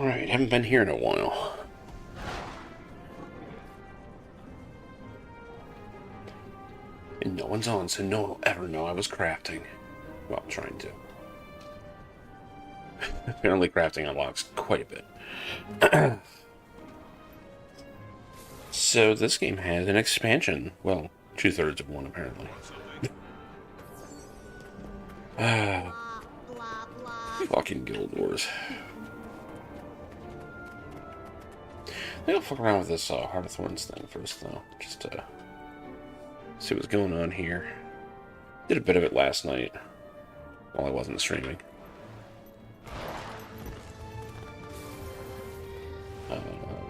Alright, haven't been here in a while. And no one's on, so no one will ever know I was crafting. Well, trying to. Apparently crafting unlocks quite a bit. So this game has an expansion. Well, 2/3 of one, apparently. Fucking Guild Wars. I think I'll fuck around with this Heart of Thorns thing first, though. Just to see what's going on here. Did a bit of it last night while I wasn't streaming.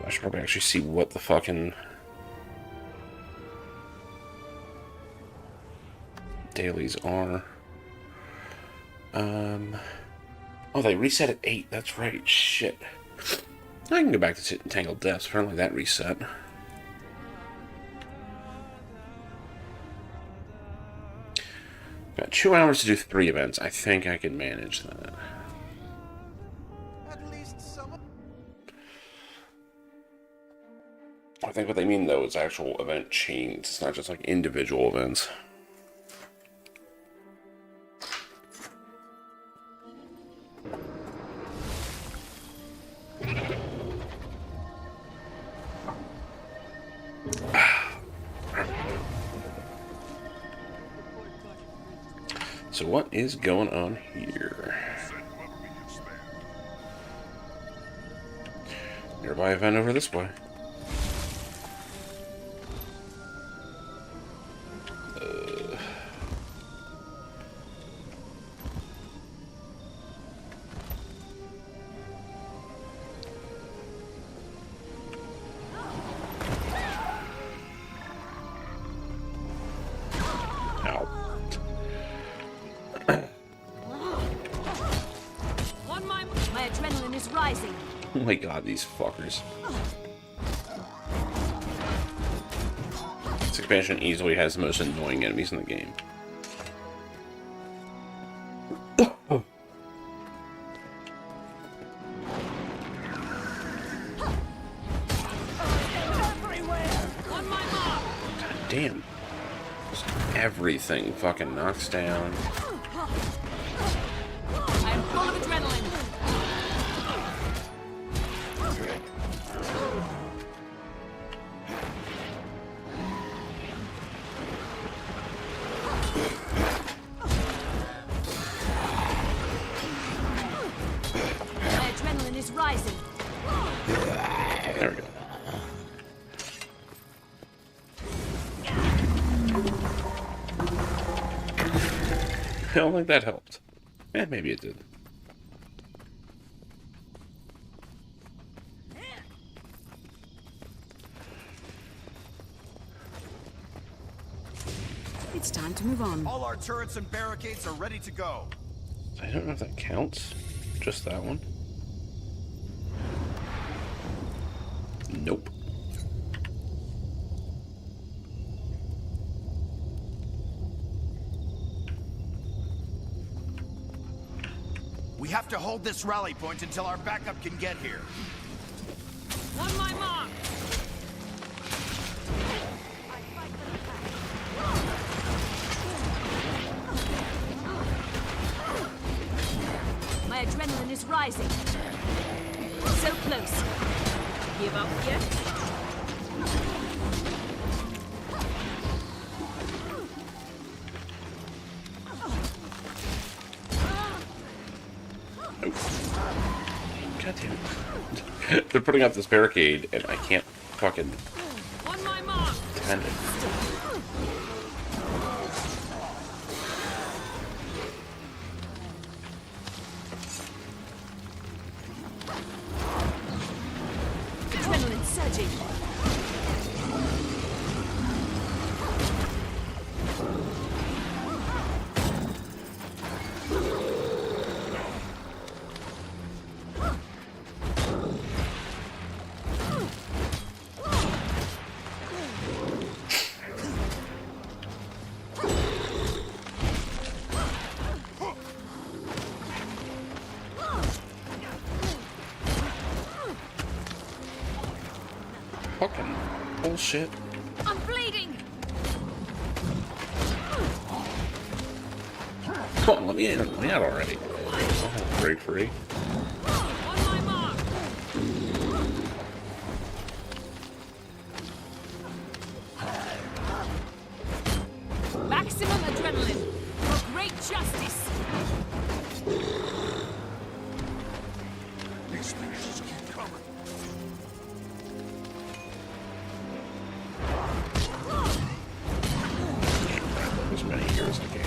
I should probably actually see what the fucking dailies are. Oh, they reset at 8. That's right. Shit. I can go back to Tangled Depths. Apparently that reset. Got 2 hours to do 3 events. I think I can manage that. I think what they mean, though, is actual event chains. It's not just like individual events. So what is going on here? Nearby event over this way. Oh my god, these fuckers. This expansion easily has the most annoying enemies in the game. God damn. Just everything fucking knocks down. I'm full of adrenaline. Rising. There we go. I don't think that helped. Eh, maybe it did. It's time to move on. All our turrets and barricades are ready to go. I don't know if that counts. Just that one. Nope. We have to hold this rally point until our backup can get here. On my mark. My adrenaline is rising. So close. Give up yet? God damn it. They're putting up this barricade and I can't fucking On my mark. defend it. Adrenaline surging. Fucking bullshit. I'm bleeding. Come on, let me in. Let me out already. Oh, break free. On my mark. Maximum adrenaline for great justice. These finishes keep coming. As many here as I can.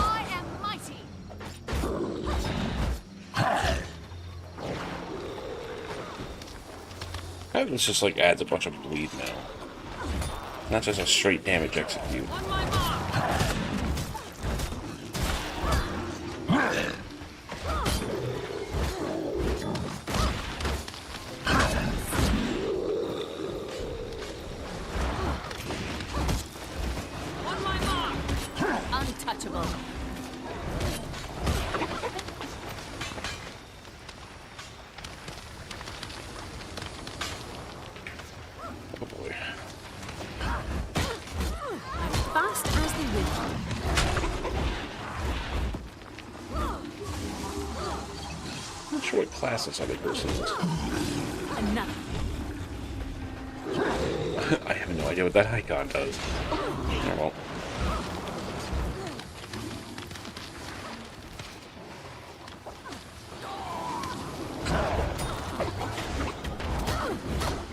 I am mighty. This just like adds a bunch of bleed now. Not just a straight damage execute. On my mark. On my mark. Untouchable. Oh boy. Fast as the wind. Not sure what class this other person is. Enough. I have no idea what that icon does. Oh, well.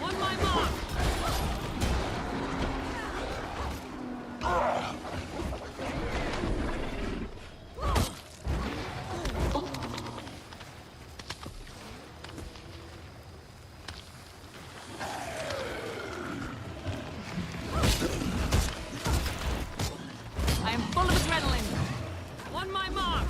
On my mark. I am full of adrenaline. On my mark.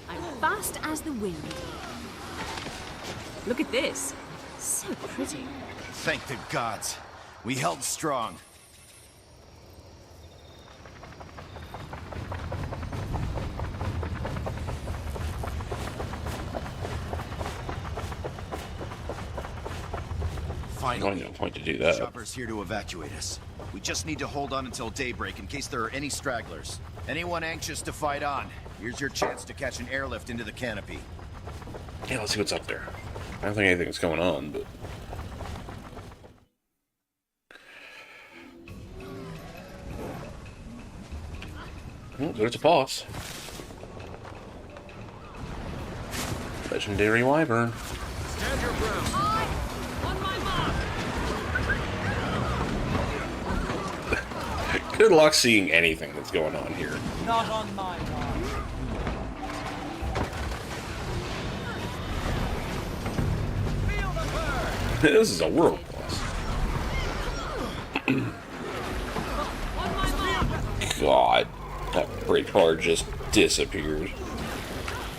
I'm fast as the wind. Look at this. So pretty. Thank the gods. We held strong. Finally, No point to do that. Chopper's here to evacuate us. We just need to hold on until daybreak in case there are any stragglers. Anyone anxious to fight on, here's your chance to catch an airlift into the canopy. Yeah, let's see what's up there. I don't think anything's going on, but... Oh, there's a boss. Legendary Wyvern. Stand your ground. On my mark. Good luck seeing anything that's going on here. Not on my watch. Feel the burn! This is a world boss. On my mark. God, that brake bar just disappeared.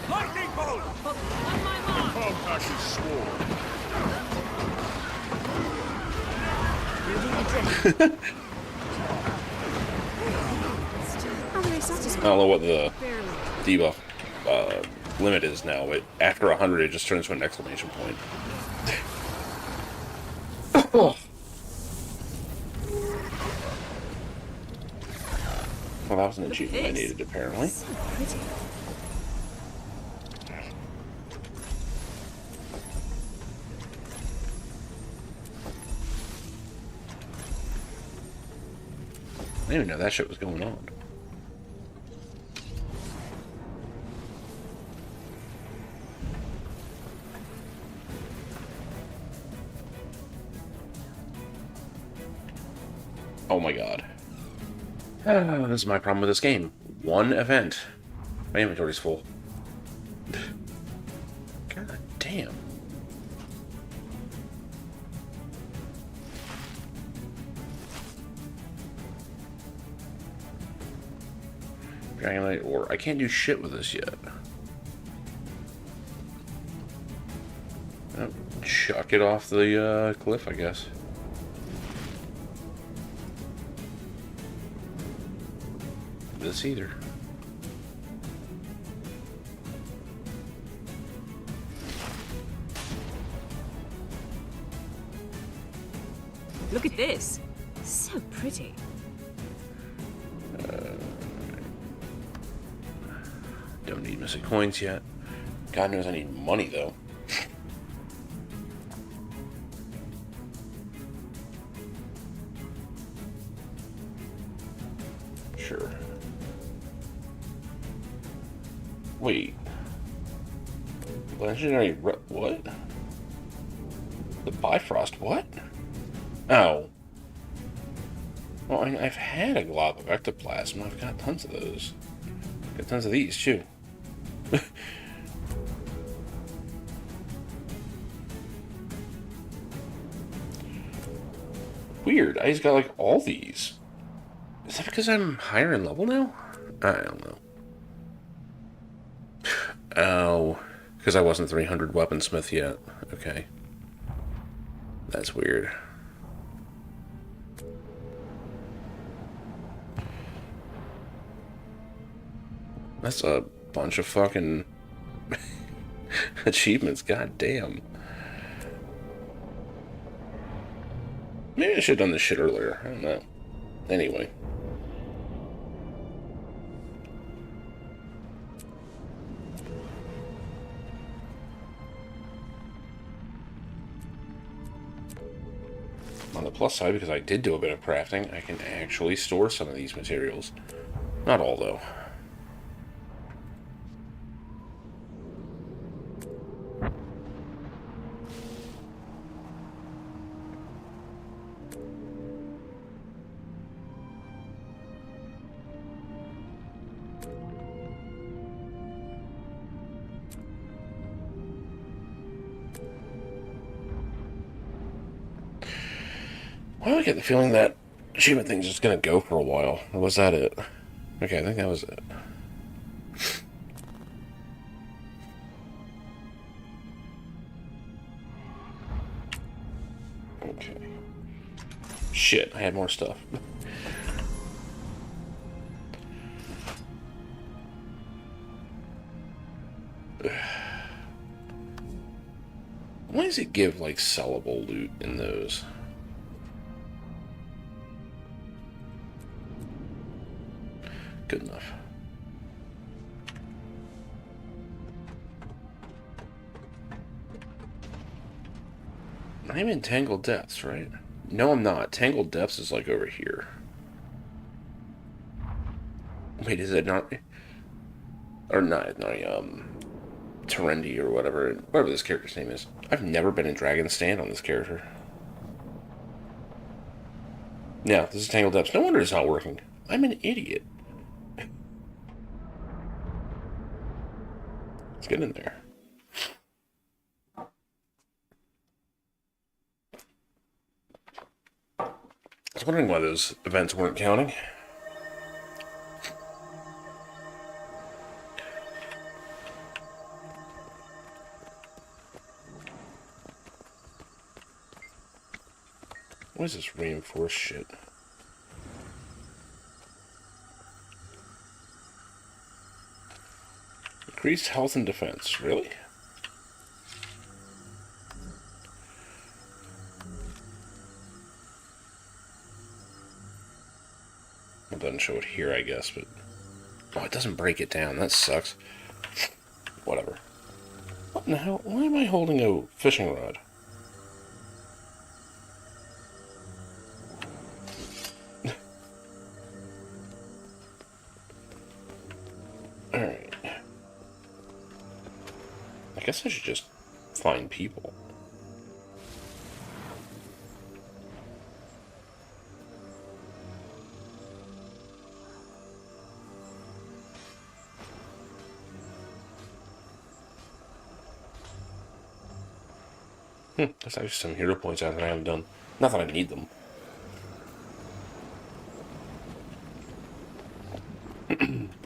Lightning bolt! On my mark. Compassion sword. Are they satisfied? I don't know what the Barely. debuff limit is now, but after 100 it just turns to an exclamation point. Well, that was an achievement I this. needed, apparently. So pretty. I didn't even know that shit was going on. Oh my god. This is my problem with this game. One event. My inventory's full. God damn. Dragonite ore. I can't do shit with this yet. Oh, chuck it off the cliff, I guess. This either. Look at this. So pretty. Don't need missing coins yet. God knows I need money, though. Sure. Wait. Legendary what? The Bifrost what? Oh. Well, I've had a glob of ectoplasm. I've got tons of those. Got tons of these, too. Weird. I just got, like, all these. Is that because I'm higher in level now? I don't know. Oh. Because I wasn't 300 weaponsmith yet. Okay. That's weird. That's a bunch of fucking achievements, god damn. Maybe I should have done this shit earlier. I don't know. Anyway. On the plus side, because I did do a bit of crafting, I can actually store some of these materials. Not all, though. Why do I get the feeling that achievement thing's just gonna go for a while? Or was that it? Okay, I think that was it. Okay. Shit, I had more stuff. Why does it give, like, sellable loot in those? Good enough. I'm in Tangled Depths, right? No, I'm not. Tangled Depths is like over here. Wait, is it not? Or not, Terendi or whatever this character's name is. I've never been in Dragon's Stand on this character. Yeah, this is Tangled Depths. No wonder it's not working. I'm an idiot. Let's get in there. I was wondering why those events weren't counting. What is this reinforced shit? Increased health and defense, really? It doesn't show it here, I guess, but... Oh, it doesn't break it down. That sucks. Whatever. What in the hell? Why am I holding a fishing rod? Alright. I guess I should just find people. There's actually some hero points out that I haven't done. Not that I need them.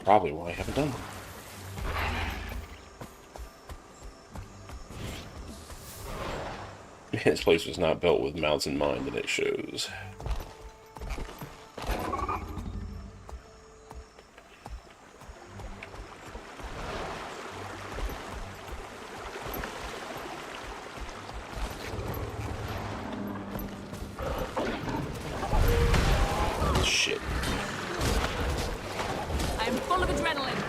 Probably why I haven't done them. This place was not built with mounts in mind, and it shows. Shit. I am full of adrenaline.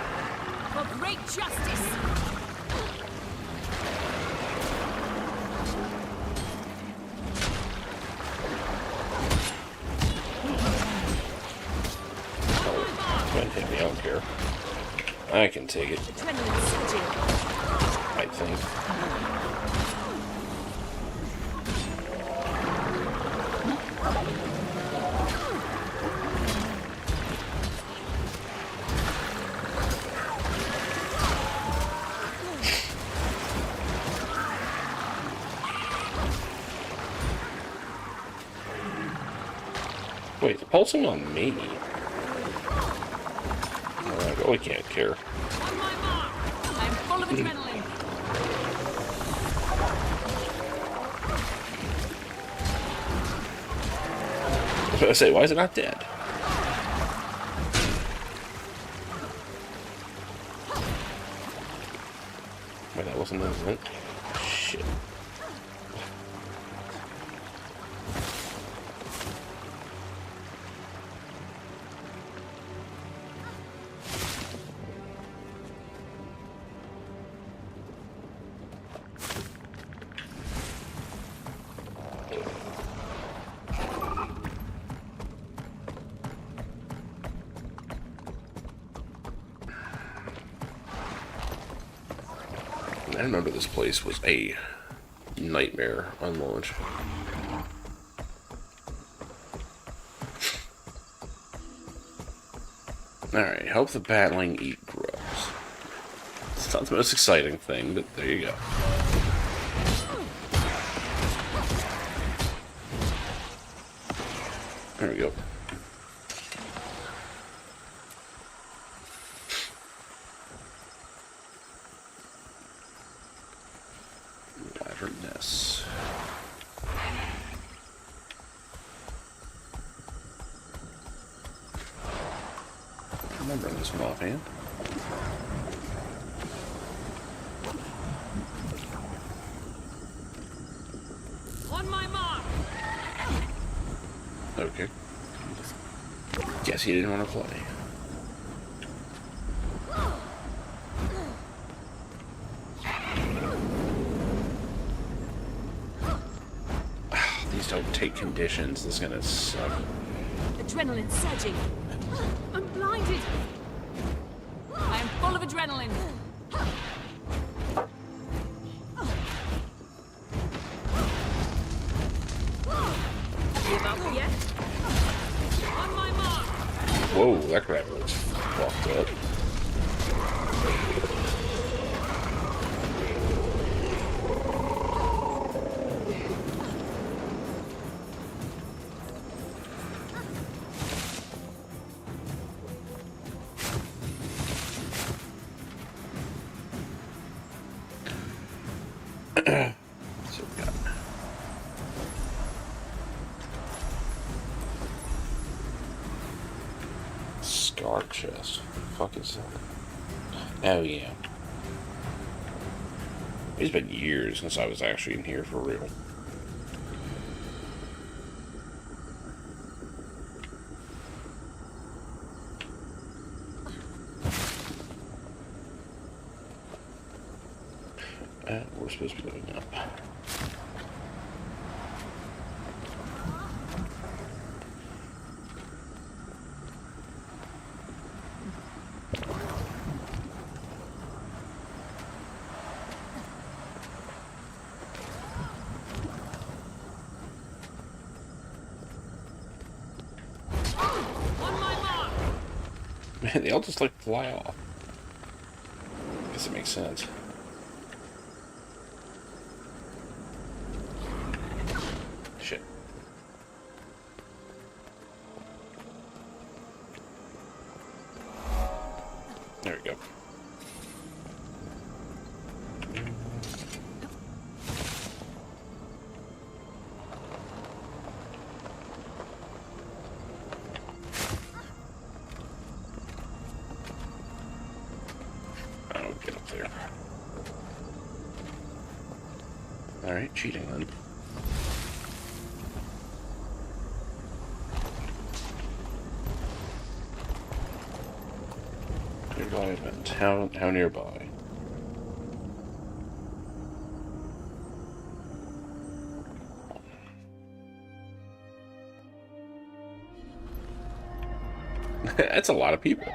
For great justice. Go ahead and hit me, I don't care. I can take it, Adrenaline surging. I think. Wait, it's pulsing on me. Alright, oh, I can't care. On my mark. I am full of adrenaline. I was gonna say, why is it not dead? Wait, that wasn't an event. Shit. I remember this place was a nightmare on launch. Alright, help the battling eat grubs. It's not the most exciting thing, but there you go. There we go. Wyvern nests. I remember this one offhand. On my mark. Okay. Guess he didn't want to play. These don't take conditions. This is gonna suck. Adrenaline surging. I'm blinded. I am full of adrenaline. Give up yet? On my mark. Whoa, that crap looks fucked up. So we got Scar chest. Fuck is that? Oh yeah. It's been years since I was actually in here for real. We're supposed to be looking up. On my mark. Man, they all just like fly off. Guess it makes sense. Shit. There we go. Oh, get up there. Alright, cheating then. Nearby event. How nearby? That's a lot of people.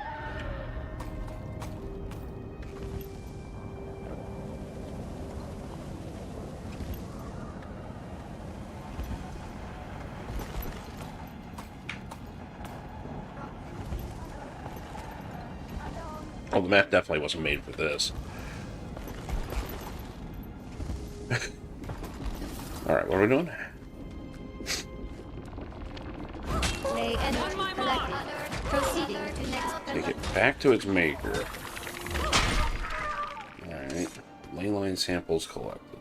Oh, the map definitely wasn't made for this. Alright, what are we doing? Lay energy collected. Proceeding to next. Take it back to its maker. Alright. Ley line samples collected.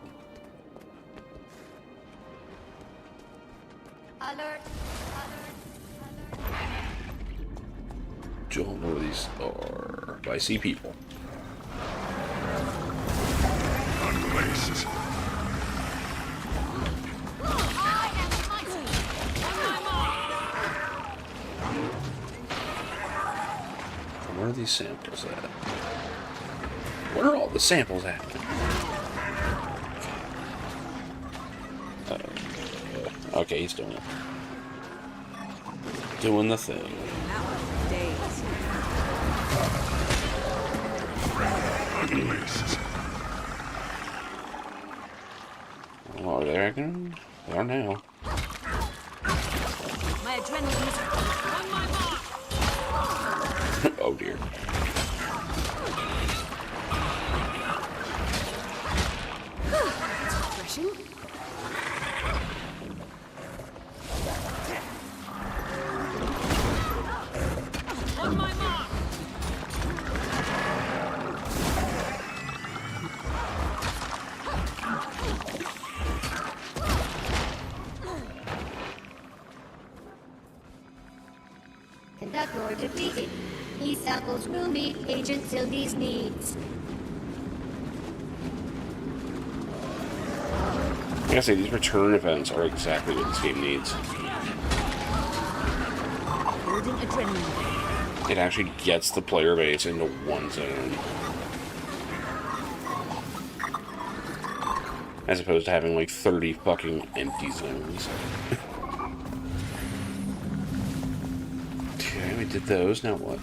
Alert. Don't know where these are, but I see people. Where are these samples at? Where are all the samples at? Okay, he's doing it. Doing the thing. Days. Oh, are they again? They are now. My adrenaline is on my mark. Oh dear. Refreshing. On my mark. Conductor defeated. These samples will meet Agent Sylvie's needs. I gotta say, these return events are exactly what this game needs. Building adrenaline. It actually gets the player base into one zone. As opposed to having like 30 fucking empty zones. Okay, we did those, now what?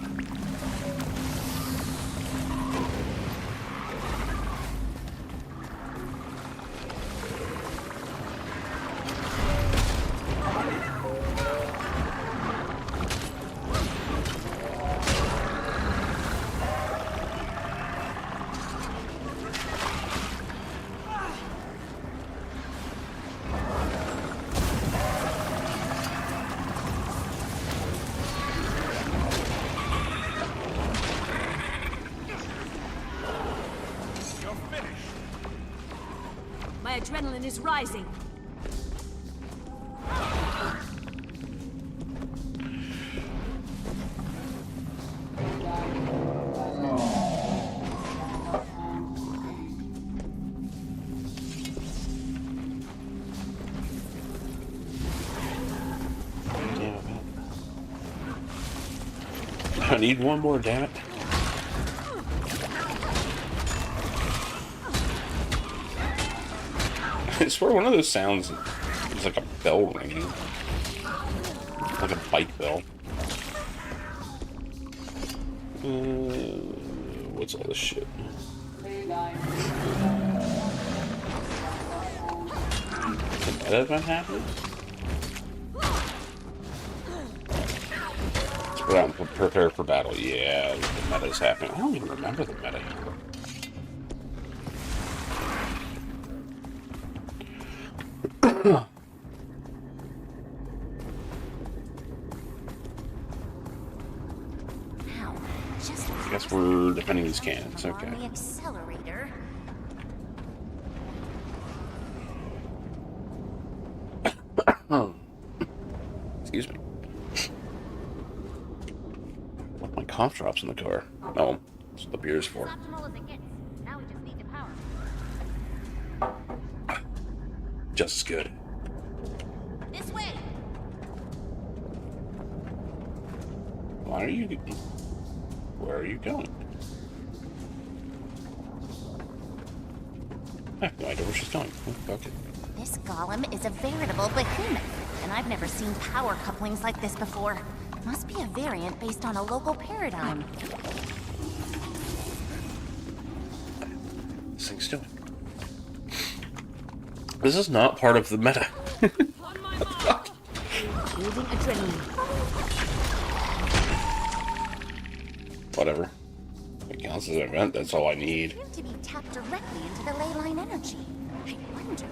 My adrenaline is rising. Damn it. I need one more, damn it. I swear one of those sounds is like a bell ringing. Like a bike bell. What's all this shit? The meta event happening? Let's put out and prepare for battle. Yeah, the meta's happening. I don't even remember the meta anymore. Just like I guess we're defending these cannons. Okay. On the accelerator. Excuse me. Left my cough drops in the car. Oh, that's what the beer's for. Optimal as it gets. Now we just need to power. Just as good. This way. Why are you... Where are you going? I have no idea where she's going. Oh, okay. This golem is a veritable behemoth, and I've never seen power couplings like this before. Must be a variant based on a local paradigm. This thing's doing. This is not part of the meta. On my mark. Building adrenaline. Whatever. It counts as an event, that's all I need. Seem to be tapped directly into the ley line energy. I wonder.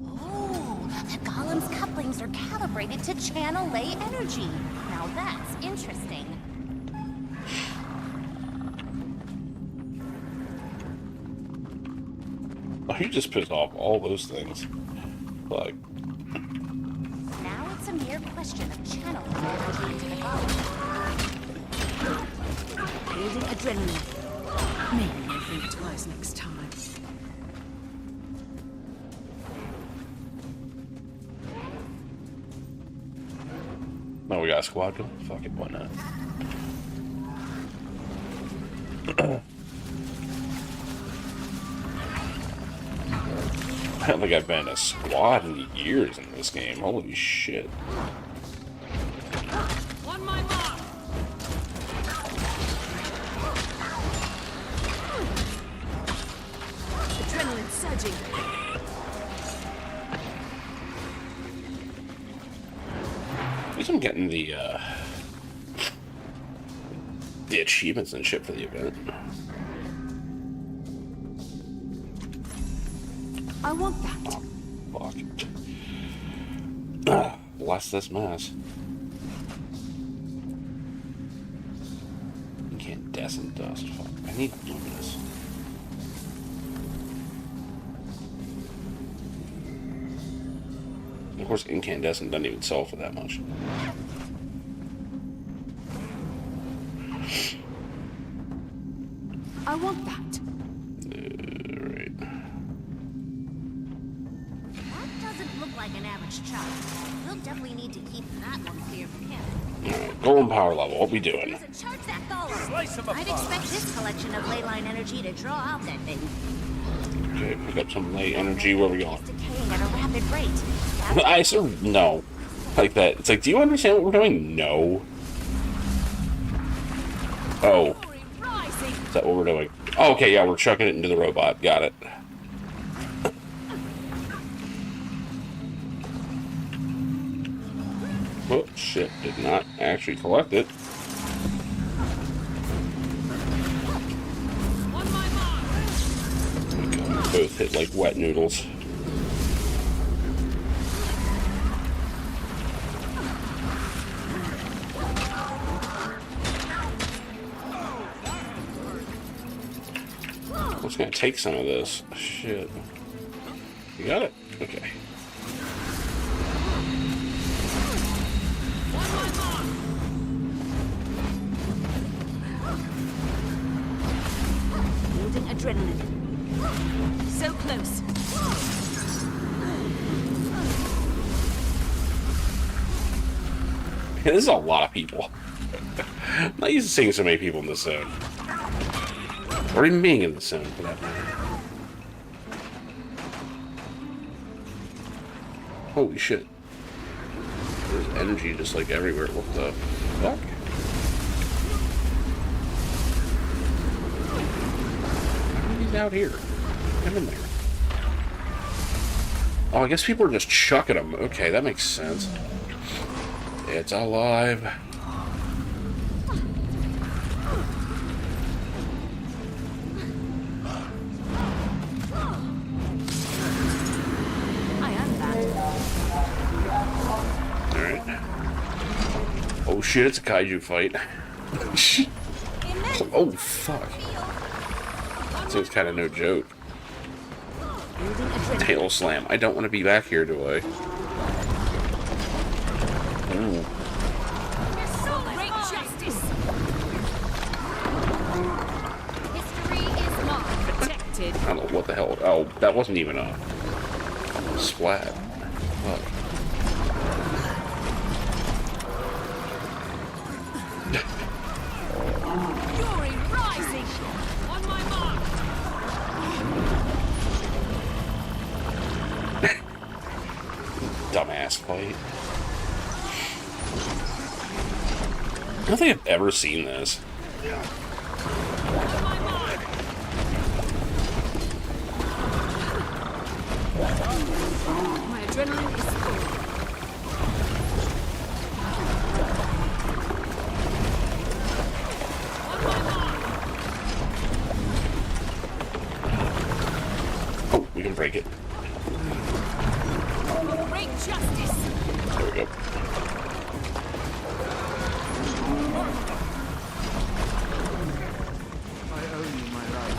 Oh, the golem's couplings are calibrated to channel ley energy. Now that's interesting. Oh, you just pissed off all those things. Like, Now it's a mere question of channeling energy into the golem. Building adrenaline. Maybe I'll think twice next time. no, we got a squad going? Fuck it, why not? I don't think I've been in a squad in years in this game. Holy shit. On my mark. Adrenaline surging. At least I'm getting the achievements and shit for the event. I want that. Fuck. Bless this mess. Incandescent dust. Fuck. I need luminous. Of course, incandescent doesn't even sell for that much. I want that. Right. That doesn't look like an average chop. We'll definitely need to keep that one clear of camp. Alright, golden power level. What we doing? Use it, charge that golem. Slice him I'd apart. expect this collection of ley line energy to draw out that thing. Okay, pick up some late energy. Where we going? It's decaying at a rapid rate. That's I sort of no. Like that. It's like, do you understand what we're doing? No. Oh, Glory rising. is that what we're doing? Oh, okay, yeah, we're chucking it into the robot. Got it. Oh, shit. Did not actually collect it. On my mark. We both hit like wet noodles. I was gonna take some of this. Shit. You got it? Okay. On my mark. Building adrenaline. So close. Yeah, this is a lot of people. I'm not used to seeing so many people in this zone. Or even being in the zone, for that matter. Holy shit. There's energy just like everywhere. What the fuck? How are these out here? Come in there. Oh, I guess people are just chucking them. Okay, that makes sense. It's alive. Oh shit, it's a kaiju fight. Oh fuck. Seems kind of no joke. Building adrenaline. Tail slam. I don't want to be back here, do I? Ooh. Great justice. History is long. Protected. I don't know what the hell. Oh, that wasn't even a splat. Fuck. Fury rising. On my mark. Dumbass fight. I don't think I've ever seen this. On my mark. My adrenaline is full. On my mark. Oh, we can break it. Great justice. There we go. On my mark.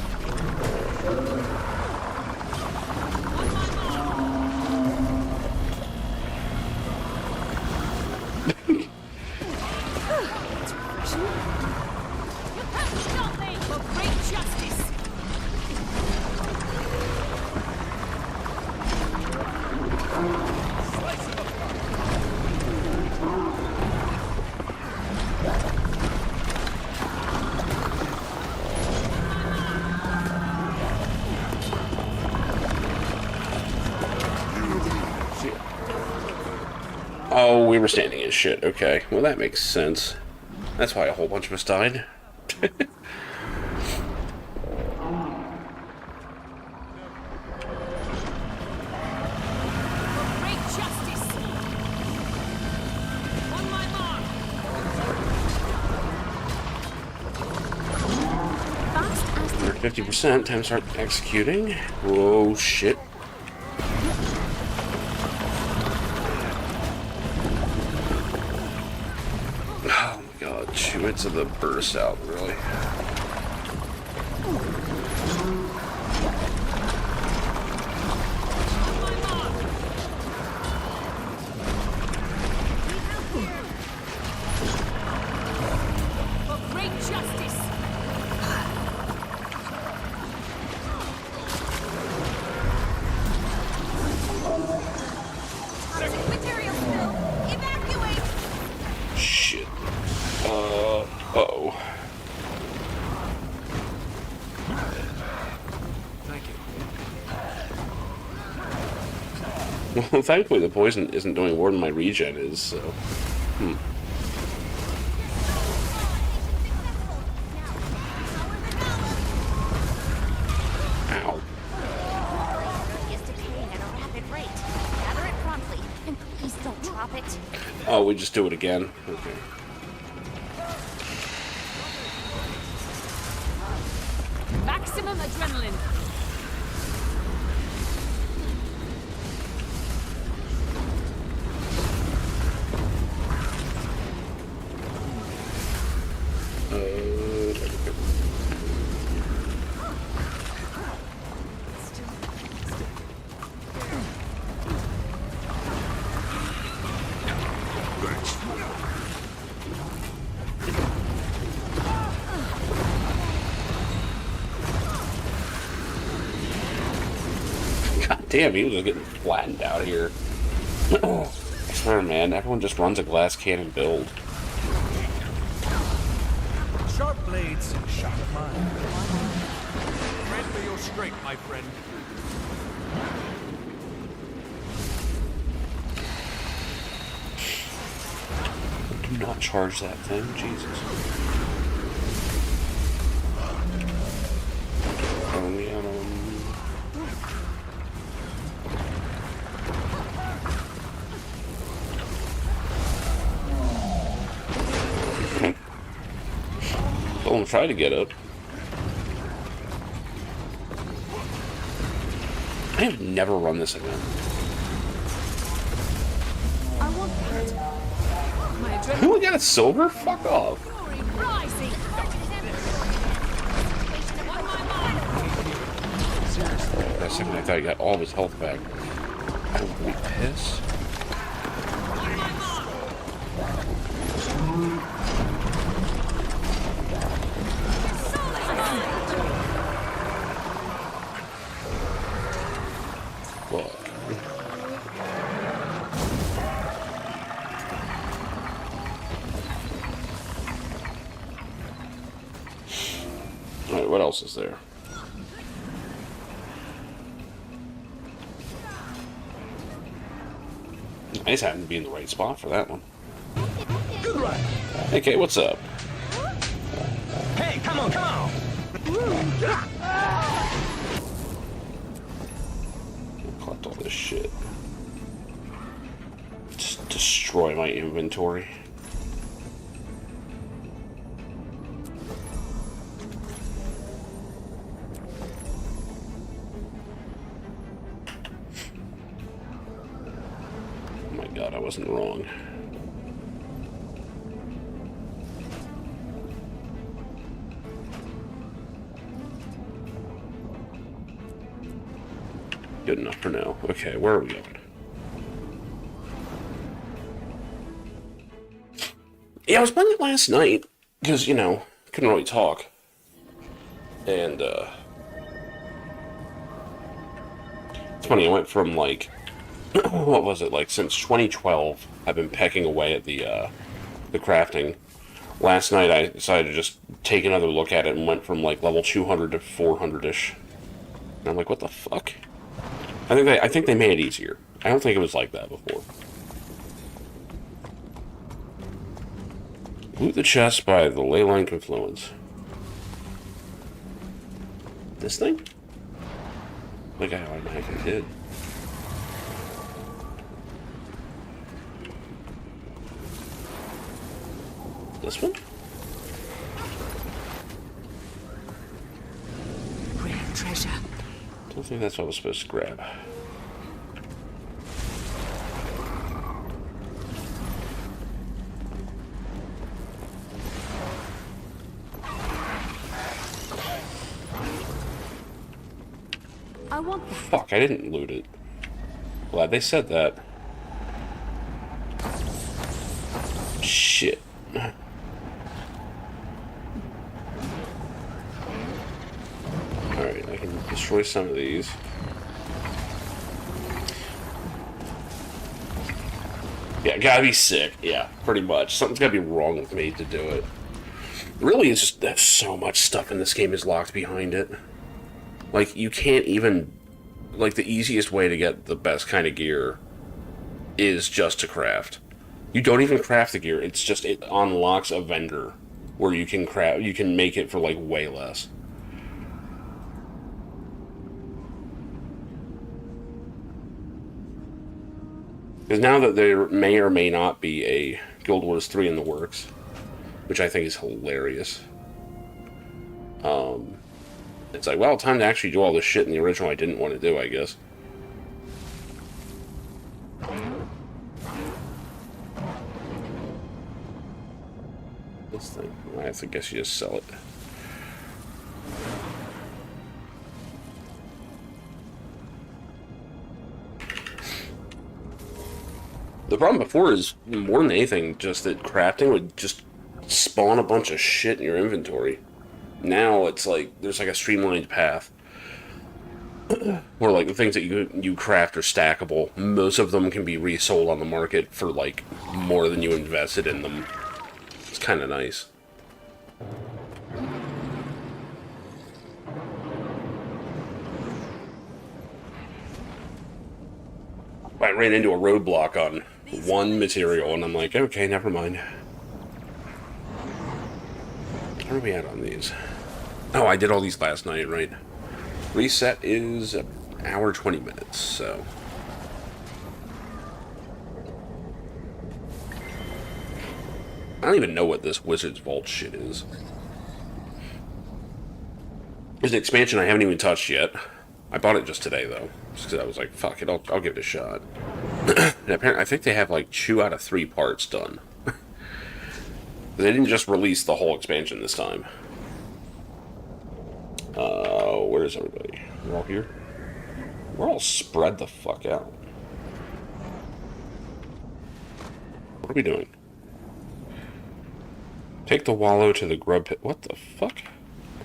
It's refreshing. You have shot me for great justice. Oh, we were standing as shit. Okay. Well, that makes sense. That's why a whole bunch of us died. For great justice. On my mark. Fast as We're at 50%. Time to start executing. Whoa, shit. Oh my god, 2 hits of the burst out, really. On my mark. For great justice. material spill. Evacuate. Shit. Uh-oh. Well, thankfully the poison isn't doing more than my regen is, so... Ow. Is decaying at a rapid rate. Gather it promptly, and please don't drop it. Oh, we just do it again? Okay. Maximum adrenaline. God damn, he was just getting flattened out here. I swear, man, everyone just runs a glass cannon build. Sharp blades and sharp mind. Tread for your strength, my friend. Do not charge that thing, Jesus. Only Don't try to get up. I have never run this again. I want that. My Who got a silver? Fuck off. Glory rising. On my mind. For a second, I thought he got all of his health back. Holy piss. On my mark. Fuck. Alright, what else is there? Nice happened to be in the right spot for that one. Hey, Kate, what's up? Hey, come on, come on! Collect all this shit. Just destroy my inventory. Oh my god, I wasn't wrong. Good enough for now. Okay, where are we going? Yeah, I was playing it last night, because, you know, couldn't really talk. And, it's funny, I went from, like, what was it, like, since 2012, I've been pecking away at the crafting. Last night, I decided to just take another look at it and went from, like, level 200 to 400-ish. And I'm like, what the fuck? I think they made it easier. I don't think it was like that before. Loot the chest by the Leyline Confluence. This thing? Like I automatically did. This one? Rare treasure. I don't think that's what I was supposed to grab. I want that. Fuck, I didn't loot it. Glad they said that. Shit. Alright, I can destroy some of these. Yeah, gotta be sick. Yeah, pretty much. Something's gotta be wrong with me to do it. Really, it's just there's so much stuff in this game is locked behind it. Like, you can't even... Like, the easiest way to get the best kind of gear is just to craft. You don't even craft the gear. It's just, it unlocks a vendor where you can craft, you can make it for, like, way less. Because now that there may or may not be a Guild Wars 3 in the works, which I think is hilarious. It's like, well, time to actually do all this shit in the original I didn't want to do, I guess. This thing, I guess you just sell it. The problem before is, more than anything, just that crafting would just spawn a bunch of shit in your inventory. Now it's like, there's like a streamlined path. Where like the things that you craft are stackable. Most of them can be resold on the market for like more than you invested in them. It's kind of nice. I ran into a roadblock on one material and I'm like, okay, never mind. Where are we at on these? Oh, I did all these last night, right? Reset is an hour 20 minutes, so... I don't even know what this Wizard's Vault shit is. There's an expansion I haven't even touched yet. I bought it just today, though. Just because I was like, fuck it, I'll give it a shot. And apparently, I think they have like 2 out of 3 parts done. They didn't just release the whole expansion this time. Where is everybody? We're all here? We're all spread the fuck out. What are we doing? Take the wallow to the grub pit. What the fuck?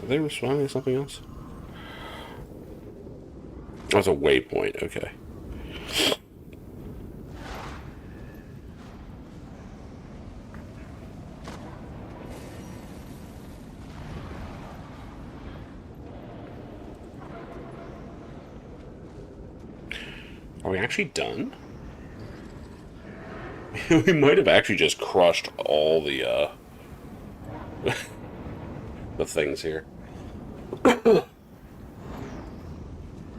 Are they responding to something else? Oh, it's a waypoint. Okay. Are we actually done? We might have actually just crushed all the, the things here.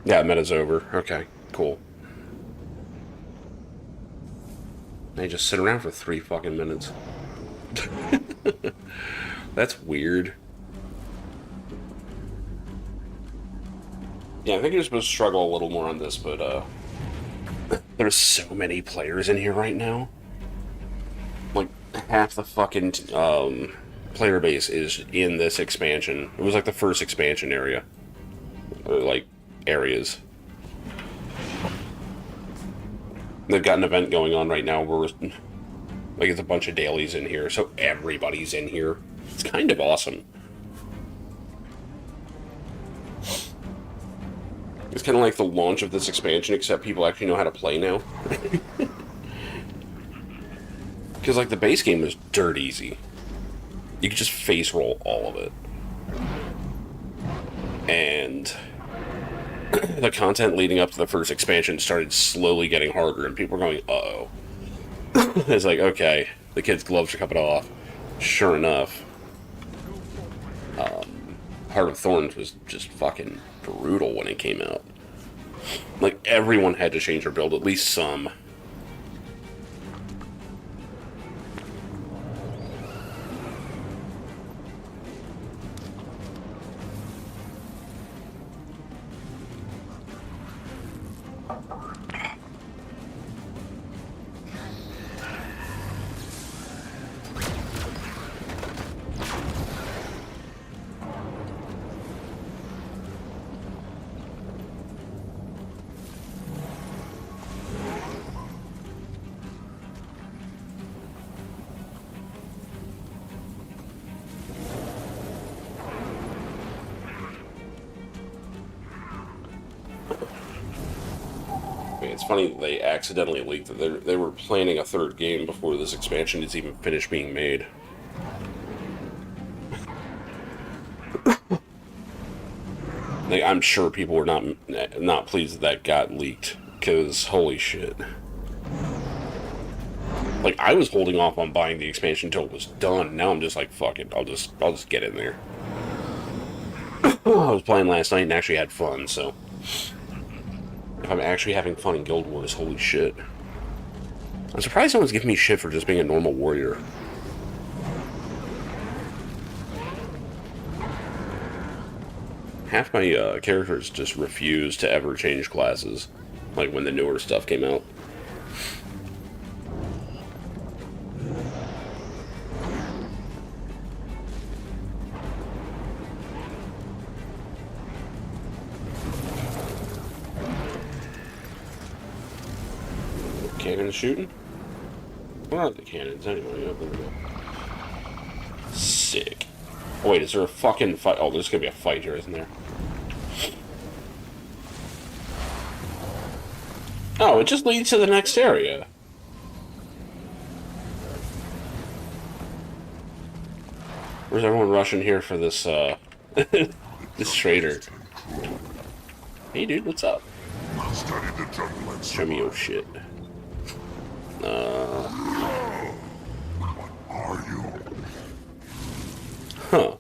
Yeah, meta's over. Okay, cool. They just sit around for 3 fucking minutes. That's weird. Yeah, I think you're supposed to struggle a little more on this, but, there's so many players in here right now. Like, half the fucking, player base is in this expansion. It was like the first expansion area. Like, areas. They've got an event going on right now where, like, it's a bunch of dailies in here, so everybody's in here. It's kind of awesome. It's kind of like the launch of this expansion, except people actually know how to play now. Because, like, the base game was dirt easy. You could just face roll all of it. And the content leading up to the first expansion started slowly getting harder, and people were going, uh-oh. It's like, okay, the kid's gloves are coming off. Sure enough, Heart of Thorns was just fucking brutal when it came out. Like, everyone had to change their build, at least some. It's funny that they accidentally leaked that they were planning a third game before this expansion is even finished being made. Like, I'm sure people were not pleased that got leaked, because holy shit. Like, I was holding off on buying the expansion until it was done. Now I'm just like, fuck it, I'll just get in there. I was playing last night and actually had fun, so if I'm actually having fun in Guild Wars, holy shit. I'm surprised no one's giving me shit for just being a normal warrior. Half my characters just refuse to ever change classes, like when the newer stuff came out. Cannon shooting? Where are the cannons anyway? Up there we go. Sick. Oh, wait, is there a fucking fight? Oh, there's gonna be a fight here, isn't there? Oh, it just leads to the next area. Where's everyone rushing here for this, this trader? Hey, dude, what's up? Show me your shit. What are you? Huh.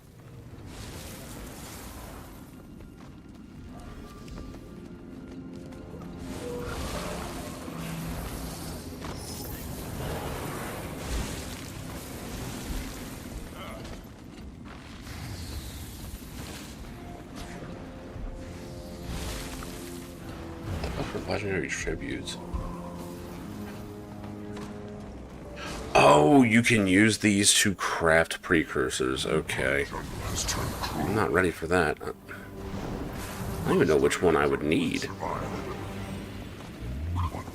Legendary tributes. Oh, Oh, you can use these to craft precursors. Okay. Jungle has turned cruel. I'm not ready for that. I don't even know which one I would need. What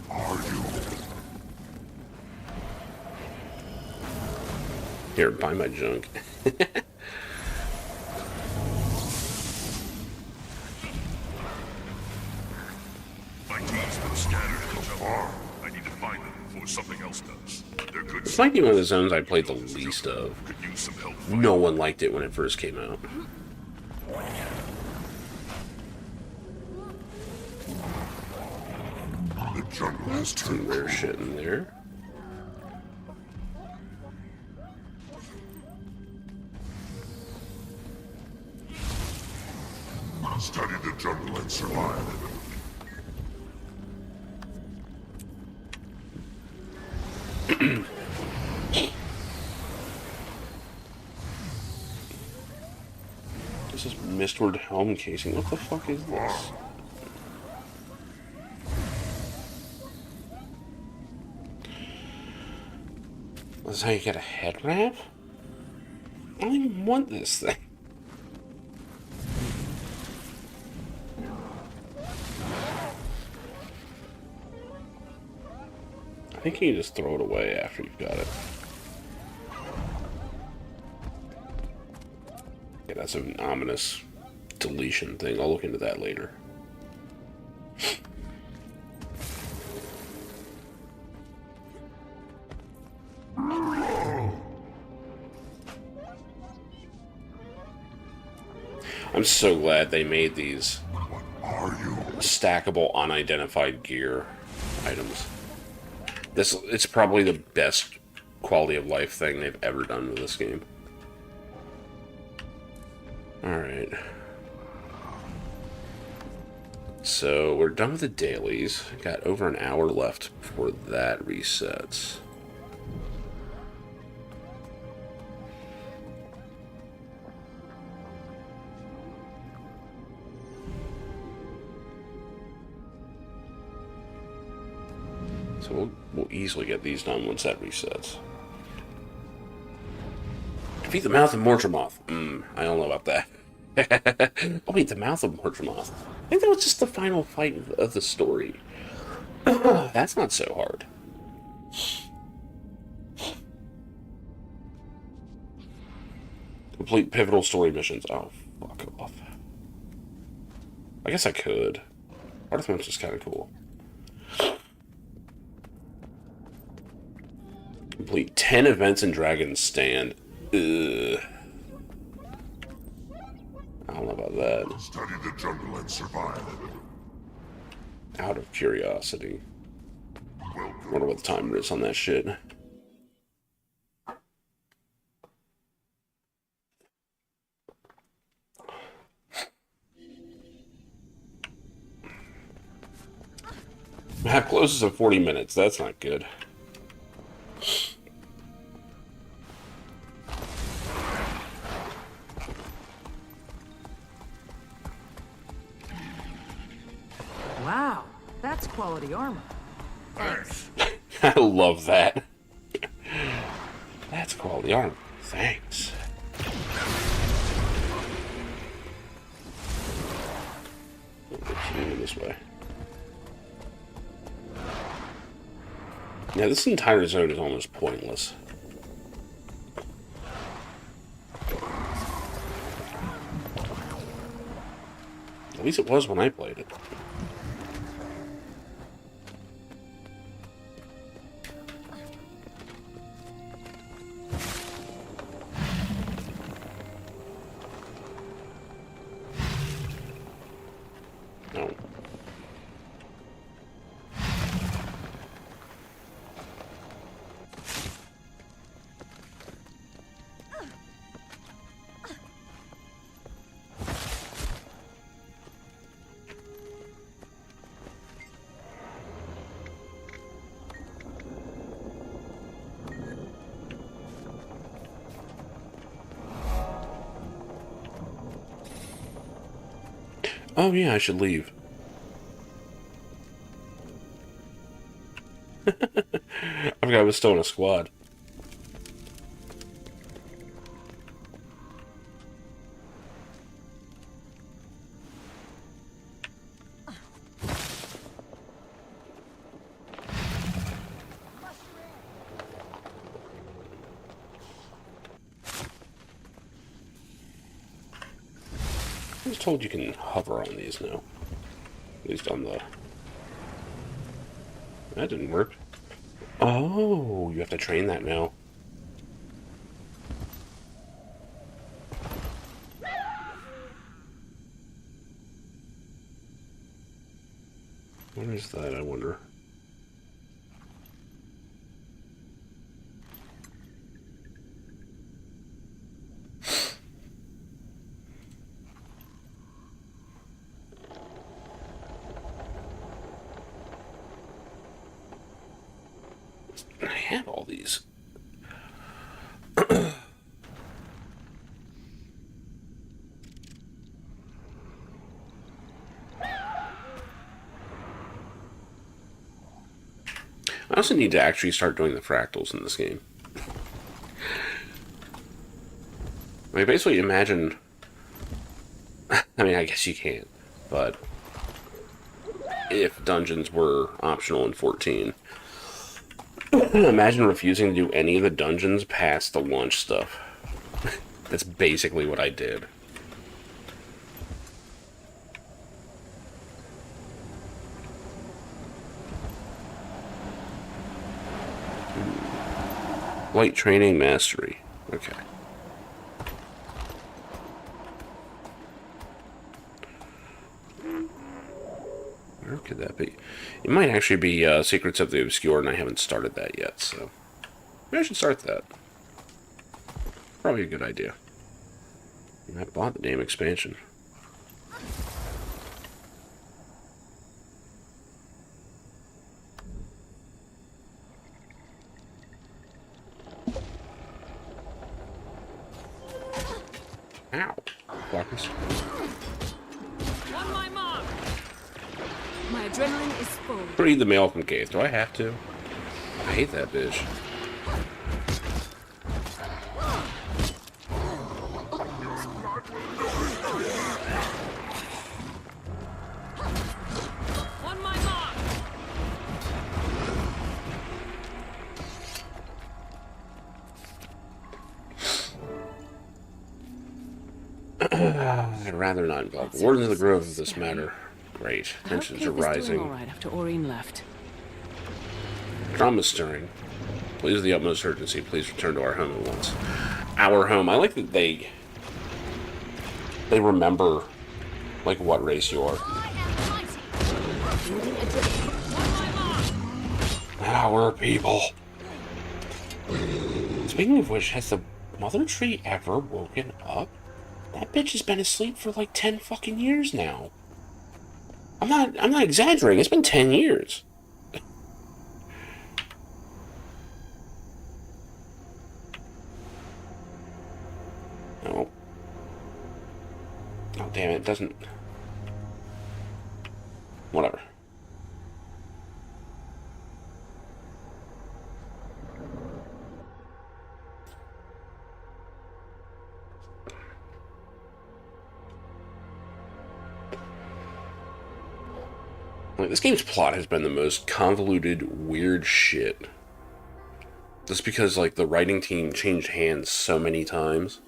are you? Here, buy my junk. My team's been scattered in the jungle. I need to find them before something else does. They're good. This might be one of the zones I played the least of. Could use some help. No one liked it when it first came out. The jungle has Some turned rare cruel. shit in there. Study the jungle and survive. This is Mistward helm casing. What the fuck is this? This is how you get a head wrap? I don't even want this thing. I think you can just throw it away after you've got it. Yeah, that's an ominous deletion thing. I'll look into that later. I'm so glad they made these What are you? stackable unidentified gear items. It's probably the best quality of life thing they've ever done with this game. Alright. So we're done with the dailies. Got over an hour left before that resets. So we'll easily get these done once that resets. Defeat the Mouth of Mortromoth. I don't know about that. Oh wait, the Mouth of Mortromoth. I think that was just the final fight of the story. That's not so hard. Complete pivotal story missions. Oh, fuck off. I guess I could. Heart of Thrones is kind of cool. Complete 10 events in Dragon's Stand. Ugh. I don't know about that. Study the jungle and survive. Out of curiosity. Welcome. Wonder what the timer is on that shit. Map closes in 40 minutes. That's not good. Wow, that's quality armor. Thanks. I love that. That's quality armor. Thanks. This way. Yeah, this entire zone is almost pointless. At least it was when I played it. No. Oh yeah, I should leave. I forgot I was still in a squad. I was told you can hover on these now. At least on the... That didn't work. Oh, you have to train that now. What is that, I wonder? I have all these. I also need to actually start doing the fractals in this game. I mean, basically imagine... I mean, I guess you can't, but... if dungeons were optional in 14... imagine refusing to do any of the dungeons past the launch stuff. That's basically what I did. Light training mastery. Okay. Where could that be? It might actually be Secrets of the Obscure, and I haven't started that yet, so... maybe I should start that. Probably a good idea. I bought the damn expansion. Ow. Blockers. On my mark. My adrenaline is full. Read the mail from Cave. Do I have to? I hate that bitch. On my mark. I'd rather not involve the Wardens of the Grove of this matter. Great. Tensions are rising. All right after Aurene left. Drama stirring. Please, with the utmost urgency, please return to our home at once. Our home. I like that they remember, like, what race you are. Our people. Speaking of which, has the Mother Tree ever woken up? That bitch has been asleep for like 10 fucking years now. I'm not exaggerating. It's been 10 years. No. Oh, damn it. It doesn't... Whatever. Like, this game's plot has been the most convoluted, weird shit. Just because, like, the writing team changed hands so many times.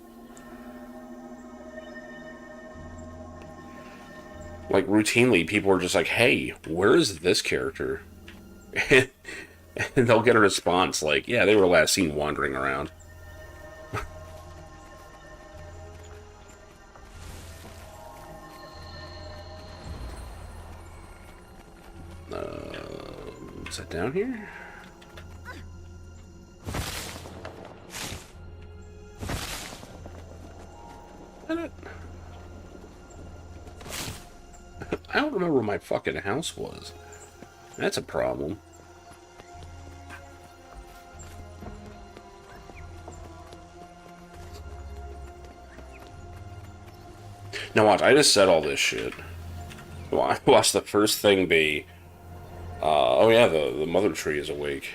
Like, routinely, people are just like, hey, where is this character? And they'll get a response like, yeah, they were last seen wandering around. Is that down here? I don't remember where my fucking house was. That's a problem. Now watch, I just said all this shit. Watch the first thing be... oh yeah, the Mother Tree is awake.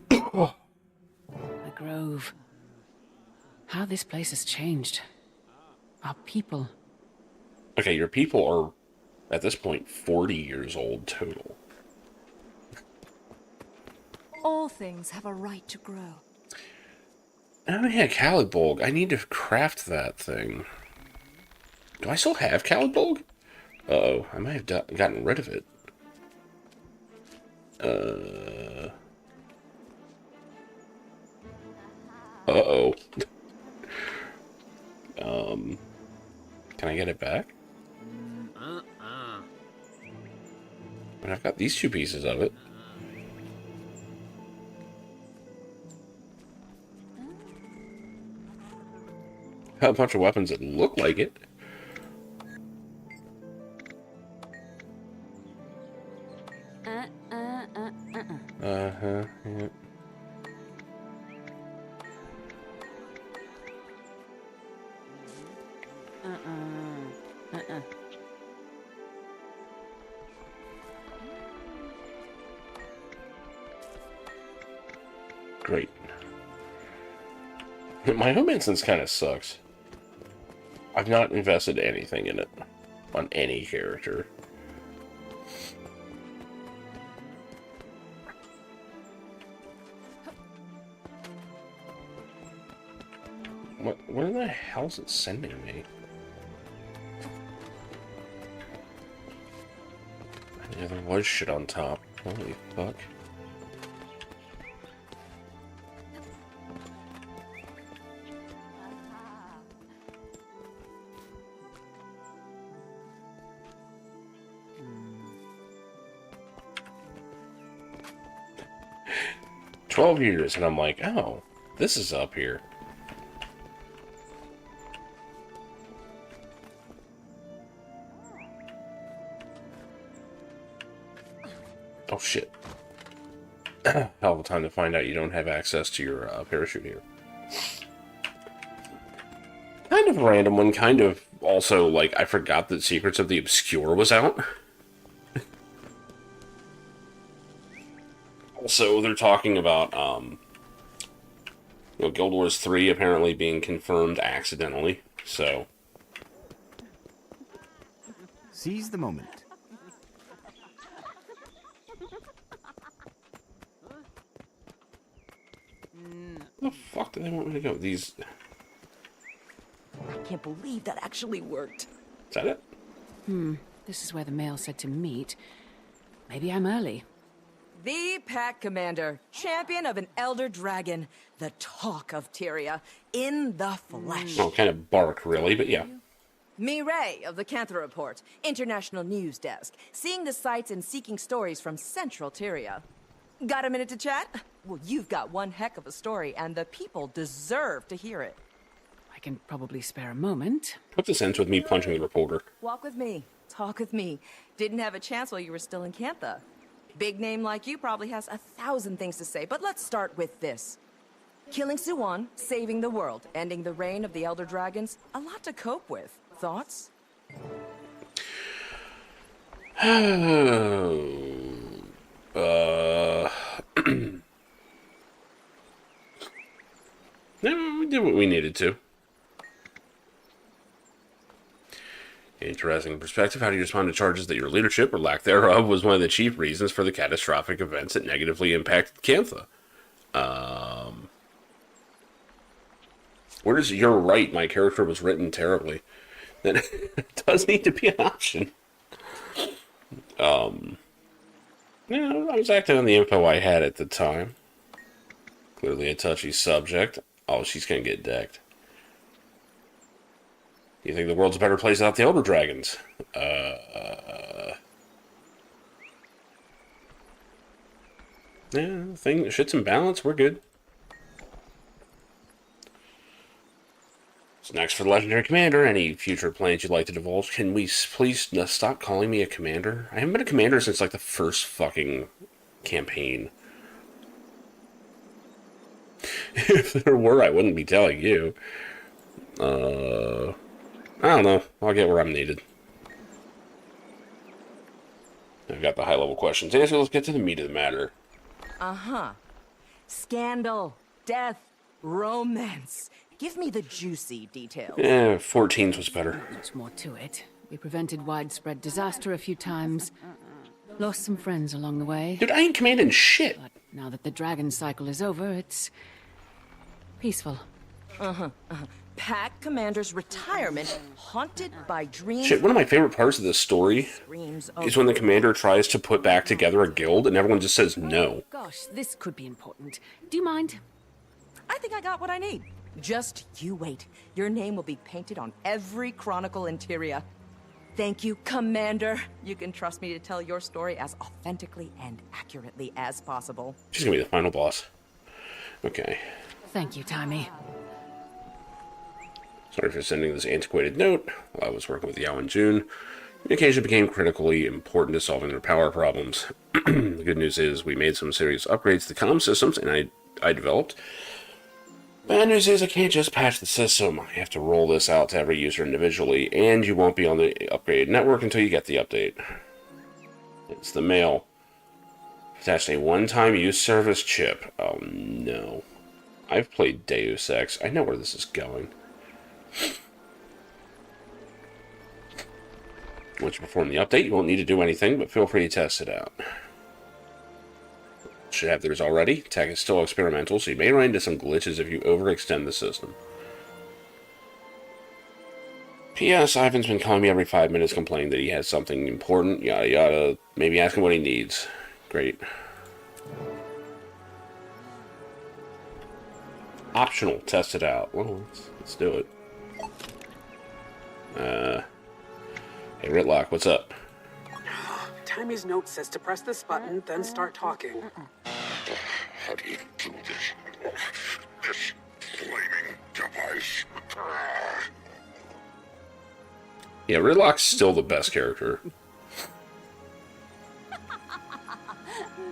The Grove. How this place has changed. Our people. Okay, your people are, at this point, 40 years old total. All things have a right to grow. Oh yeah, Calibolg. I need to craft that thing. Do I still have Calibulg? Uh-oh, I might have gotten rid of it. Uh-oh. Can I get it back? But I've got these 2 pieces of it. Got a bunch of weapons that look like it. Uh-huh, yeah. Great. My home instance kind of sucks. I've not invested anything in it on any character. Where the hell is it sending me? Yeah, there was shit on top. Holy fuck. "12 years," and I'm like, oh, this is up here. Oh shit. Hell of a time to find out you don't have access to your parachute here. Kind of a random one, kind of also, like, I forgot that Secrets of the Obscure was out. Also, they're talking about, you know, Guild Wars 3 apparently being confirmed accidentally, so... Seize the moment. Where the fuck do they want me to go? These... I can't believe that actually worked. Is that it? This is where the mail said to meet. Maybe I'm early. The Pack Commander, champion of an Elder Dragon, the talk of Tyria, in the flesh. Oh, kind of bark, really, but yeah. Mireille of the Cantha Report, International News Desk, seeing the sights and seeking stories from Central Tyria. Got a minute to chat? Well, you've got one heck of a story, and the people deserve to hear it. I can probably spare a moment. Hope this ends with me punching the reporter. Walk with me. Talk with me. Didn't have a chance while you were still in Cantha. Big name like you probably has 1,000 things to say, but let's start with this. Killing Suwan, saving the world, ending the reign of the Elder Dragons, a lot to cope with. Thoughts? No, we did what we needed to. Interesting perspective. How do you respond to charges that your leadership, or lack thereof, was one of the chief reasons for the catastrophic events that negatively impacted Cantha? Where does "you're right, my character was written terribly"? Then it does need to be an option. Yeah, I was acting on the info I had at the time. Clearly a touchy subject. Oh, she's gonna get decked. You think the world's a better place without the Elder Dragons? Yeah, shit's in balance, we're good. So next for the Legendary Commander, any future plans you'd like to divulge? Can we please stop calling me a commander? I haven't been a commander since, like, the first fucking campaign. If there were, I wouldn't be telling you. I don't know. I'll get where I'm needed. I've got the high-level questions answered. Let's get to the meat of the matter. Uh-huh. Scandal, death, romance. Give me the juicy details. 14's was better. Much more to it. We prevented widespread disaster a few times. Lost some friends along the way. Dude, I ain't commanding shit. But now that the dragon cycle is over, it's peaceful. Pack Commander's retirement, haunted by dreams. Shit, one of my favorite parts of this story is when the commander tries to put back together a guild and everyone just says no. Gosh, this could be important. Do you mind? I think I got what I need. Just you wait. Your name will be painted on every Chronicle interior. Thank you, Commander. You can trust me to tell your story as authentically and accurately as possible. She's gonna be the final boss. Okay. Thank you, Timey. Sorry for sending this antiquated note. While I was working with Yao and June, communication became critically important to solving their power problems. The good news is we made some serious upgrades to the comm systems, and I developed. Bad news is I can't just patch the system. I have to roll this out to every user individually, and you won't be on the upgraded network until you get the update. It's the mail. Attached a one-time use service chip. Oh no. I've played Deus Ex. I know where this is going. Once you perform the update, you won't need to do anything, but feel free to test it out. Should have theirs already. Tech is still experimental, so you may run into some glitches if you overextend the system. P.S. Ivan's been calling me every 5 minutes complaining that he has something important, yada yada. Maybe ask him what he needs. Great. Optional. Test it out. Well, let's do it. Hey, Ritlock, what's up? Timey's note says to press this button, then start talking. How do you do this? This flaming device. Yeah, Ritlock's still the best character.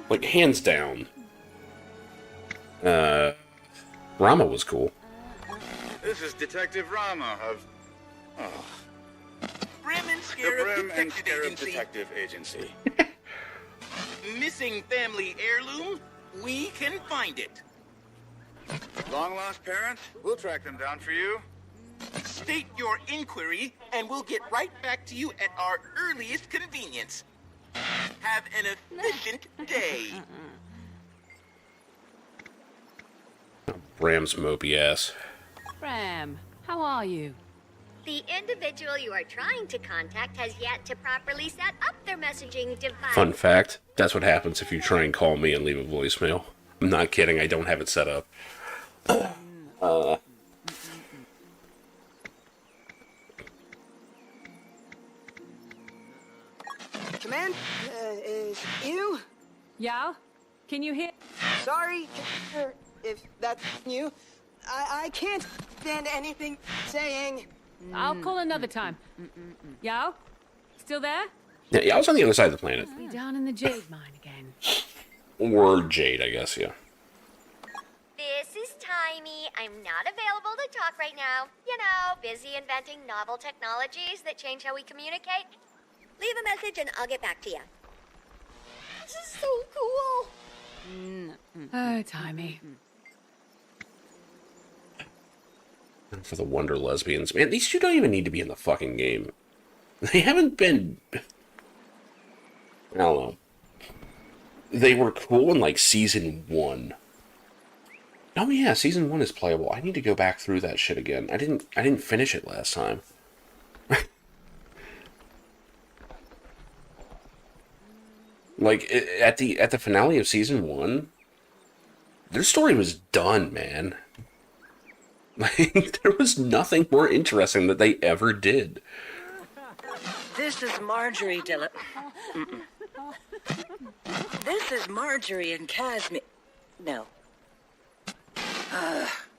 Like, hands down. Rama was cool. This is Detective Rama of... Brim and Scarab Detective Agency. Missing family heirloom? We can find it. Long lost parents? We'll track them down for you. State your inquiry, and we'll get right back to you at our earliest convenience. Have an efficient day. Bram's mopey ass. Bram, how are you? The individual you are trying to contact has yet to properly set up their messaging device. Fun fact, that's what happens if you try and call me and leave a voicemail. I'm not kidding, I don't have it set up. Command, is you? Yao? Can you hear? Sorry, if that's you. I can't stand anything saying. I'll call another time. Yao? Still there? Yeah, I was on the other side of the planet. Be down in the jade mine again. Or Jade, I guess, yeah. This is Timey. I'm not available to talk right now. You know, busy inventing novel technologies that change how we communicate. Leave a message and I'll get back to you. This is so cool. Oh, Timey. For the Wonder Lesbians. Man, these two don't even need to be in the fucking game. They haven't been... I don't know. They were cool in, like, Season 1. Oh yeah, Season 1 is playable. I need to go back through that shit again. I didn't finish it last time. Like, at the finale of Season 1, their story was done, man. Like, there was nothing more interesting that they ever did. This is Marjorie This is Marjorie and Casimir. No.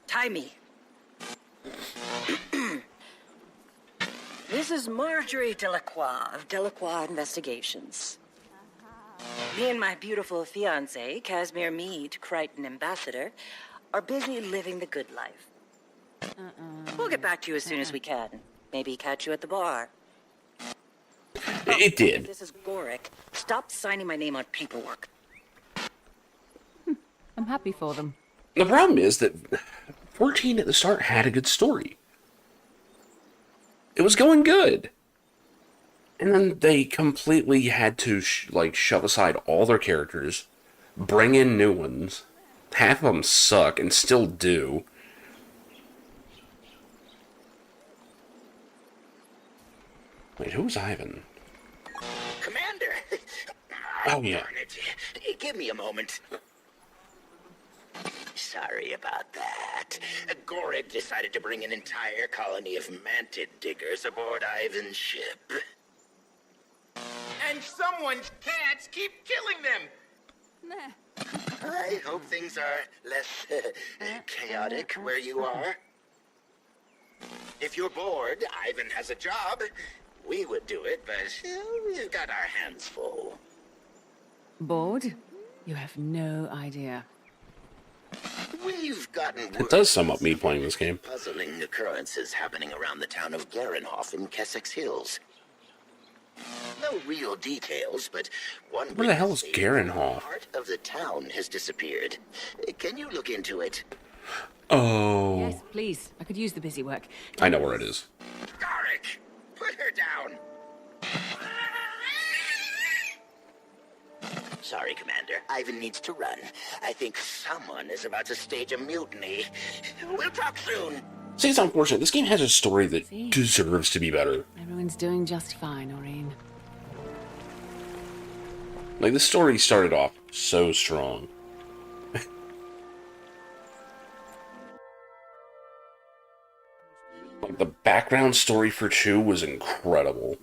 Timey. This is Marjorie Delacroix of Delacroix Investigations. Me and my beautiful fiancé, Casimir Meade, Crichton Ambassador, are busy living the good life. We'll get back to you as soon as we can. Maybe catch you at the bar. It did. This is Gorick. Stop signing my name on paperwork. I'm happy for them. The problem is that 14 at the start had a good story. It was going good. And then they completely had to shove aside all their characters, bring in new ones. Half of them suck and still do. Wait, who's Ivan? Commander! Oh, yeah. Darn it. Give me a moment. Sorry about that. Gorik decided to bring an entire colony of mantid diggers aboard Ivan's ship. And someone's cats keep killing them! I hope things are less chaotic where you are. If you're bored, Ivan has a job. We would do it, but we've got our hands full. Bored? You have no idea. We've gotten It does sum up me playing this game. puzzling occurrences happening around the town of Garenhof in Kessex Hills. No real details, but one Where the hell is Garenhof? part of the town has disappeared. Can you look into it? Oh. Yes, please. I could use the busy work. I know where it is. Garik, put her down. Sorry, Commander. Ivan needs to run. I think someone is about to stage a mutiny. We'll talk soon. See, it's unfortunate. This game has a story that deserves to be better. Everyone's doing just fine, Noreen. Like, the story started off so strong. Like, the background story for 2 was incredible.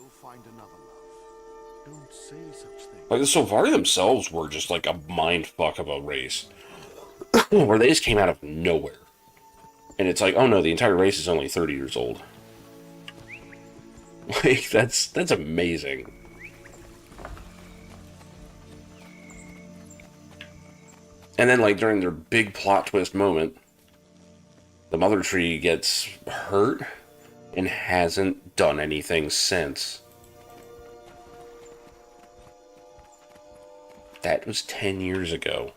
Like, the Sylvari themselves were just like a mindfuck of a race. Where they just came out of nowhere. And it's like, oh no, the entire race is only 30 years old. Like, that's amazing. And then, like, during their big plot twist moment, the Mother Tree gets hurt and hasn't done anything since. That was 10 years ago.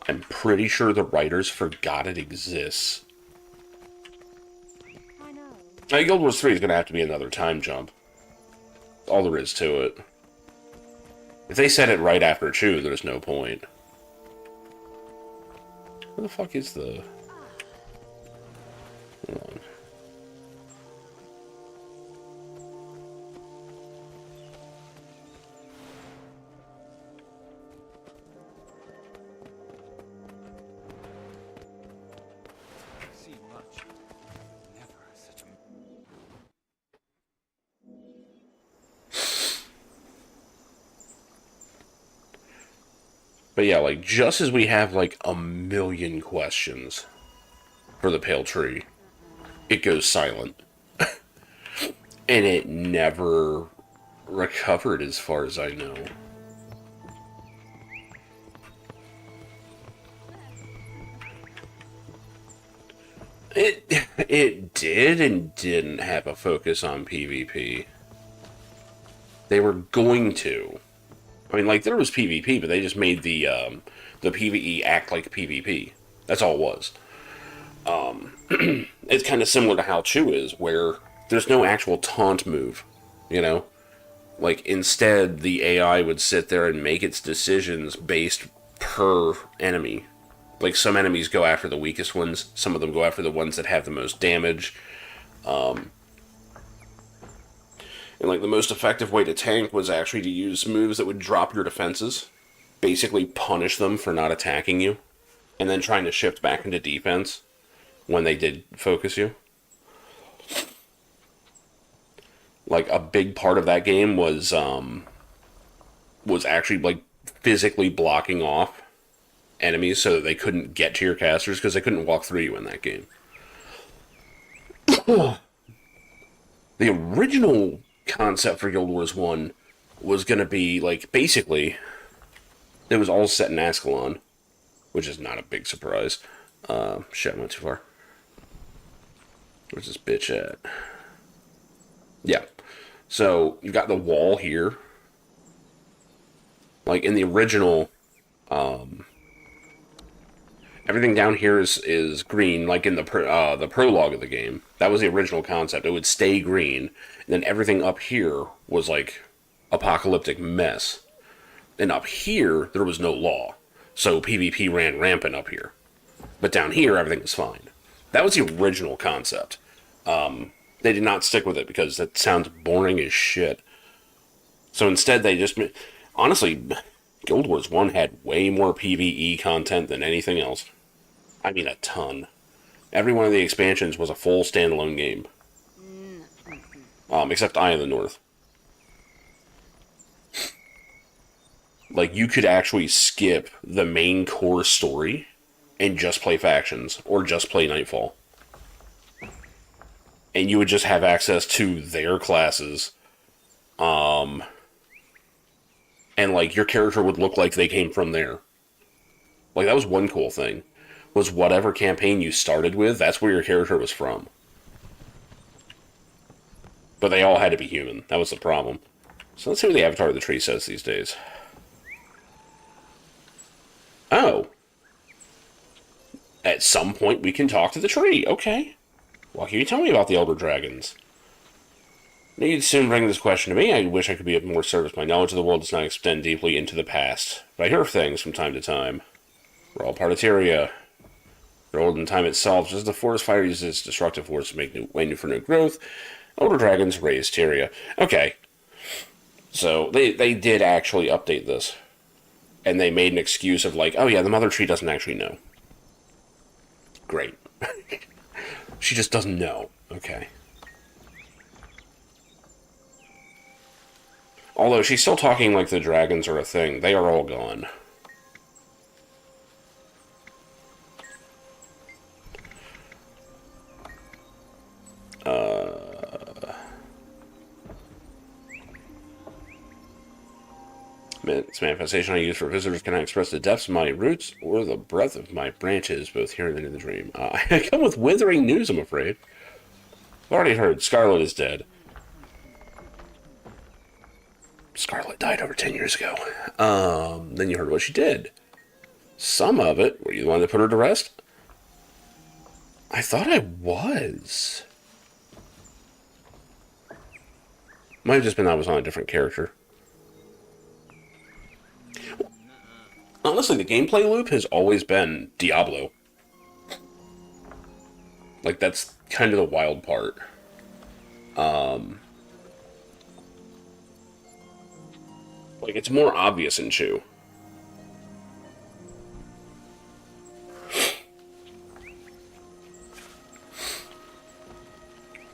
I'm pretty sure the writers forgot it exists. Guild Wars 3 is going to have to be another time jump. All there is to it. If they said it right after 2, there's no point. Where the fuck is the... Hold on. But yeah, like, just as we have, like, a million questions for the Pale Tree, it goes silent. And it never recovered, as far as I know. It did and didn't have a focus on PvP. They were going to. I mean, like, there was PvP, but they just made the PvE act like PvP. That's all it was. It's kind of similar to how Chu is, where there's no actual taunt move, you know? Like, instead, the AI would sit there and make its decisions based per enemy. Like, some enemies go after the weakest ones, some of them go after the ones that have the most damage. And, like, the most effective way to tank was actually to use moves that would drop your defenses. Basically punish them for not attacking you. And then trying to shift back into defense when they did focus you. Like, a big part of that game was actually, like, physically blocking off enemies so that they couldn't get to your casters, because they couldn't walk through you in that game. The original concept for Guild Wars 1 was going to be, like, basically, it was all set in Ascalon, which is not a big surprise. Shit, I went too far. Where's this bitch at? Yeah. So, you've got the wall here. Like, in the original, everything down here is green, like in the prologue of the game. That was the original concept. It would stay green, and then everything up here was like apocalyptic mess. And up here, there was no law, so PvP ran rampant up here. But down here, everything was fine. That was the original concept. They did not stick with it because that sounds boring as shit. So instead, they just... Honestly, Guild Wars 1 had way more PvE content than anything else. I mean, a ton. Every one of the expansions was a full standalone game. Except Eye of the North. Like, you could actually skip the main core story and just play factions, or just play Nightfall. And you would just have access to their classes. And, like, your character would look like they came from there. Like, that was one cool thing. Was whatever campaign you started with, that's where your character was from. But they all had to be human. That was the problem. So let's see what the Avatar of the Tree says these days. Oh. At some point we can talk to the tree. Okay. What can you tell me about the Elder Dragons? You'd soon bring this question to me. I wish I could be of more service. My knowledge of the world does not extend deeply into the past. But I hear of things from time to time. We're all part of Tyria. They're old in time itself. Just as the forest fire uses its destructive force to make way for new growth, Elder Dragons raise Tyria. Okay. So, they did actually update this. And they made an excuse of like, oh yeah, the Mother Tree doesn't actually know. Great. She just doesn't know. Okay. Although she's still talking like the dragons are a thing. They are all gone. Its manifestation I use for visitors cannot express the depths of my roots or the breadth of my branches, both here and in the dream. I come with withering news, I'm afraid. I've already heard Scarlet is dead. Scarlet died over 10 years ago. Then you heard what she did. Some of it. Were you the one that put her to rest? I thought I was. Might have just been I was on a different character. Honestly, the gameplay loop has always been Diablo. Like, that's kind of the wild part. Like, it's more obvious in Chew.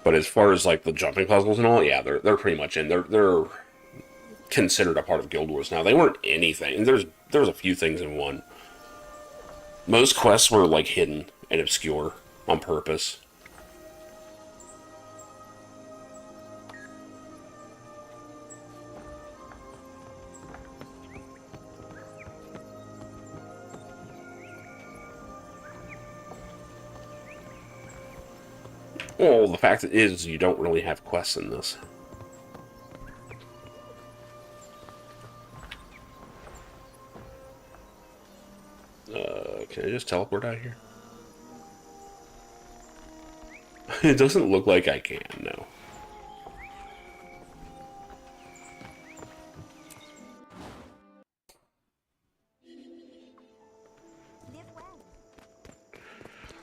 But as far as, like, the jumping puzzles and all, yeah, they're pretty much in. They're considered a part of Guild Wars now. They weren't anything. There was a few things in one. Most quests were, like, hidden and obscure on purpose. Well, the fact is, you don't really have quests in this. Can I just teleport out here? It doesn't look like I can, no.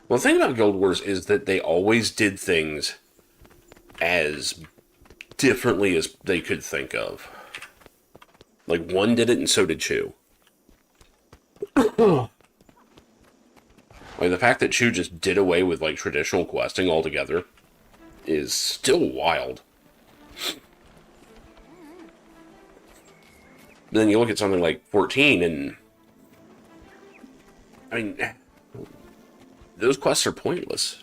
Well, the thing about Guild Wars is that they always did things as differently as they could think of. Like, one did it and so did Chew. Like, the fact that Chew just did away with, like, traditional questing altogether is still wild. But then you look at something like 14 and... I mean... those quests are pointless.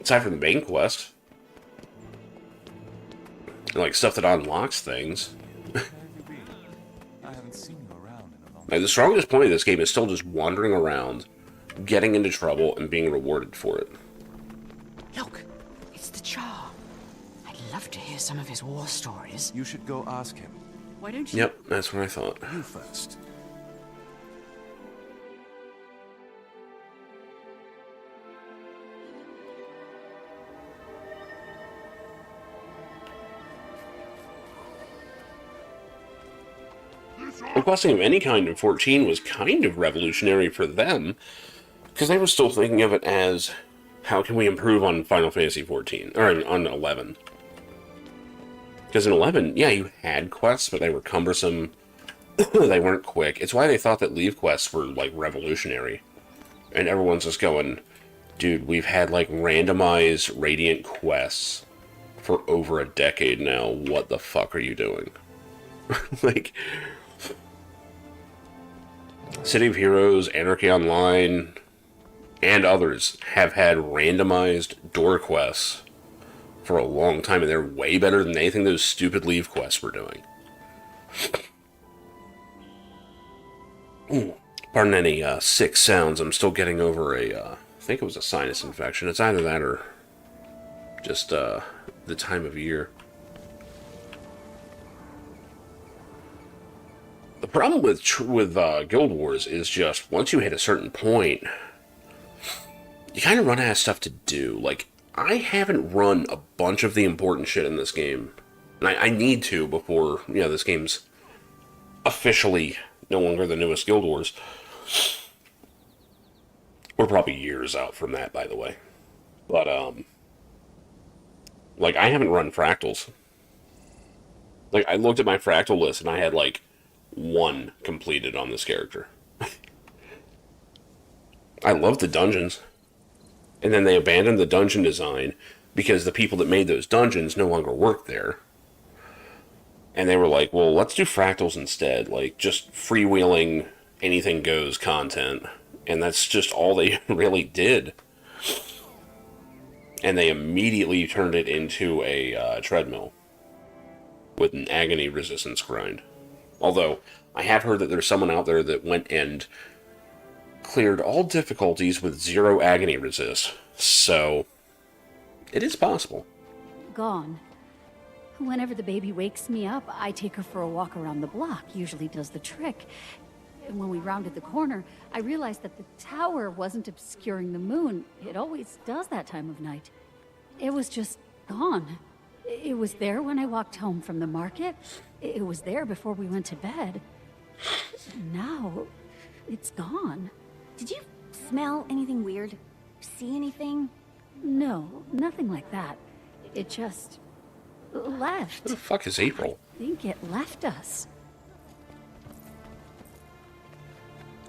Aside from the main quest. And, like, stuff that unlocks things. I haven't seen you around in a long time. Like, the strongest point of this game is still just wandering around, getting into trouble, and being rewarded for it. Look, it's the Char. I'd love to hear some of his war stories. You should go ask him. Why don't you? Yep, that's what I thought. You first. Questing of any kind in 14 was kind of revolutionary for them, because they were still thinking of it as how can we improve on Final Fantasy 14 or on 11? Because in 11, yeah, you had quests, but they were cumbersome. They weren't quick. It's why they thought that leave quests were, like, revolutionary. And everyone's just going, dude, we've had, like, randomized Radiant quests for over a decade now. What the fuck are you doing? Like, City of Heroes, Anarchy Online, and others have had randomized door quests for a long time, and they're way better than anything those stupid leave quests were doing. Pardon any sick sounds. I'm still getting over I think it was a sinus infection. It's either that or just the time of year. The problem with Guild Wars is just once you hit a certain point, you kind of run out of stuff to do. Like, I haven't run a bunch of the important shit in this game. And I need to before, you know, this game's officially no longer the newest Guild Wars. We're probably years out from that, by the way. But, like, I haven't run Fractals. Like, I looked at my Fractal list and I had, like, 1 completed on this character. I love the dungeons. And then they abandoned the dungeon design because the people that made those dungeons no longer work there. And they were like, well, let's do Fractals instead. Like, just freewheeling, anything goes content. And that's just all they really did. And they immediately turned it into a treadmill with an agony resistance grind. Although, I have heard that there's someone out there that went and cleared all difficulties with 0 agony resist. So, it is possible. Gone. Whenever the baby wakes me up, I take her for a walk around the block. Usually does the trick. And when we rounded the corner, I realized that the tower wasn't obscuring the moon. It always does that time of night. It was just gone. It was there when I walked home from the market. It was there before we went to bed. Now, it's gone. Did you smell anything weird? See anything? No, nothing like that. It just left. What the fuck is April? I think it left us.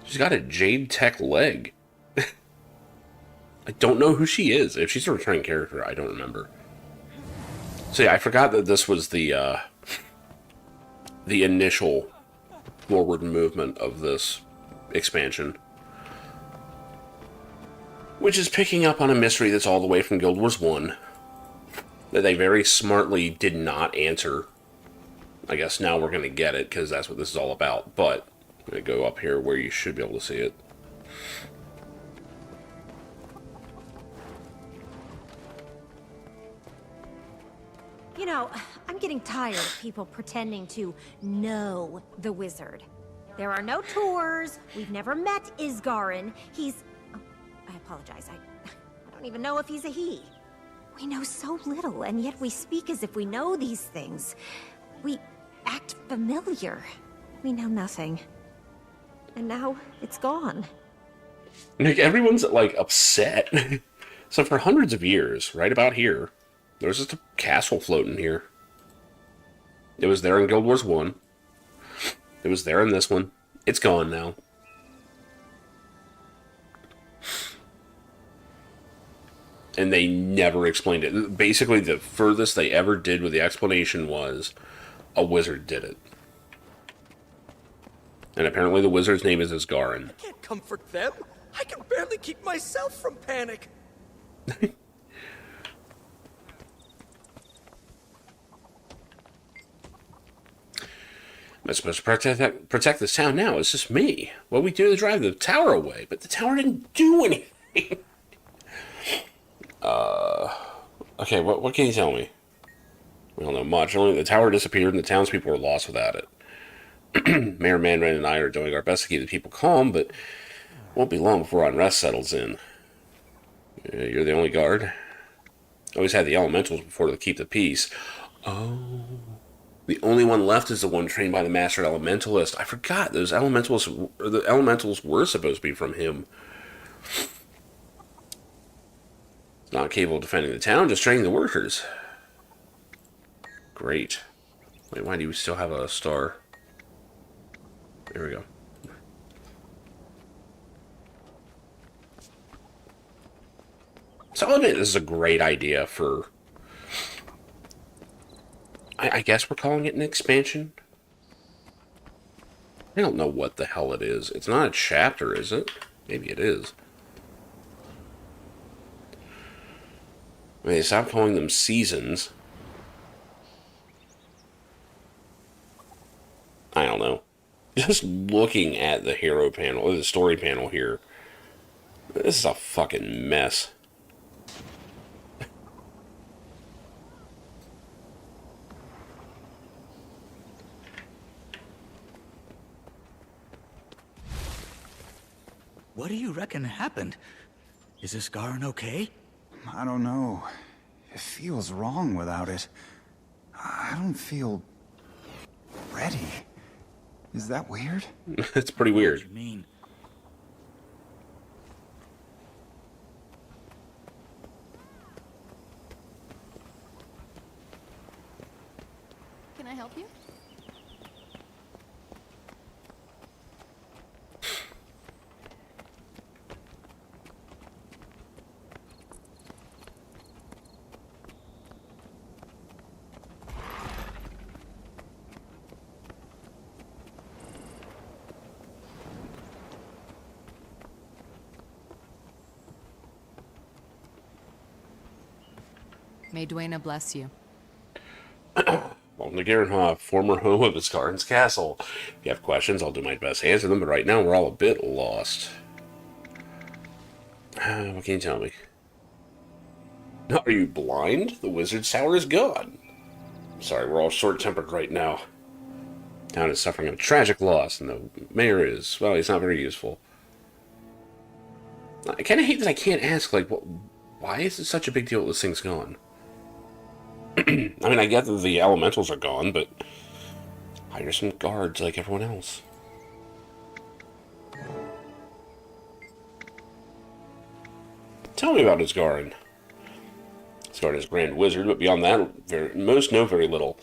She's got a Jade Tech leg. I don't know who she is. If she's a returning character, I don't remember. So yeah, I forgot that this was the initial forward movement of this expansion. Which is picking up on a mystery that's all the way from Guild Wars 1. That they very smartly did not answer. I guess now we're going to get it, because that's what this is all about. But, I'm going to go up here where you should be able to see it. You know, I'm getting tired of people pretending to know the wizard. There are no tours. We've never met Isgarin. He's... Oh, I apologize. I don't even know if he's a he. We know so little, and yet we speak as if we know these things. We act familiar. We know nothing. And now it's gone. Like, everyone's, like, upset. So for hundreds of years, right about here, there's just a castle floating here. It was there in Guild Wars 1. It was there in this one. It's gone now. And they never explained it. Basically, the furthest they ever did with the explanation was a wizard did it. And apparently the wizard's name is Isgarin. I can't comfort them. I can barely keep myself from panic. I'm supposed to protect this town now. It's just me. What we do is drive the tower away, but the tower didn't do anything. Okay, what can you tell me? We don't know much. Only the tower disappeared and the townspeople were lost without it. Mayor Manran and I are doing our best to keep the people calm, but it won't be long before unrest settles in. You're the only guard? Always had the elementals before to keep the peace. Oh. The only one left is the one trained by the Master Elementalist. I forgot, the elementals were supposed to be from him. Not capable of defending the town, just training the workers. Great. Wait, why do you still have a star? There we go. So I'll admit this is a great idea for... I guess we're calling it an expansion? I don't know what the hell it is. It's not a chapter, is it? Maybe it is. I mean, they stopped calling them seasons. I don't know. Just looking at the hero panel, or the story panel here, this is a fucking mess. What do you reckon happened? Is this Garn okay? I don't know. It feels wrong without it. I don't feel... ready. Is that weird? It's pretty weird. What do you mean? Can I help you? May Dwayna bless you. Welcome to Garenhof, former home of Iskarn's castle. If you have questions, I'll do my best to answer them, but right now we're all a bit lost. What can you tell me? Are you blind? The wizard's tower is gone. Sorry, we're all short-tempered right now. Town is suffering a tragic loss, and the mayor is, well, he's not very useful. I kind of hate that I can't ask, like, why is it such a big deal that this thing's gone? I mean, I get that the elementals are gone, but hire some guards like everyone else. Tell me about Isgarin. Isgarin is Grand Wizard, but beyond that, most know very little.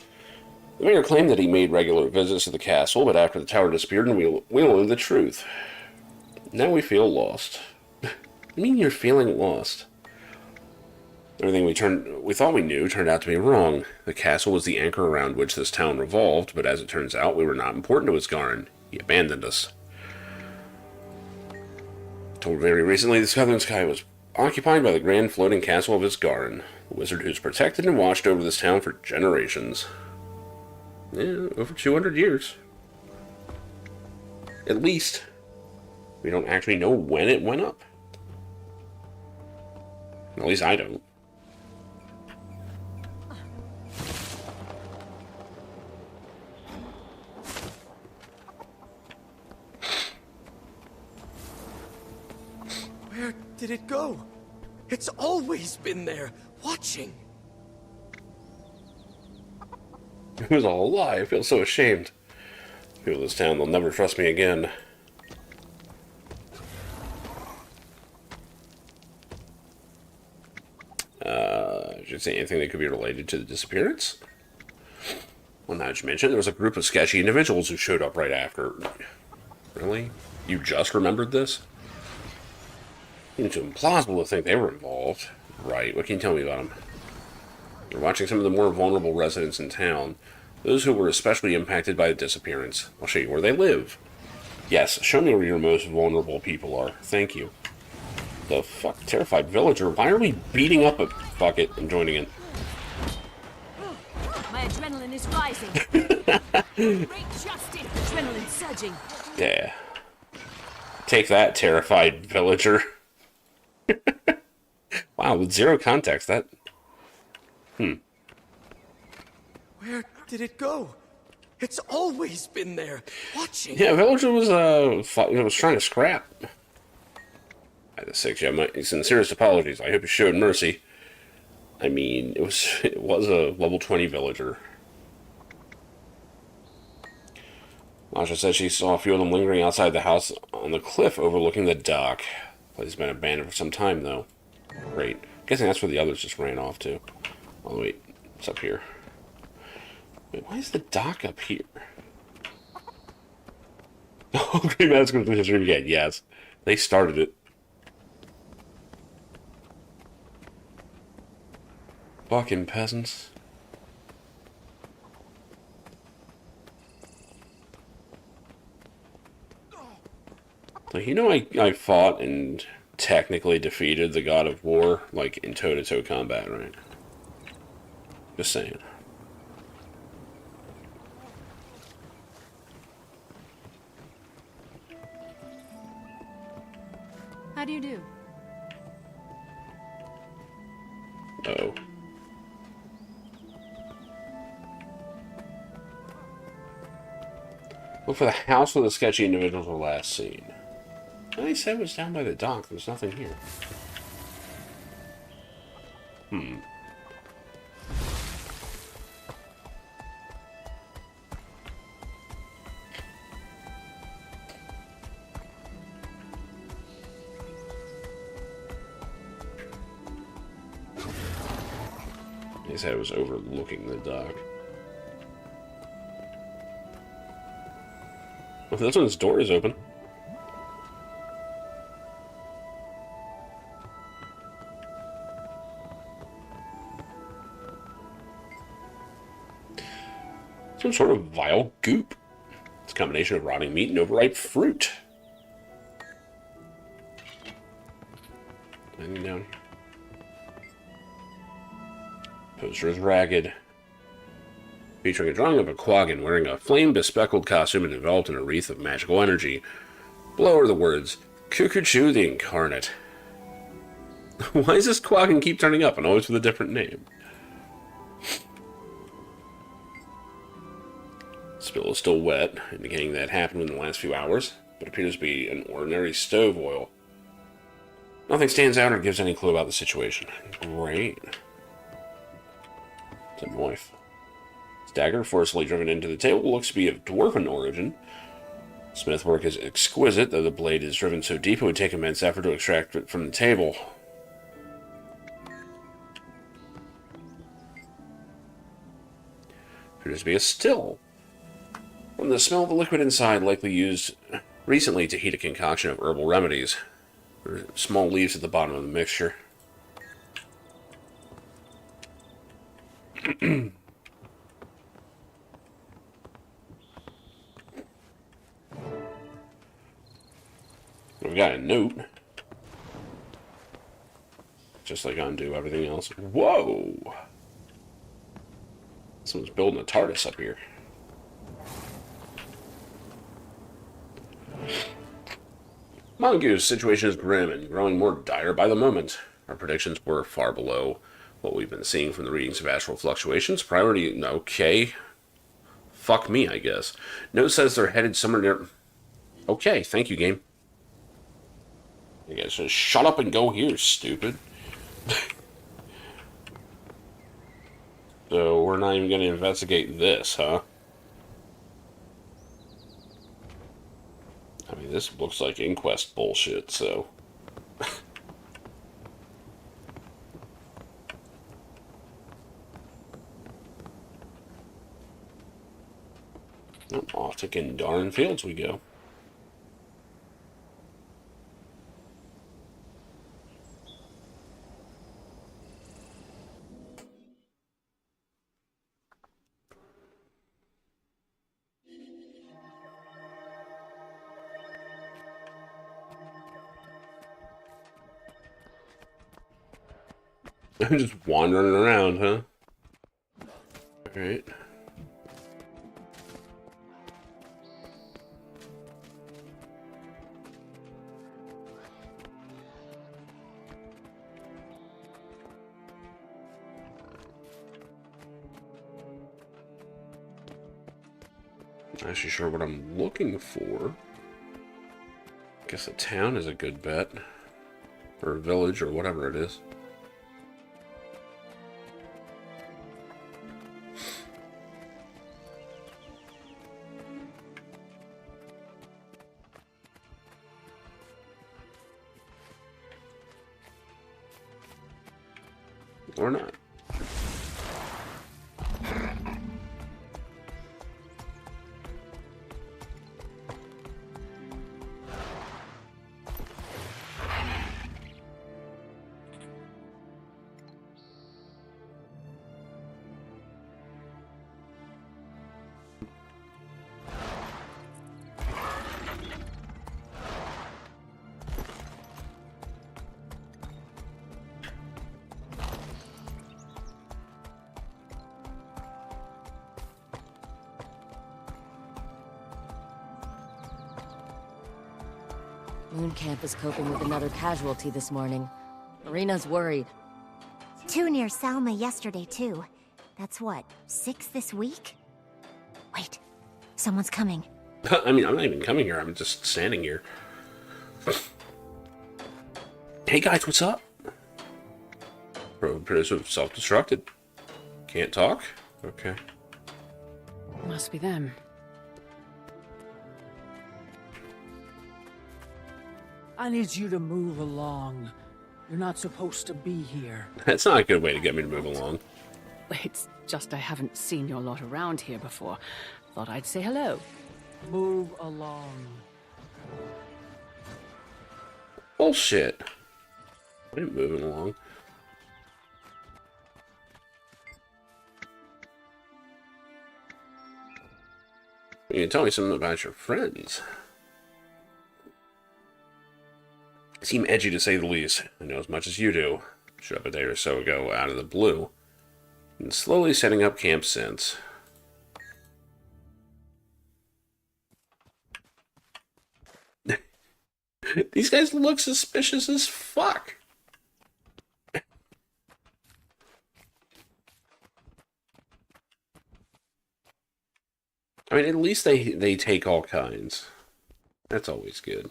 The mayor claimed that he made regular visits to the castle, but after the tower disappeared, and we learned the truth. Now we feel lost. I mean, you're feeling lost. Everything we thought we knew turned out to be wrong. The castle was the anchor around which this town revolved, but as it turns out, we were not important to Isgarin. He abandoned us. Told very recently, the southern sky was occupied by the grand floating castle of Isgarin, the wizard who's protected and watched over this town for generations. Yeah, over 200 years. At least. We don't actually know when it went up. At least I don't. Where did it go? It's always been there, watching. It was all a lie. I feel so ashamed. People in this town, they'll never trust me again. Should say anything that could be related to the disappearance? Well, now that you mentioned, there was a group of sketchy individuals who showed up right after. Really? You just remembered this? It's implausible to think they were involved. Right, what can you tell me about them? You're watching some of the more vulnerable residents in town. Those who were especially impacted by the disappearance. I'll show you where they live. Yes, show me where your most vulnerable people are. Thank you. The fuck? Terrified villager? Why are we beating up a... Fuck it, I'm joining in. My adrenaline is rising. Great justice. Adrenaline surging. Yeah. Take that, terrified villager. Wow, with zero context, that... Where did it go? It's always been there, watching. Yeah, villager was trying to scrap. By the six, yeah, my sincerest apologies. I hope you showed mercy. I mean, it was a level 20 villager. Masha said she saw a few of them lingering outside the house on the cliff overlooking the dock. Place has been abandoned for some time, though. Great. guessing that's where the others just ran off to. Oh, wait. It's up here. Wait, why is the dock up here? Oh, Green Man's going to finish stream again. Yes. They started it. Fucking peasants. Like, you know, I fought and technically defeated the God of War, like, in toe-to-toe combat, right? Just saying. How do you do? Uh-oh. Look for the house where the sketchy individuals were last seen. I said it was down by the dock. There's nothing here. They said it was overlooking the dock. Well, this one's door is open. Some sort of vile goop. It's a combination of rotting meat and overripe fruit. Anything down here? Poster is ragged. Featuring a drawing of a Quaggan wearing a flame-bespeckled costume and enveloped in a wreath of magical energy. Below are the words, Kukuchu the Incarnate. Why does this Quaggan keep turning up and always with a different name? Spill is still wet, indicating that it happened in the last few hours, but appears to be an ordinary stove oil. Nothing stands out or gives any clue about the situation. Great. It's a knife. Dagger, forcefully driven into the table, looks to be of dwarven origin. Smithwork is exquisite, though the blade is driven so deep it would take immense effort to extract it from the table. Appears to be a still. From the smell of the liquid inside, likely used recently to heat a concoction of herbal remedies. There are small leaves at the bottom of the mixture. We've got a note. Just like undo everything else. Whoa! Someone's building a TARDIS up here. Mongoose situation is grim and growing more dire by the moment. Our predictions were far below what we've been seeing from the readings of astral fluctuations. Priority, okay. Fuck me, I guess. Note says they're headed somewhere near... Okay, thank you, game. I guess just shut up and go here, stupid. So we're not even going to investigate this, huh? I mean, this looks like inquest bullshit, so... Off to Kindarin Fields we go. I'm just wandering around, huh? Alright. Not actually sure what I'm looking for. Guess a town is a good bet. Or a village, or whatever it is. Or not. Mooncamp is coping with another casualty this morning. Marina's worried. 2 near Salma yesterday, too. That's what, 6 this week? Wait, someone's coming. I mean, I'm not even coming here. I'm just standing here. Hey guys, what's up? Probe self-destructed. Can't talk? Okay. Must be them. I need you to move along. You're not supposed to be here. That's not a good way to get me to move along. It's just I haven't seen your lot around here before. Thought I'd say hello. Move along. Bullshit. I ain't moving along. You can tell me something about your friends. Seem edgy to say the least. I know as much as you do. Showed up a day or so ago out of the blue. And slowly setting up camp since. These guys look suspicious as fuck. I mean, at least they take all kinds. That's always good.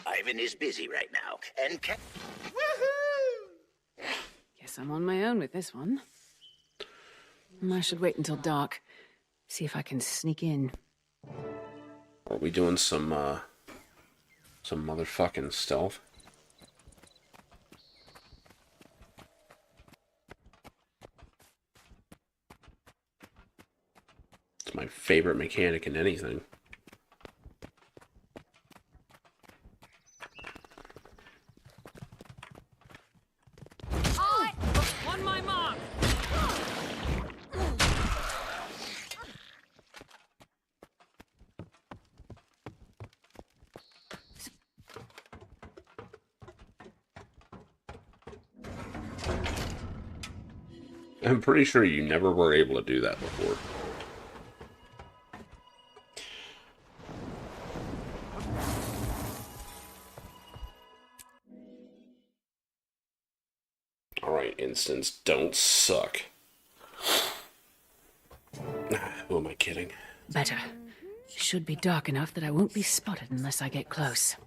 Ivan is busy right now, and Guess I'm on my own with this one. I should wait until dark. See if I can sneak in. Are we doing some motherfucking stealth? It's my favorite mechanic in anything. On my mark! I'm pretty sure you never were able to do that before. Alright, instance, don't suck. Who am I kidding? Better. It should be dark enough that I won't be spotted unless I get close.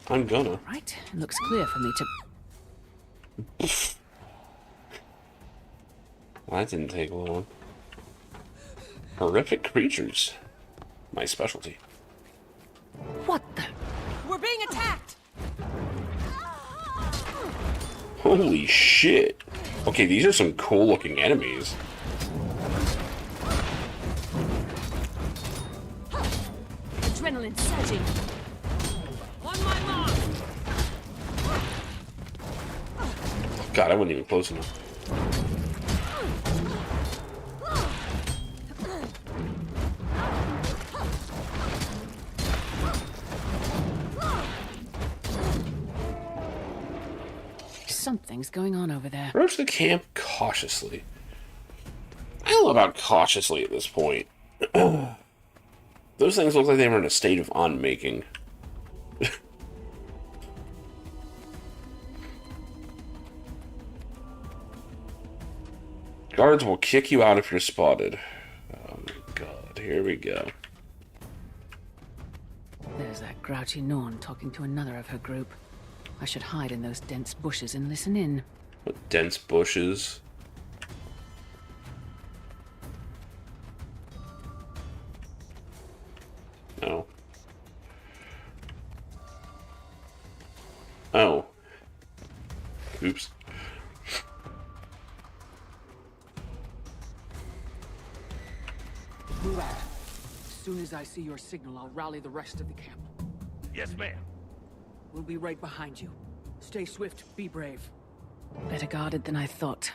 I'm gonna. Right, it looks clear for me to... Well, that didn't take long. Horrific creatures. My specialty. What the? We're being attacked! Holy shit. Okay, these are some cool looking enemies. Adrenaline surging. On my mark! God, I wasn't even close enough. Something's going on over there. Approach the camp cautiously. I don't know about cautiously at this point. Those things look like they were in a state of unmaking. Guards will kick you out if you're spotted. Oh my god, here we go. There's that grouchy Norn talking to another of her group. I should hide in those dense bushes and listen in. What dense bushes? Move out. As soon as I see your signal, I'll rally the rest of the camp. Yes, ma'am. We'll be right behind you. Stay swift, be brave. Better guarded than I thought.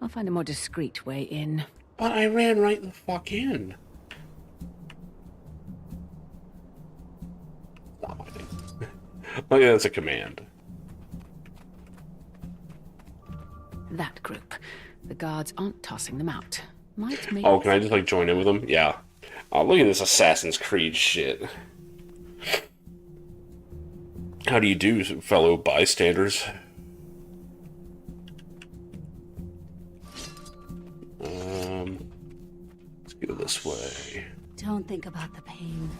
I'll find a more discreet way in. But I ran right the fuck in. Oh yeah, that's a command. That group. The guards aren't tossing them out. Might make... Oh, can I just like join in with them? Yeah. Oh, look at this Assassin's Creed shit. How do you do, fellow bystanders? Let's go this way. Don't think about the pain.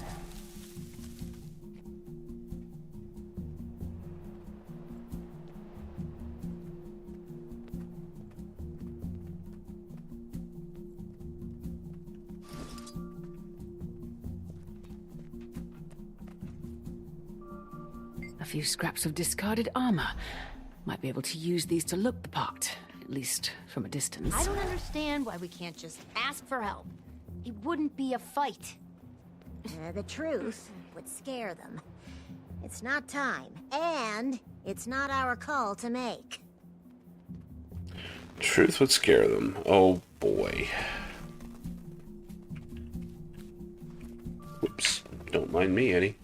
A few scraps of discarded armor. Might be able to use these to look the part, at least from a distance. I don't understand why we can't just ask for help. It wouldn't be a fight. The truth would scare them. It's not time, and it's not our call to make. Truth would scare them. Oh boy. Whoops. Don't mind me, Eddie.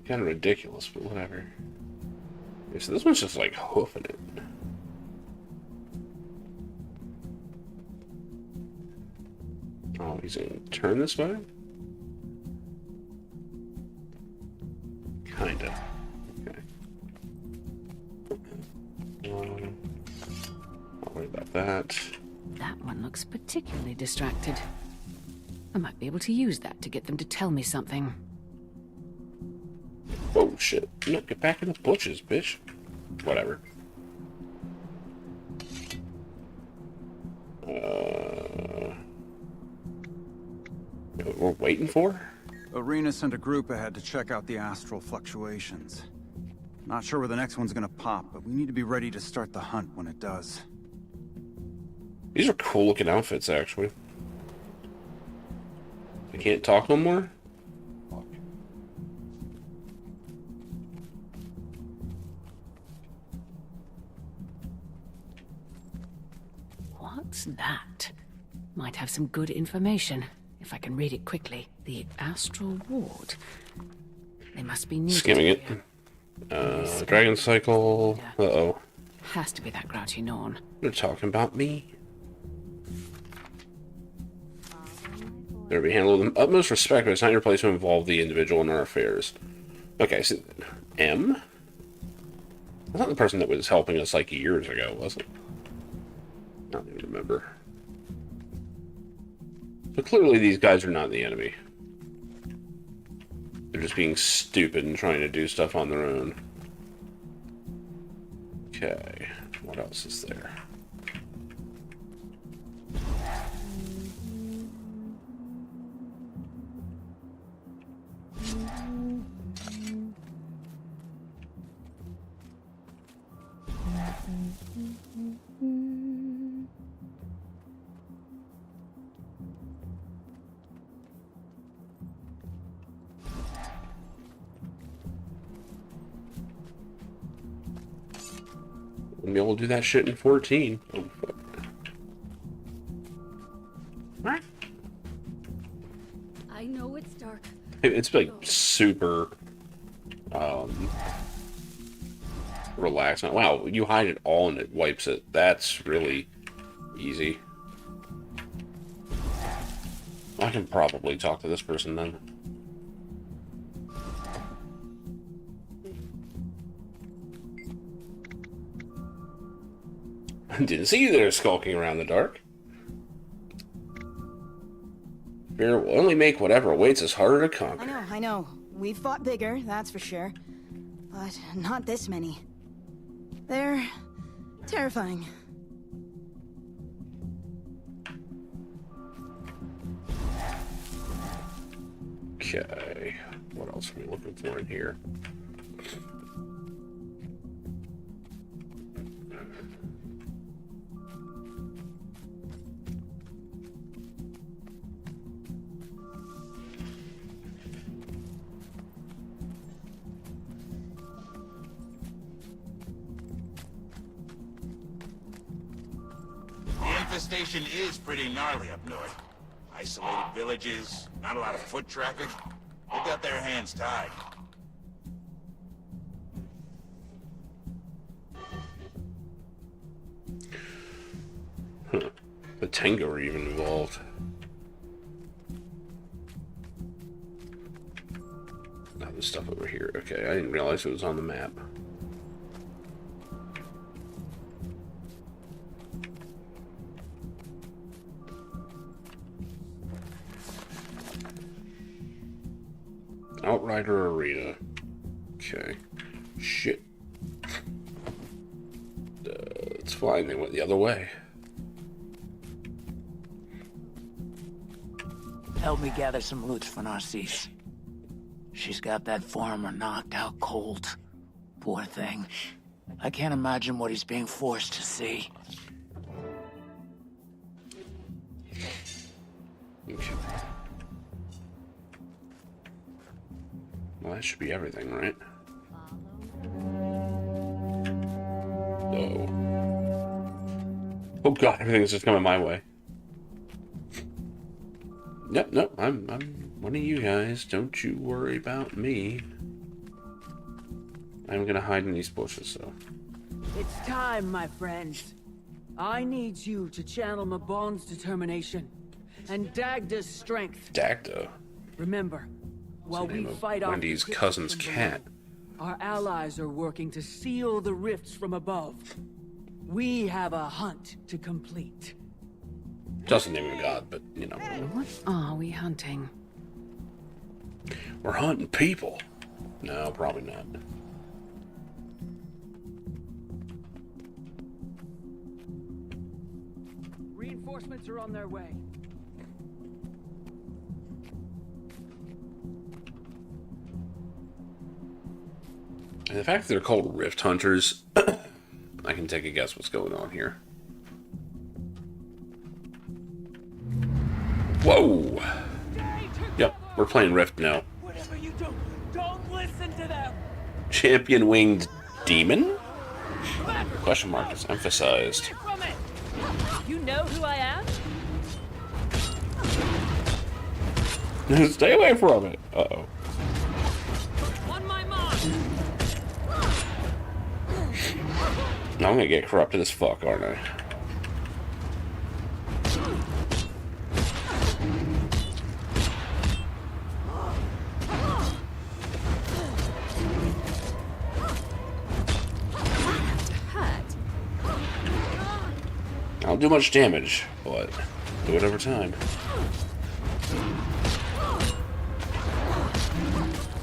Kind of ridiculous, but whatever. Okay, so this one's just like hoofing it. Oh, he's gonna turn this way? Kinda. Okay. I'll worry about that. That one looks particularly distracted. I might be able to use that to get them to tell me something. Oh shit. No, get back in the bushes, bitch. Whatever. We're waiting for? Arena sent a group ahead to check out the astral fluctuations. Not sure where the next one's gonna pop, but we need to be ready to start the hunt when it does. These are cool looking outfits, actually. I can't talk no more? What's that? Might have some good information, if I can read it quickly. The Astral Ward. They must be new. Skimming it. Dragon Cycle. Uh-oh. Has to be that grouchy Norn. They're talking about me. They're to be handled with the utmost respect, but it's not your place to involve the individual in our affairs. Okay, so M? That's not the person that was helping us like years ago, was it? I don't even remember. But clearly these guys are not the enemy. They're just being stupid and trying to do stuff on their own. Okay, what else is there? We'll be able to do that shit in 14. Oh, fuck. What? I know it's dark. It's like super relaxing. Wow, you hide it all and it wipes it. That's really easy. I can probably talk to this person then. Didn't see you there skulking around the dark. Fear will only make whatever awaits us harder to conquer. I know. We've fought bigger, that's for sure. But not this many. They're terrifying. Okay. What else are we looking for in here? The infestation is pretty gnarly up north. Isolated villages, not a lot of foot traffic. They've got their hands tied. Huh. The Tengu are even involved. Now this stuff over here. Okay, I didn't realize it was on the map. Outrider Arena. Okay. Shit. It's fine, they went the other way. Help me gather some loot for Narcisse. She's got that farmer knocked out cold. Poor thing. I can't imagine what he's being forced to see. Okay. Well, that should be everything, right? Oh. Oh god, everything's just coming my way. Yep, no, I'm one of you guys. Don't you worry about me. I'm gonna hide in these bushes, so. It's time, my friends. I need you to channel Mabon's determination and Dagda's strength. Dagda? Remember, while we fight off Wendy's the cousin's from cat. below, our allies are working to seal the rifts from above. We have a hunt to complete. Doesn't name of God, but you know. What are we hunting? We're hunting people. No, probably not. Reinforcements are on their way. And the fact that they're called Rift Hunters, I can take a guess what's going on here. Whoa! Yep, we're playing Rift now. Whatever you do, don't listen to them. Champion Winged Demon? Question mark is emphasized. You know who I am? Stay away from it. Uh-oh. On my mark. Now I'm gonna get corrupted as fuck, aren't I? I don't do much damage, but do it over time.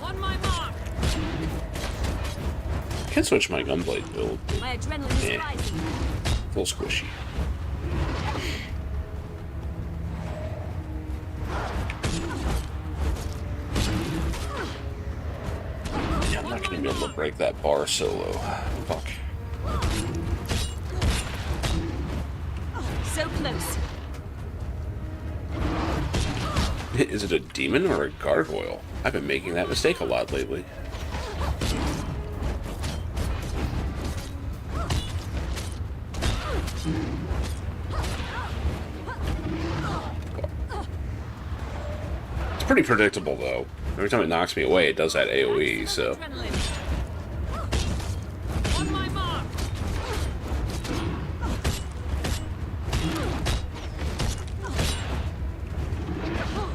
On my mark. Can switch my gunblade build. My adrenaline is rising. Full squishy. Yeah, I'm not gonna be able to break that bar solo. Fuck. So close. Is it a demon or a gargoyle? I've been making that mistake a lot lately. It's pretty predictable, though. Every time it knocks me away, it does that AoE, so... On my mark.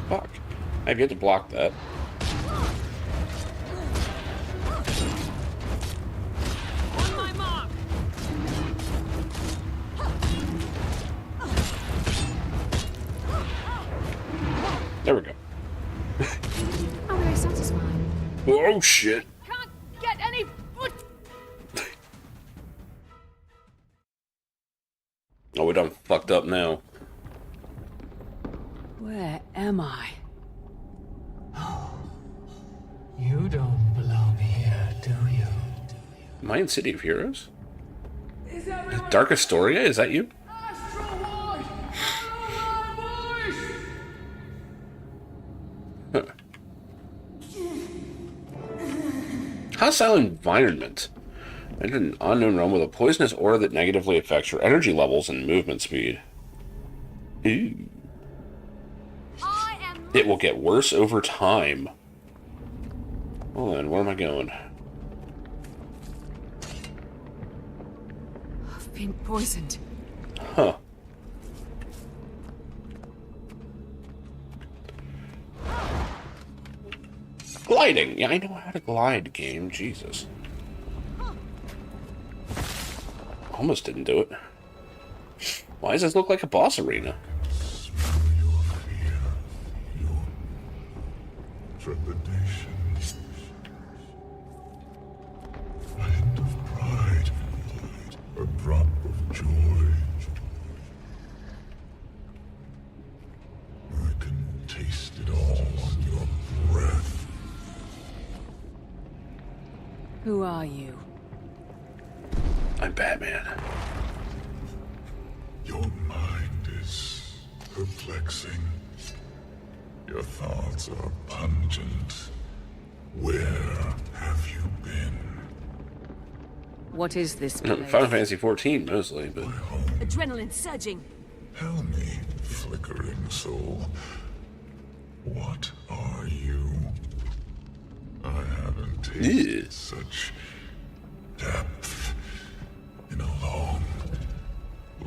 Fuck. I've yet to block that. On my mark. There we go. How very satisfying. Oh, shit. Can't get any foot. Oh, we done fucked up now. Where am I? You don't belong here, do you? Am I in City of Heroes? Dark Astoria? Is that you? Huh. Hostile environment. Enter an unknown realm with a poisonous aura that negatively affects your energy levels and movement speed. Ooh. It will get worse over time. Hold on, where am I going? I've been poisoned. Huh. Gliding. Yeah, I know how to glide, game. Jesus. Almost didn't do it. Why does this look like a boss arena? Trepidation. A hint of pride. A drop of joy. I can taste it all on your breath. Who are you? I'm Batman. Your mind is perplexing. Your thoughts are pungent. Where have you been? What is this place? Final Fantasy XIV, mostly, but... Adrenaline surging. Tell me, flickering soul, what are you? I haven't tasted such depth in a long,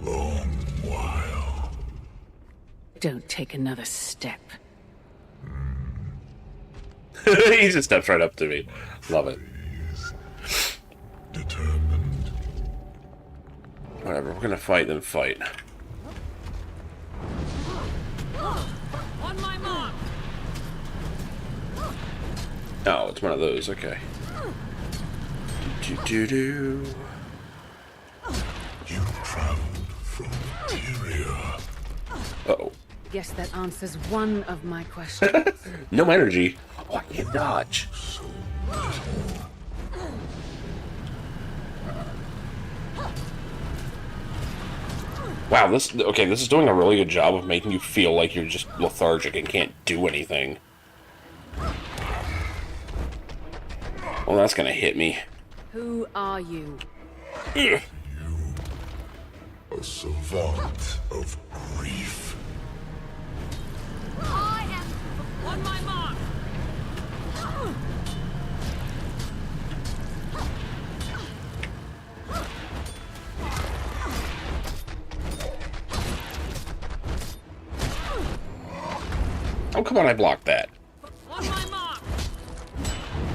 long while. Don't take another step. He just steps right up to me. Love it. Determined. Whatever, we're gonna fight, then fight. On my mark. Oh, it's one of those, okay. Do. You traveled from Tyria. Uh-oh. Guess that answers one of my questions. No energy. Oh, I can't dodge. Wow, this is doing a really good job of making you feel like you're just lethargic and can't do anything. Well, that's gonna hit me. Who are you? A savant of grief. I am on my mark. Oh, come on, I blocked that. On my mark.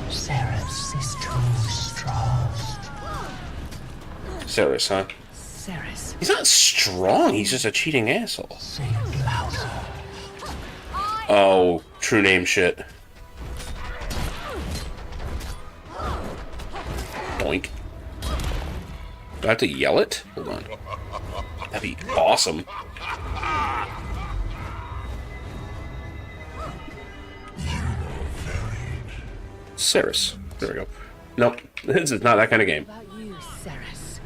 Ceres is too strong. Ceres, huh? Ceres. He's not strong, he's just a cheating asshole. Say it louder. Oh, true name shit. Boink. Do I have to yell it? Hold on. That'd be awesome. Ceres. There we go. Nope. This is not that kind of game. What about you, Ceres?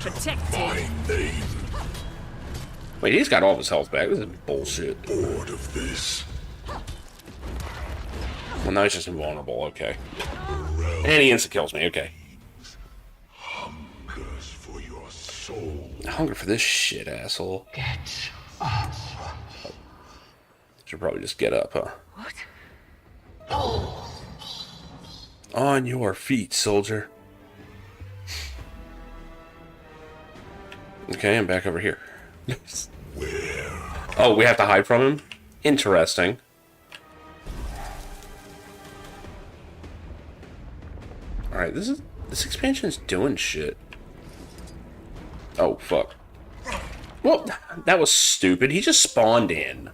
Protected. Wait, he's got all of his health back. This is bullshit. Bored of this. Well, now he's just invulnerable. Okay. And he insta-kills me. Okay. Hungers for your soul. I hunger for this shit, asshole. Get up. Should probably just get up, huh? What? On your feet, soldier. Okay, I'm back over here. Where? Oh, we have to hide from him? Interesting. Alright, this expansion's doing shit. Oh, fuck. Well, that was stupid. He just spawned in.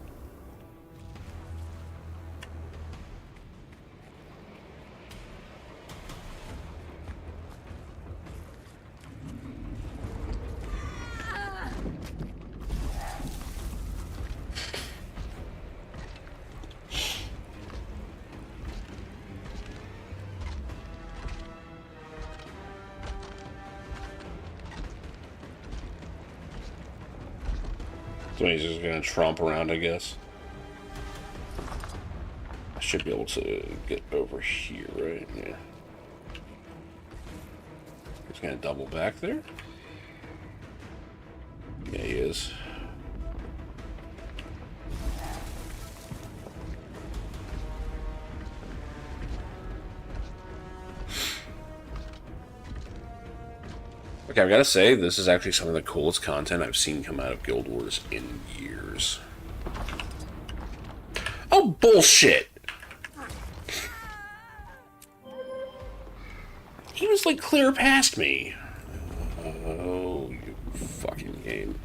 So he's just gonna tromp around, I guess. I should be able to get over here, right? Yeah. He's gonna double back there? Yeah, he is. Okay, I've got to say, this is actually some of the coolest content I've seen come out of Guild Wars in years. Oh, bullshit! He was, like, clear past me. Oh, you fucking game.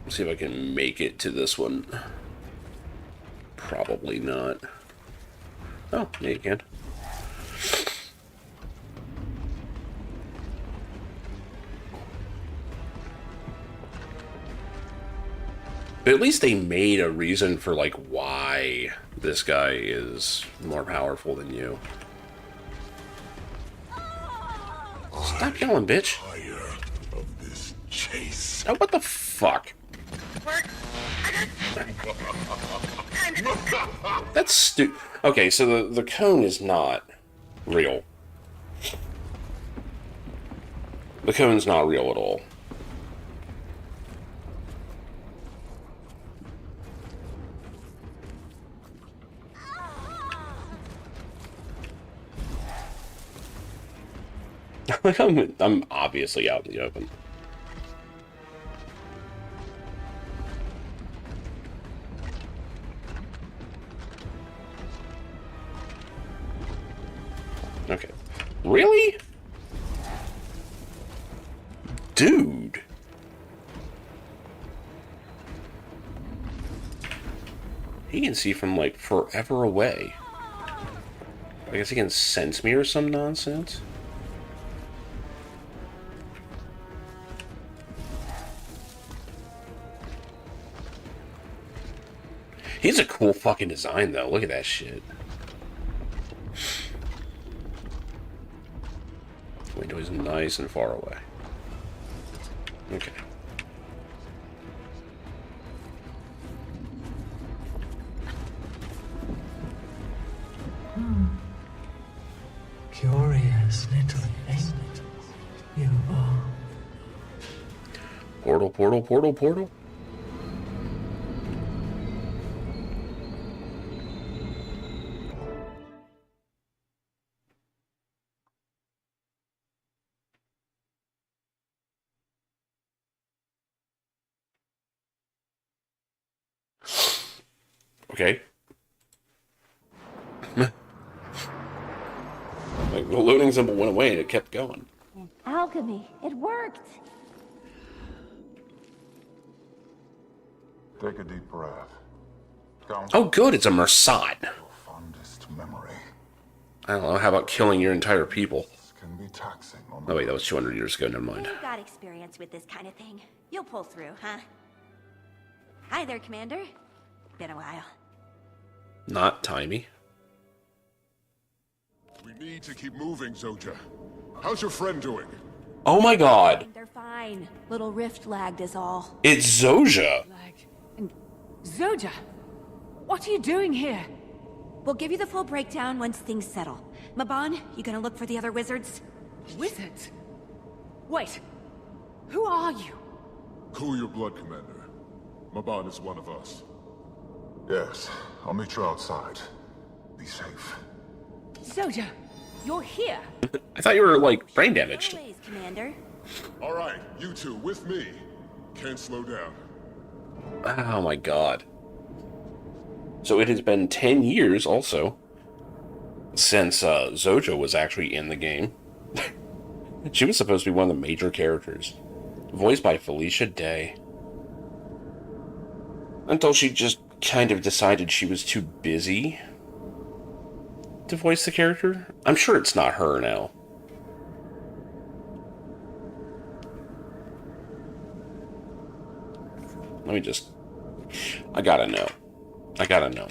Let's see if I can make it to this one. Probably not. Oh, yeah, you can. But at least they made a reason for, like, why this guy is more powerful than you. Stop yelling, bitch. Of this chase. Oh, what the fuck? That's stupid. Okay, so the cone is not real. The cone's not real at all. I'm obviously out in the open. Okay. Really? Dude. He can see from, like, forever away. I guess he can sense me or some nonsense. He's a cool fucking design, though. Look at that shit. Window is nice and far away. Okay. Curious little thing you are. Portal, portal, portal, portal. Okay. Like, the loading symbol went away and it kept going. Alchemy. It worked. Take a deep breath. Count Oh, good, it's a Mersat. fondest memory. I don't know, how about killing your entire people? Can be taxing on Oh wait, that was 200 years ago, never mind. You've got experience with this kind of thing. You'll pull through, huh? Hi there, Commander. Been a while. Not timey. We need to keep moving, Zoja. How's your friend doing? Oh my god. They're fine. Little rift lagged is all. It's Zoja. Zoja! What are you doing here? We'll give you the full breakdown once things settle. Mabon, you gonna look for the other wizards? Wizards? Wait. Who are you? Cool your blood, Commander. Mabon is one of us. Yes, I'll meet you outside. Be safe. Zoja, you're here. I thought you were, like, brain damaged. Always, Commander. All right, you two, with me. Can't slow down. Oh my god. So it has been 10 years, also, since Zoja was actually in the game. She was supposed to be one of the major characters. Voiced by Felicia Day. Until she just kind of decided she was too busy to voice the character. I'm sure it's not her now. Let me just... I gotta know. I gotta know.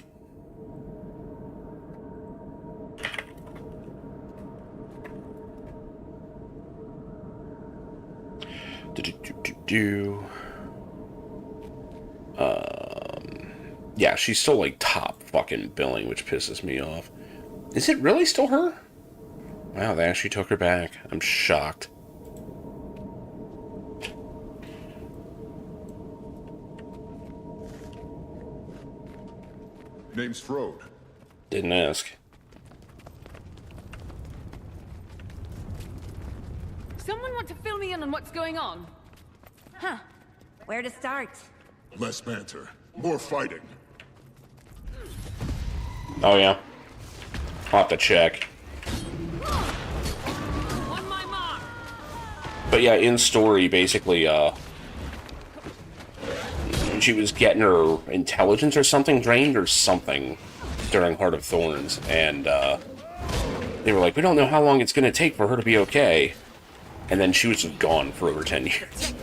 Do. Yeah, she's still like top fucking billing, which pisses me off. Is it really still her? Wow, they actually took her back. I'm shocked. Name's Frode. Didn't ask. Someone want to fill me in on what's going on? Huh. Where to start? Less banter. More fighting. Oh, yeah. I'll have to check. On my mark. But yeah, in story, basically, she was getting her intelligence or something drained or something during Heart of Thorns, and they were like, we don't know how long it's going to take for her to be okay. And then she was just gone for over 10 years.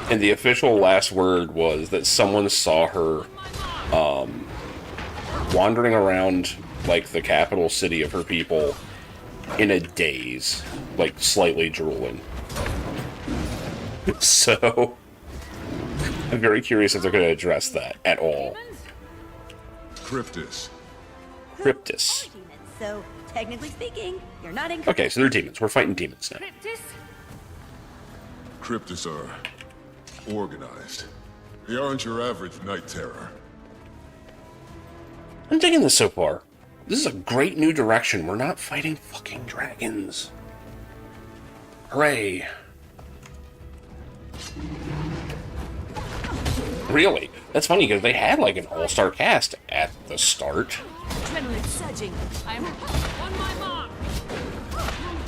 And the official last word was that someone saw her wandering around like the capital city of her people in a daze, like slightly drooling. So I'm very curious if they're going to address that at all. Cryptus. Cryptus. So, technically speaking, you're not in. Okay, so they're demons. We're fighting demons now. Cryptus are organized. They aren't your average night terror. I'm digging this so far. This is a great new direction. We're not fighting fucking dragons. Hooray. Really? That's funny because they had like an all-star cast at the start. Adrenaline surging. I am on my mark.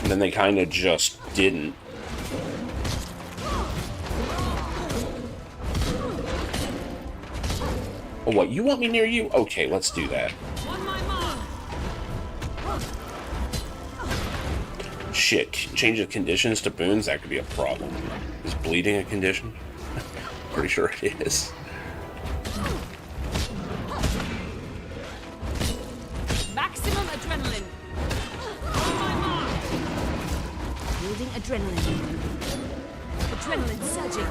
And then they kind of just didn't. Oh, what? You want me near you? Okay, let's do that. On my mark. Shit, change the conditions to boons? That could be a problem. Is bleeding a condition? Pretty sure it is. Maximum adrenaline. On my mark. Building adrenaline. Adrenaline surging.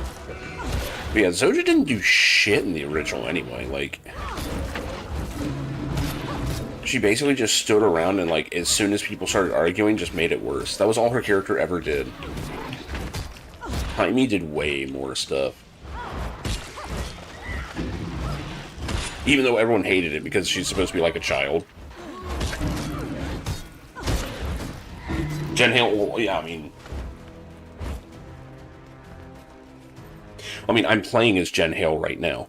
But yeah, Zoja didn't do shit in the original anyway. Like, she basically just stood around and, like, as soon as people started arguing, just made it worse. That was all her character ever did. Jaime did way more stuff. Even though everyone hated it because she's supposed to be like a child. Jen Hale, yeah, I mean, I'm playing as Jen Hale right now.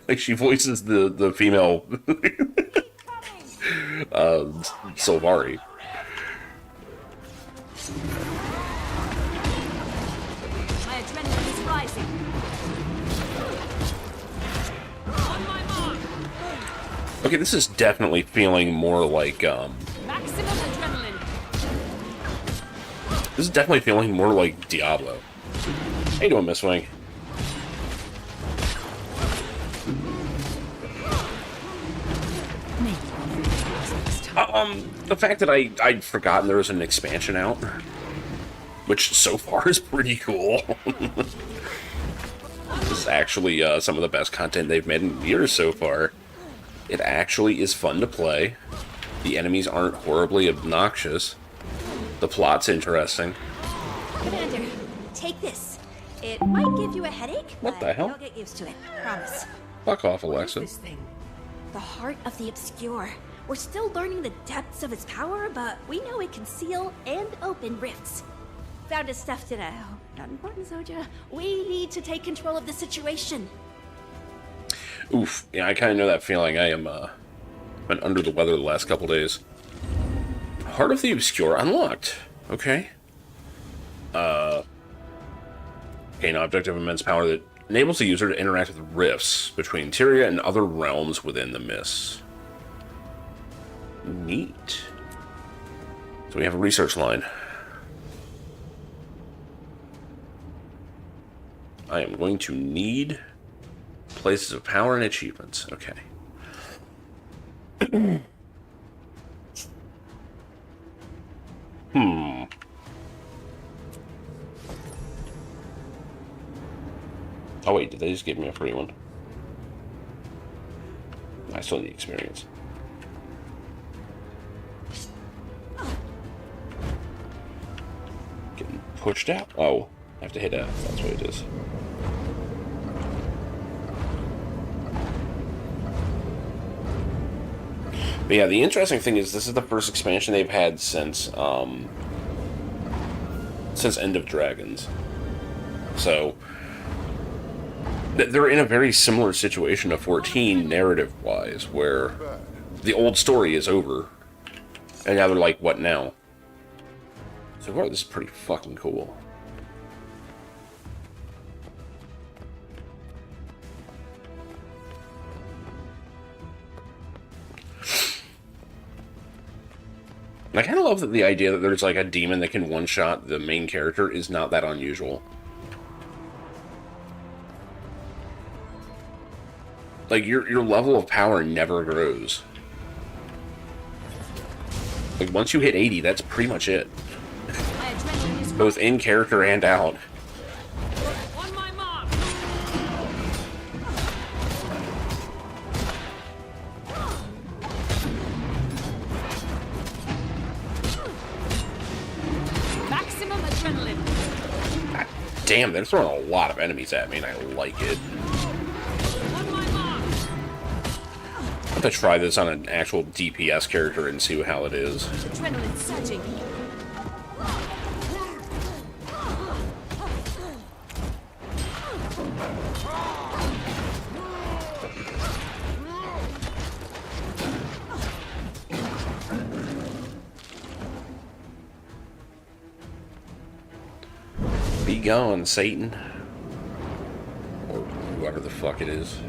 Like, she voices the female Sylvari. My adrenaline is rising. On my mark. Okay, this is definitely feeling more like, Maximum adrenaline. this is definitely feeling more like Diablo. How you doing, Miss Wing? The fact that I'd forgotten there was an expansion out, which so far is pretty cool. This is actually some of the best content they've made in years so far. It actually is fun to play. The enemies aren't horribly obnoxious. The plot's interesting. Commander, take this. It might give you a headache, What but the hell? you'll get used to it. Promise. Fuck off, Alexa. The heart of the obscure. We're still learning the depths of its power, but we know it can seal and open rifts. Found his stuff today. Oh, not important, Zoja. We need to take control of the situation. Oof. Yeah, I kind of know that feeling. I am, been under the weather the last couple days. Heart of the Obscure unlocked. Okay. Gain object of immense power that enables the user to interact with rifts between Tyria and other realms within the mists. Neat. So we have a research line. I am going to need places of power and achievements. Okay. Oh wait, did they just give me a free one? I still need experience. Getting pushed out? Oh, I have to hit F. That's what it is. But yeah, the interesting thing is this is the first expansion they've had since End of Dragons. So they're in a very similar situation to 14 narrative-wise, where the old story is over, and now they're like, what now? So far, this is pretty fucking cool. I kind of love that the idea that there's like a demon that can one-shot the main character is not that unusual. Like, your level of power never grows. Like, once you hit 80, that's pretty much it. Both in character and out. Maximum adrenaline. God damn, they're throwing a lot of enemies at me, and I like it. I'm gonna try this on an actual DPS character and see how it is. Adrenaline surging. Be gone, Satan. Or whoever the fuck it is.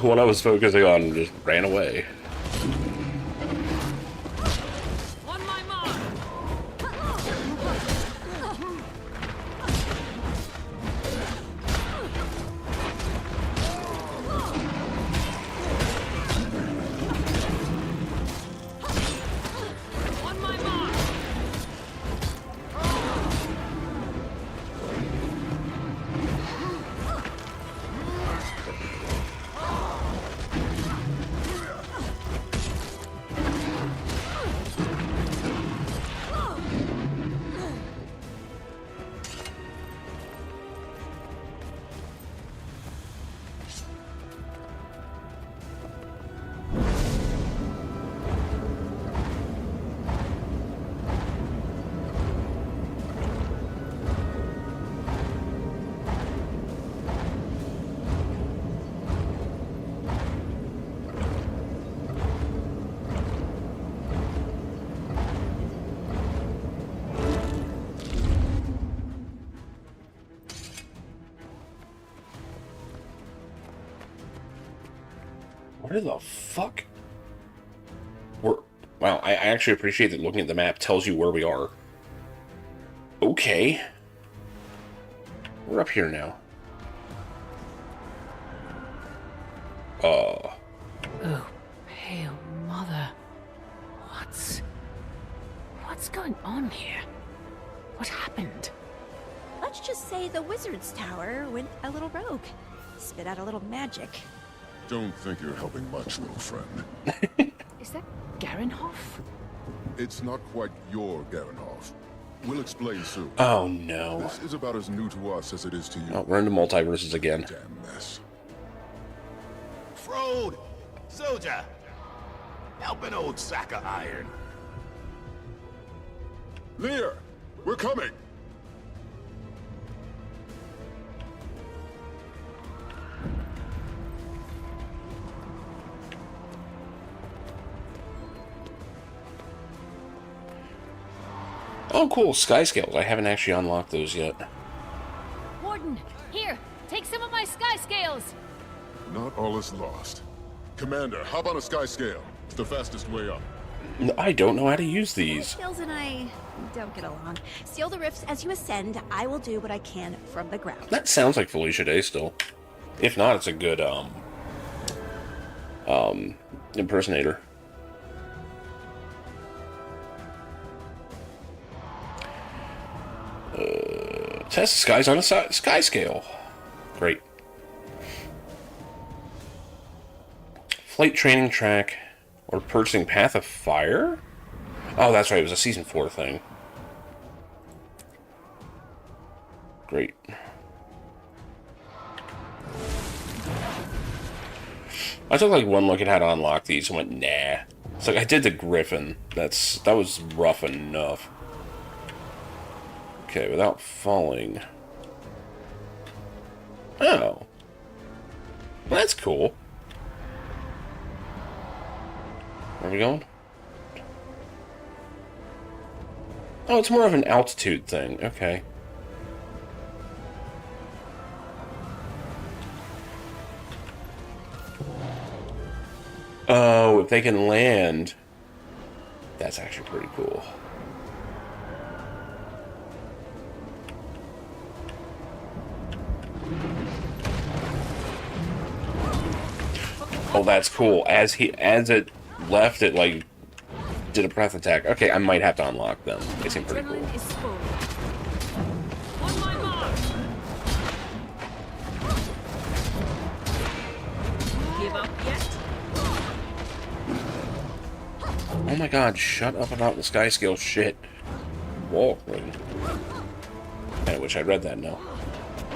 What I was focusing on just ran away. Where the fuck? Wow, I actually appreciate that looking at the map tells you where we are. Okay. We're up here now. Oh, Pale Mother. What's going on here? What happened? Let's just say the wizard's tower went a little rogue. Spit out a little magic. Don't think you're helping much, little friend. Is that Garenhoff? It's not quite your Garenhoff. We'll explain soon. Oh no. This is about as new to us as it is to you. Oh, we're into multiverses again. Damn mess. Frode! Soldier! Help an old sack of iron. Lear! We're coming! Oh, cool. Sky scales. I haven't actually unlocked those yet. Warden, here, take some of my sky scales. Not all is lost. Commander, hop on a sky scale. It's the fastest way up. I don't know how to use these. Skills and I don't get along. Seal the rifts as you ascend. I will do what I can from the ground. That sounds like Felicia Day still. If not, it's a good impersonator. Test the skies on a sky scale. Great. Flight training track or purchasing Path of Fire? Oh, that's right. It was a Season 4 thing. Great. I took like one look at how to unlock these and went, nah. It's like I did the Griffin. That was rough enough. Okay, without falling. Oh. Well, that's cool. Where are we going? Oh, it's more of an altitude thing. Okay. Oh, if they can land, that's actually pretty cool. Oh, that's cool. As it left, it like did a breath attack. Okay, I might have to unlock them. They seem pretty cool. Adrenaline is full. On my mark. Give up yet? Oh my god, shut up about the sky scale shit. Whoa. I wish I'd read that now.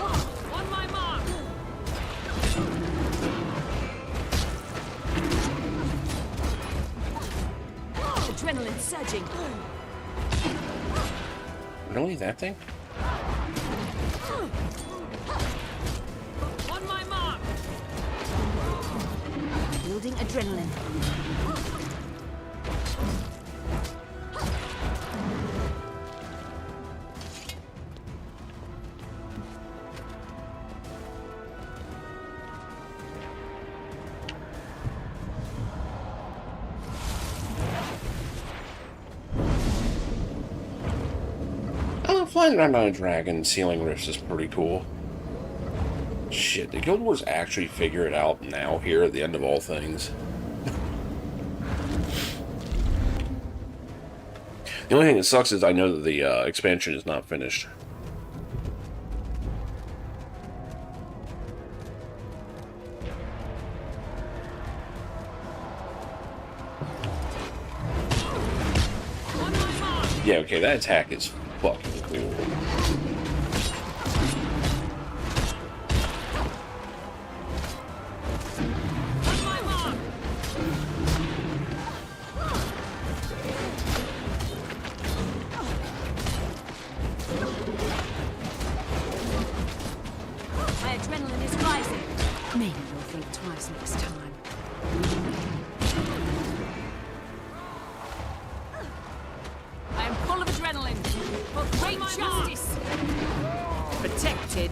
On my mark. Adrenaline surging. Really? That thing? On my mark. Building adrenaline. Flying around on a dragon, sealing rifts is pretty cool. Shit, the Guild Wars actually figure it out now here at the end of all things. The only thing that sucks is I know that the expansion is not finished. Yeah, okay, that attack is fucking cool. My adrenaline is rising. Maybe you'll think twice next time. I am full of adrenaline. For great justice. Protected.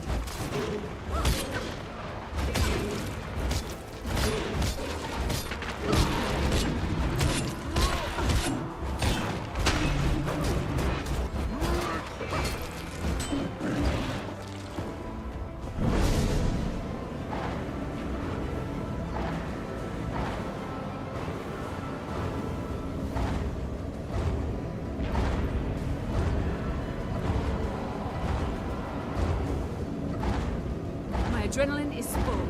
Adrenaline is full.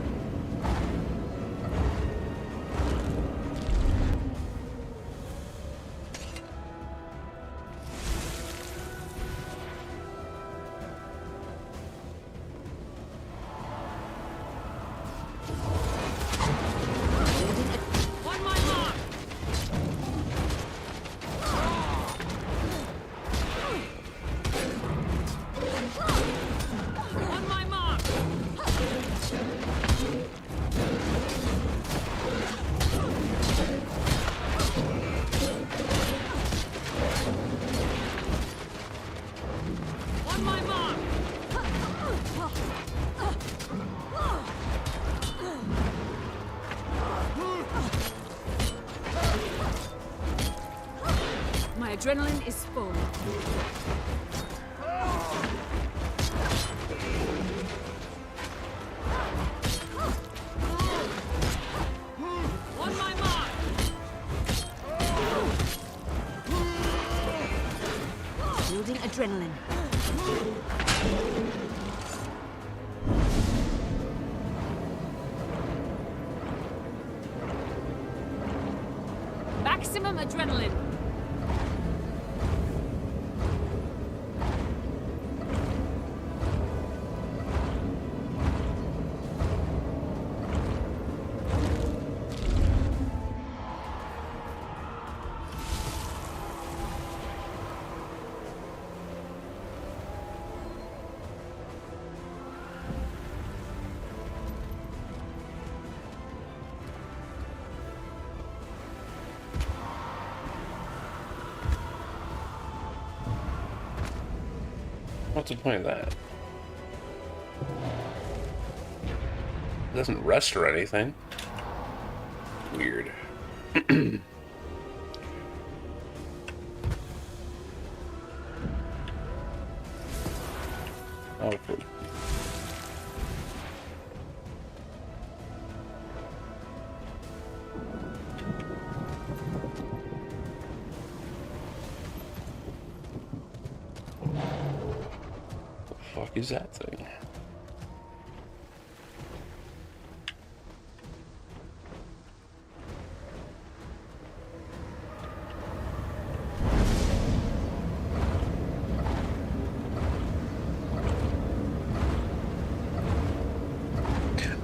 On my mark. On my mark. adrenaline is full. On my mark! Building adrenaline. Maximum adrenaline. What's the point of that? It doesn't rest or anything. Weird. Oh, cool. Fuck is that thing?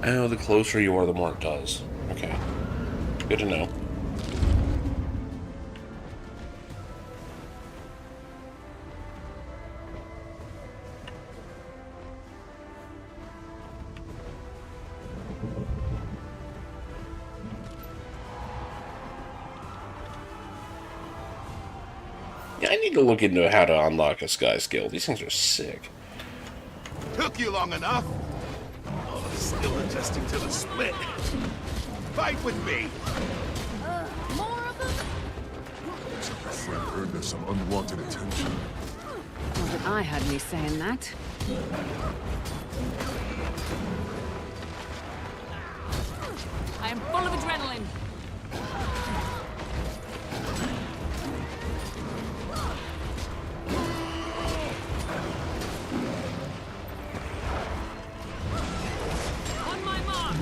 Oh, the closer you are, the more it does. Okay. Good to know. Yeah, I need to look into how to unlock a sky skill. These things are sick. Took you long enough. Oh, still adjusting to the split. Fight with me. More of them? Looks like our friend earned us some unwanted attention. Not that I had me saying that. I am full of adrenaline. On my mark.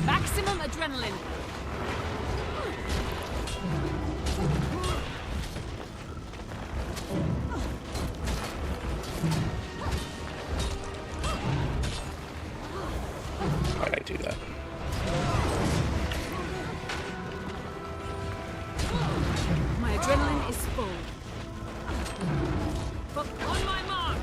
Maximum adrenaline. Why'd I do that? My adrenaline is full. On my mark.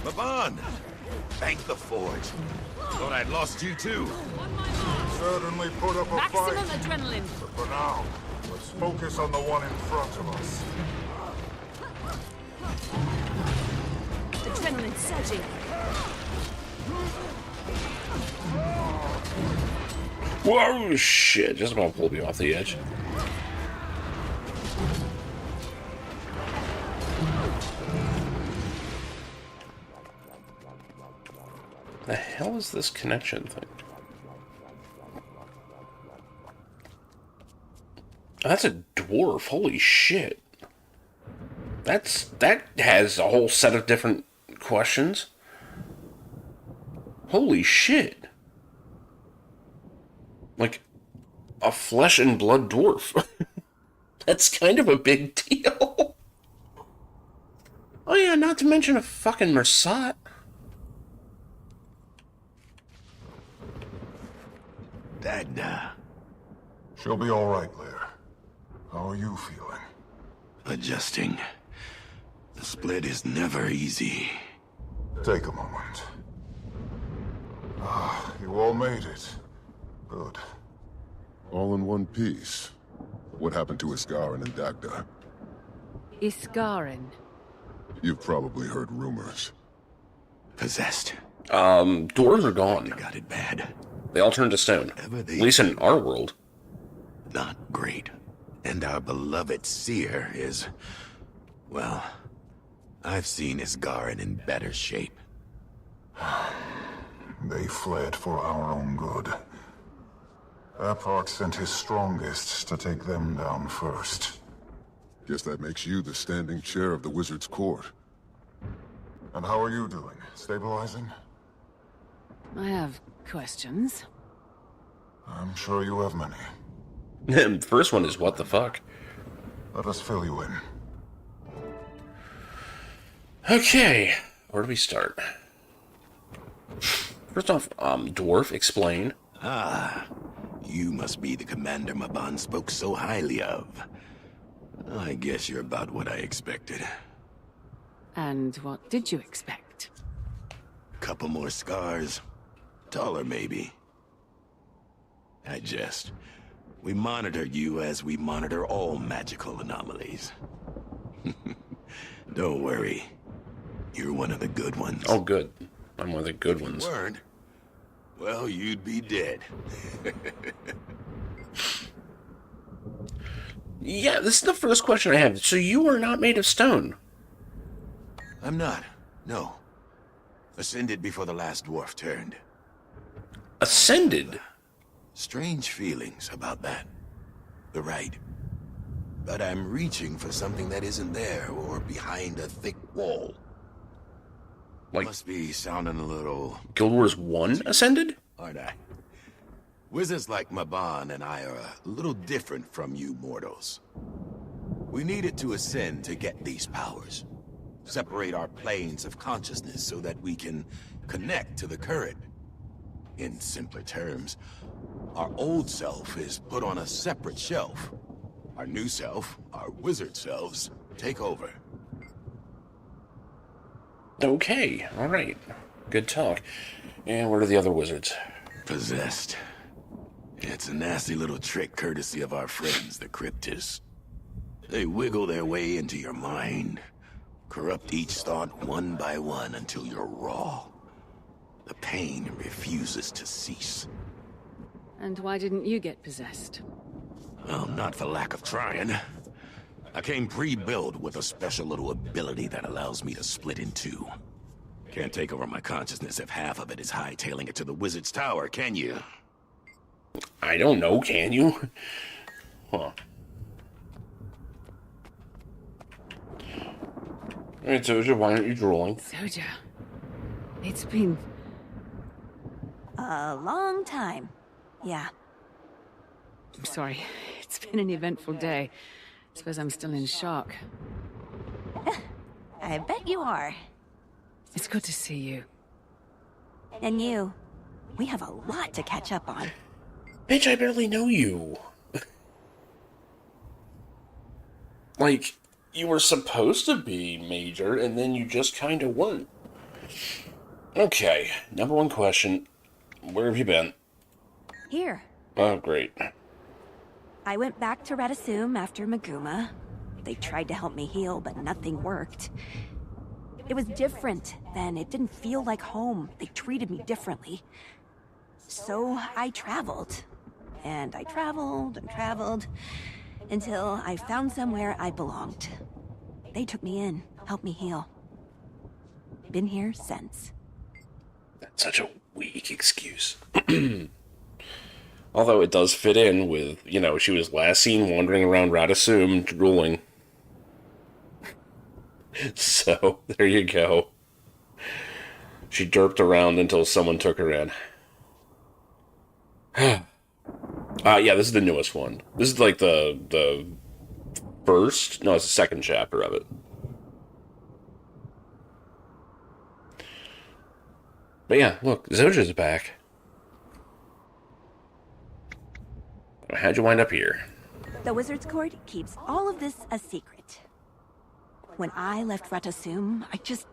Laban! Thank the Forge. Thought I'd lost you too. Certainly put up a Maximum fight. adrenaline. But for now, let's focus on the one in front of us. Adrenaline surging. Whoa, shit. Just about pulled me off the edge. The hell is this connection thing? That's a dwarf. Holy shit. That has a whole set of different questions. Holy shit. Like a flesh and blood dwarf. That's kind of a big deal. Oh yeah, not to mention a fucking Mersat. Dagda. She'll be all right, Blair. How are you feeling? Adjusting. The split is never easy. Take a moment. Ah, you all made it. Good. All in one piece. What happened to Iskarin and Dagda? Iskarin. You've probably heard rumors. Possessed. Dwarves are gone. They got it bad. They all turned to stone. At least in our world. Not great. And our beloved seer is... well, I've seen Iskarin in better shape. They fled for our own good. Apart sent his strongest to take them down first. Guess that makes you the standing chair of the Wizard's Court. And how are you doing? Stabilizing? I have questions. I'm sure you have many. The first one is what the fuck? Let us fill you in. Okay, where do we start? First off, dwarf, explain. Ah, you must be the commander Mabon spoke so highly of. I guess you're about what I expected. And what did you expect? Couple more scars. Taller, maybe. I jest. We monitor you as we monitor all magical anomalies. Don't worry. You're one of the good ones. Oh, good. I'm one of the good ones. If you weren't, well, you'd be dead. Yeah, this is the first question I have. So you are not made of stone? I'm not. No. Ascended before the last dwarf turned. Ascended? Strange feelings about that. The right. But I'm reaching for something that isn't there or behind a thick wall. Like, must be sounding a little... Guild Wars 1 Ascended? Aren't I? Wizards like Mabon and I are a little different from you mortals. We needed to ascend to get these powers. Separate our planes of consciousness so that we can connect to the current. In simpler terms, our old self is put on a separate shelf. Our new self, our wizard selves, take over. Okay, alright. Good talk. And where are the other wizards? Possessed. It's a nasty little trick courtesy of our friends, the Cryptists. They wiggle their way into your mind, corrupt each thought one by one until you're raw. The pain refuses to cease. And why didn't you get possessed? Well, not for lack of trying. I came pre-built with a special little ability that allows me to split in two. Can't take over my consciousness if half of it is hightailing it to the Wizard's Tower, can you? I don't know, can you? Huh. Alright, Zojja, why aren't you drooling? Zojja, it's been... a long time. Yeah. I'm sorry. It's been an eventful day. I suppose I'm still in shock. I bet you are. It's good to see you. And you. We have a lot to catch up on. Bitch, I barely know you. Like, you were supposed to be major, and then you just kind of weren't. Okay, number one question. Where have you been? Here. Oh, great. I went back to Radasum after Maguma. They tried to help me heal, but nothing worked. It was different then. It didn't feel like home. They treated me differently. So I traveled. And I traveled and traveled until I found somewhere I belonged. They took me in, helped me heal. Been here since. That's such a weak excuse. Although it does fit in with, you know, she was last seen wandering around Radasum, drooling. So, there you go. She derped around until someone took her in. Yeah, this is the newest one. This is like the first, no, it's the second chapter of it. But yeah, look, Zojja's back. How'd you wind up here? The Wizard's Court keeps all of this a secret. When I left Radasum, I just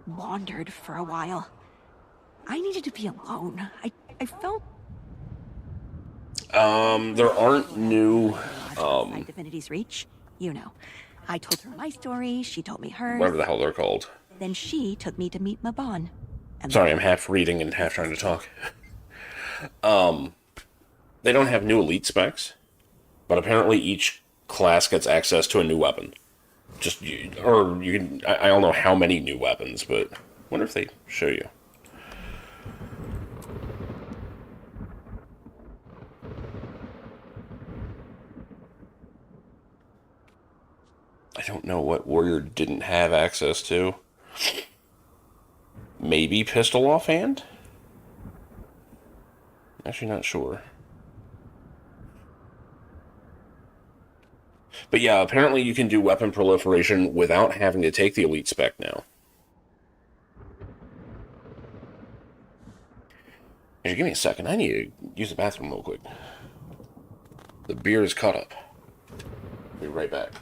wandered for a while. I needed to be alone. I felt there aren't new, outside Divinity's reach. You know, I told her my story, she told me hers. whatever the hell they're called. Then she took me to meet Mabon. Sorry, I'm half reading and half trying to talk. They don't have new elite specs, but apparently each class gets access to a new weapon. Or you can, I don't know how many new weapons, but I wonder if they show you. I don't know what warrior didn't have access to. Maybe pistol offhand? Actually, not sure. But yeah, apparently you can do weapon proliferation without having to take the elite spec now. Actually, give me a second. I need to use the bathroom real quick. The beer is caught up. Be right back.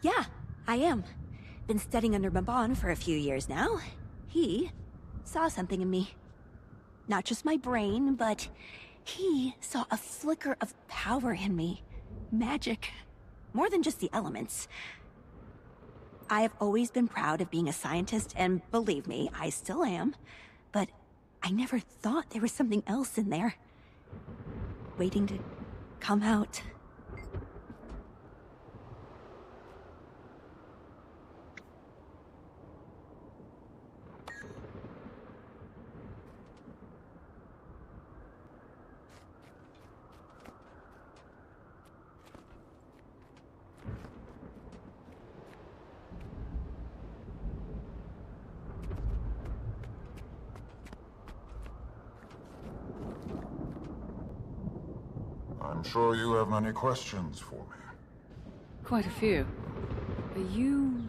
Yeah, I am. Been studying under Mabon for a few years now. He saw something in me. Not just my brain, but he saw a flicker of power in me. Magic. More than just the elements. I have always been proud of being a scientist, and believe me, I still am. But I never thought there was something else in there. Waiting to come out. I'm sure you have many questions for me. Quite a few. Are you...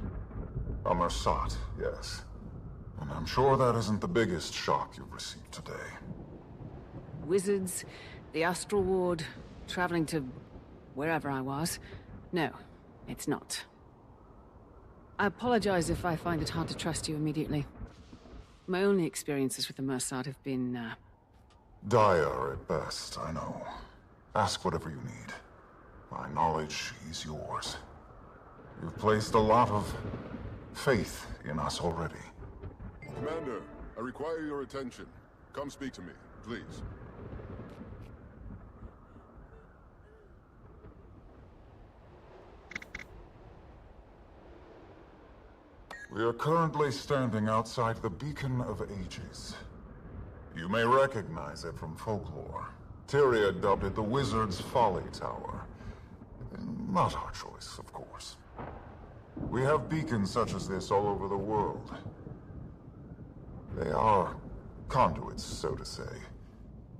A Mersat, yes. And I'm sure that isn't the biggest shock you've received today. Wizards, the Astral Ward, traveling to wherever I was? No, it's not. I apologize if I find it hard to trust you immediately. My only experiences with the Mersat have been, Dire at best, I know. Ask whatever you need. My knowledge is yours. You've placed a lot of faith in us already. Commander, I require your attention. Come speak to me, please. We are currently standing outside the Beacon of Ages. You may recognize it from folklore. Tyria dubbed it the Wizard's Folly Tower. Not our choice, of course. We have beacons such as this all over the world. They are conduits, so to say.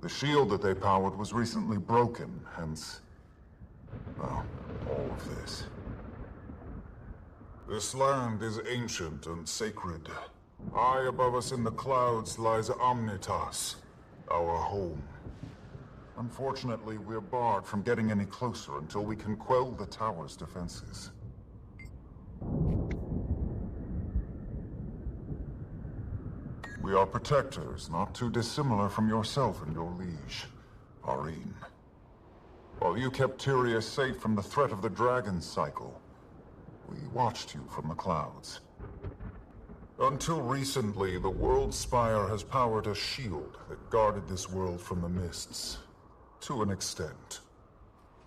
The shield that they powered was recently broken, hence, well, all of this. This land is ancient and sacred. High above us in the clouds lies Omnitas, our home. Unfortunately, we're barred from getting any closer until we can quell the tower's defenses. We are protectors, not too dissimilar from yourself and your liege, Aurene. While you kept Tyria safe from the threat of the Dragon Cycle, we watched you from the clouds. Until recently, the World Spire has powered a shield that guarded this world from the mists. To an extent.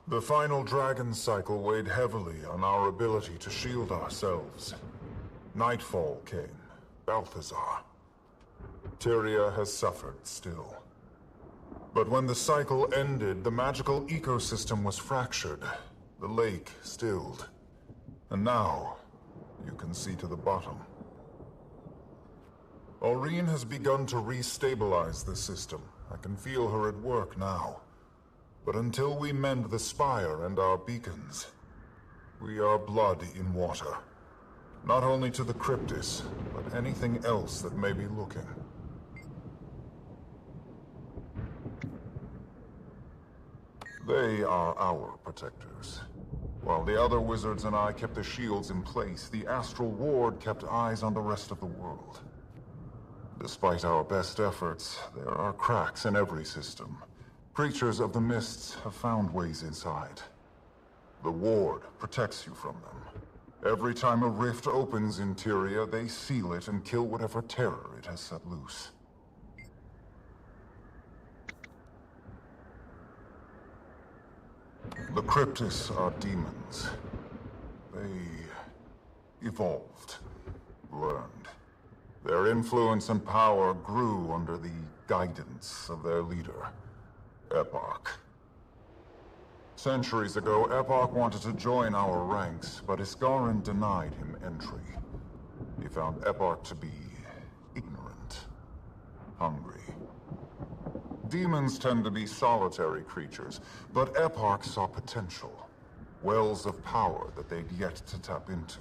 The final Dragon Cycle weighed heavily on our ability to shield ourselves. Nightfall came. Balthazar. Tyria has suffered still. But when the cycle ended, the magical ecosystem was fractured. The lake stilled. And now, you can see to the bottom. Aurene has begun to re-stabilize the system. I can feel her at work now. But until we mend the spire and our beacons, we are blood in water. Not only to the Cryptis, but anything else that may be looking. They are our protectors. While the other wizards and I kept the shields in place, the Astral Ward kept eyes on the rest of the world. Despite our best efforts, there are cracks in every system. Creatures of the mists have found ways inside. The Ward protects you from them. Every time a rift opens in Tyria, they seal it and kill whatever terror it has set loose. The Cryptis are demons. They evolved, learned. Their influence and power grew under the guidance of their leader, Epoch. Centuries ago, Epoch wanted to join our ranks, but Isgarin denied him entry. He found Epoch to be ignorant, hungry. Demons tend to be solitary creatures, but Epoch saw potential. Wells of power that they'd yet to tap into.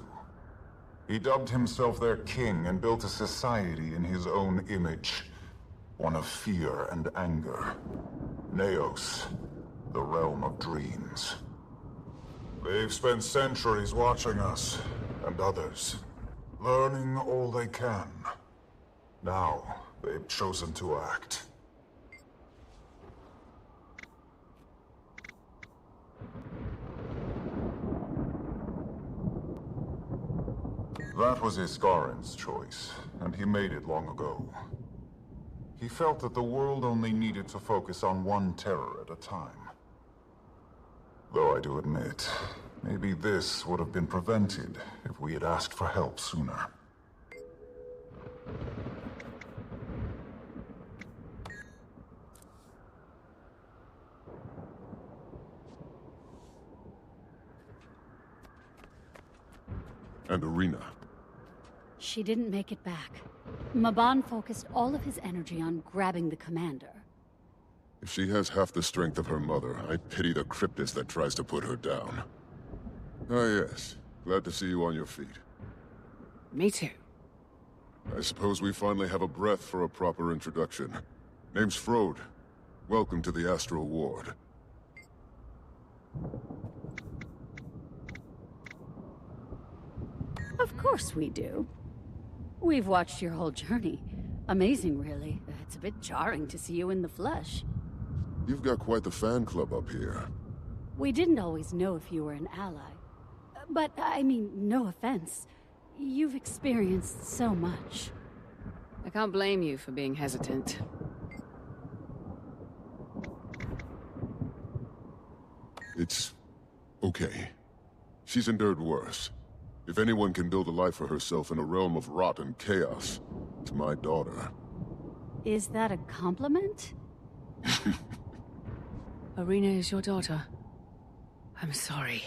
He dubbed himself their king and built a society in his own image. One of fear and anger. Neos, the realm of dreams. They've spent centuries watching us, and others, learning all they can. Now, they've chosen to act. That was Isgarin's choice, and he made it long ago. He felt that the world only needed to focus on one terror at a time. Though I do admit, maybe this would have been prevented if we had asked for help sooner. And Irina. She didn't make it back. Mabon focused all of his energy on grabbing the commander. If she has half the strength of her mother, I pity the Cryptis that tries to put her down. Ah yes, glad to see you on your feet. Me too. I suppose we finally have a breath for a proper introduction. Name's Frode. Welcome to the Astral Ward. Of course we do. We've watched your whole journey. Amazing, really. It's a bit jarring to see you in the flesh. You've got quite the fan club up here. We didn't always know if you were an ally. But, I mean, no offense. You've experienced so much. I can't blame you for being hesitant. It's okay. She's endured worse. If anyone can build a life for herself in a realm of rot and chaos, it's my daughter. Is that a compliment? Irina is your daughter. I'm sorry.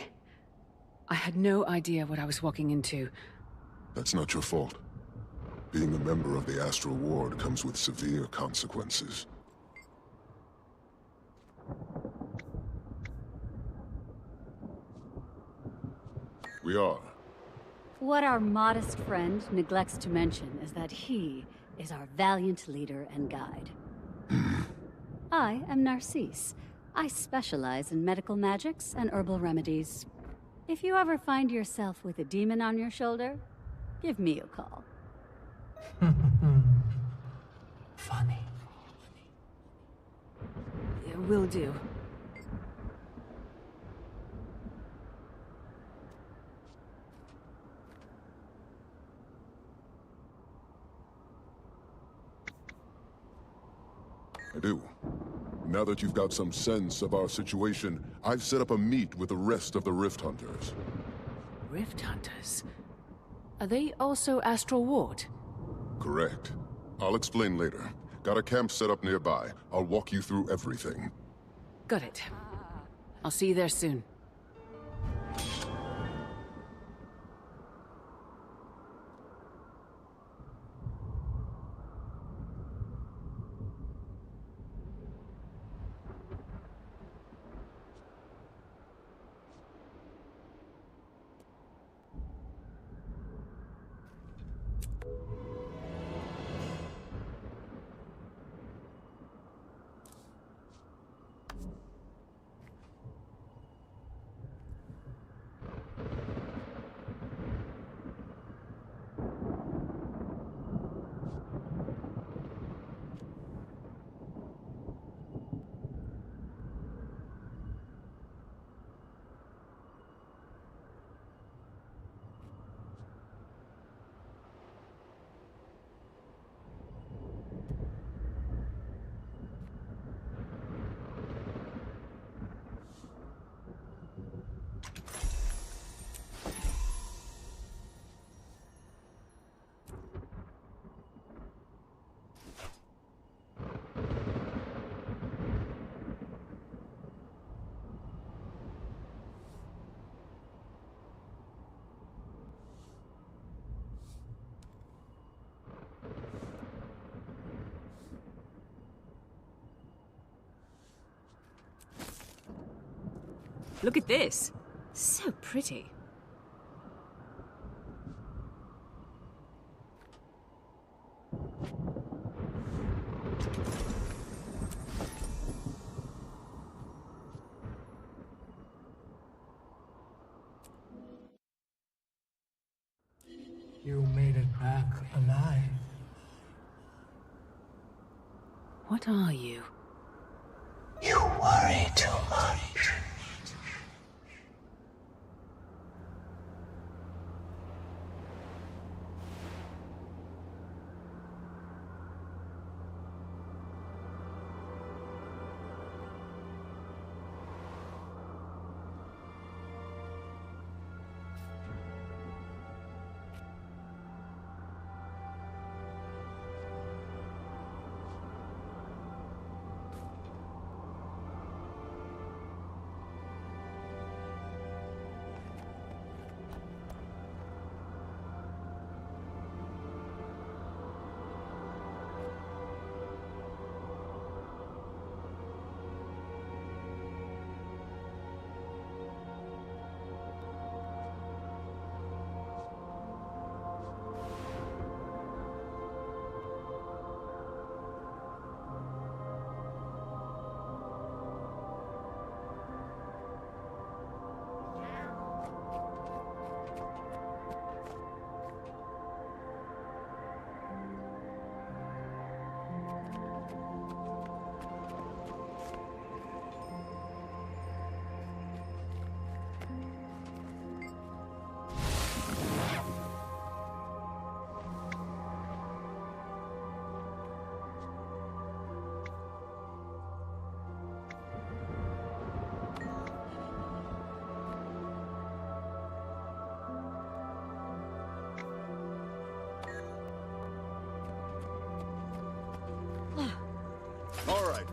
I had no idea what I was walking into. That's not your fault. Being a member of the Astral Ward comes with severe consequences. We are. What our modest friend neglects to mention is that he is our valiant leader and guide. I am Narcisse. I specialize in medical magics and herbal remedies. If you ever find yourself with a demon on your shoulder, give me a call. Funny. Will do. I do. Now that you've got some sense of our situation, I've set up a meet with the rest of the Rift Hunters. Rift Hunters? Are they also Astral Ward? Correct. I'll explain later. Got a camp set up nearby. I'll walk you through everything. Got it. I'll see you there soon. Look at this. So pretty. You made it back alive. What are you? You worry too much.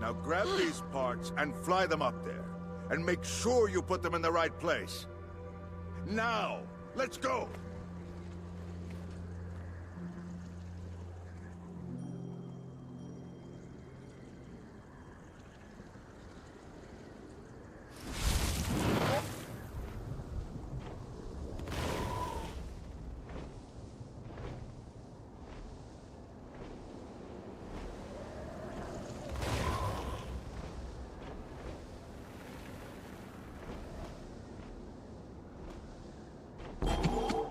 Now grab these parts and fly them up there. And make sure you put them in the right place. Now! Let's go!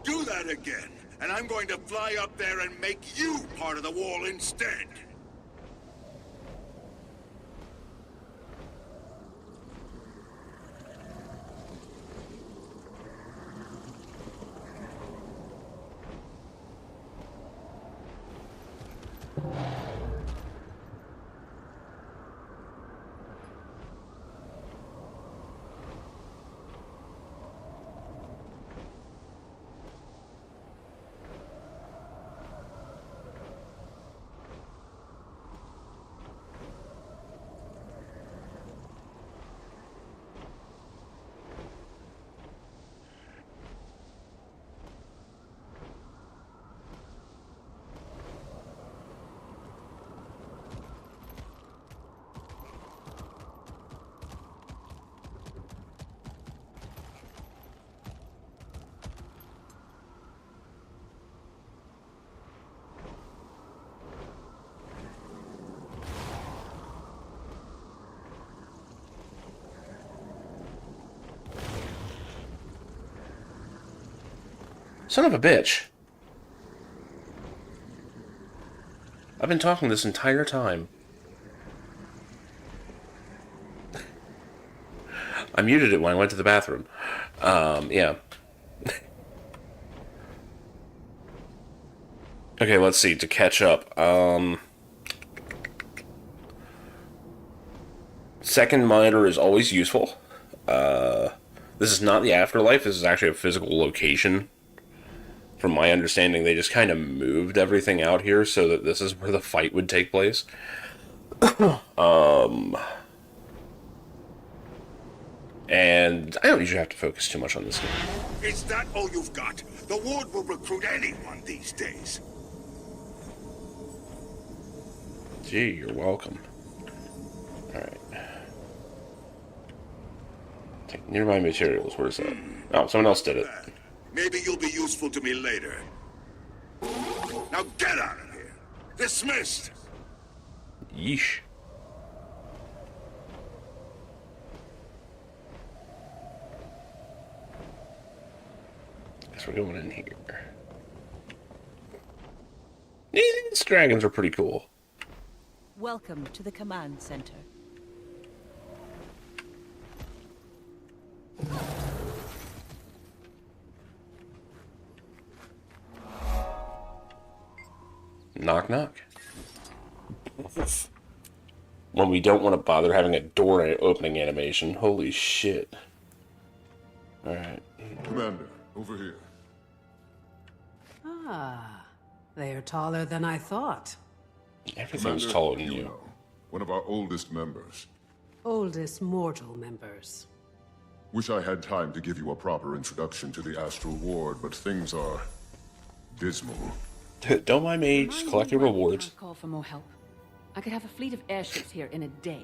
Do that again, and I'm going to fly up there and make you part of the wall instead. Son of a bitch. I've been talking this entire time. I muted it when I went to the bathroom. Yeah. Okay, let's see. To catch up. Second monitor is always useful. This is not the afterlife. This is actually a physical location. From my understanding, they just kind of moved everything out here so that this is where the fight would take place. And I don't usually have to focus too much on this game. Is that all you've got? The Ward will recruit anyone these days. Gee, you're welcome. Alright. Take nearby materials. Where's that? Oh, someone else did it. Maybe you'll be useful to me later. Now get out of here! Dismissed! Yeesh. Guess we're going in here. These dragons are pretty cool. Welcome to the command center. Knock, knock. When we don't want to bother having a door opening animation. Holy shit. Alright. Commander, over here. Ah, they are taller than I thought. Everything's Commander, taller than you. know, one of our oldest members. Oldest mortal members. Wish I had time to give you a proper introduction to the Astral Ward, but things are dismal. Don't mind me, just collect your rewards. Call for more help. I could have a fleet of airships here in a day.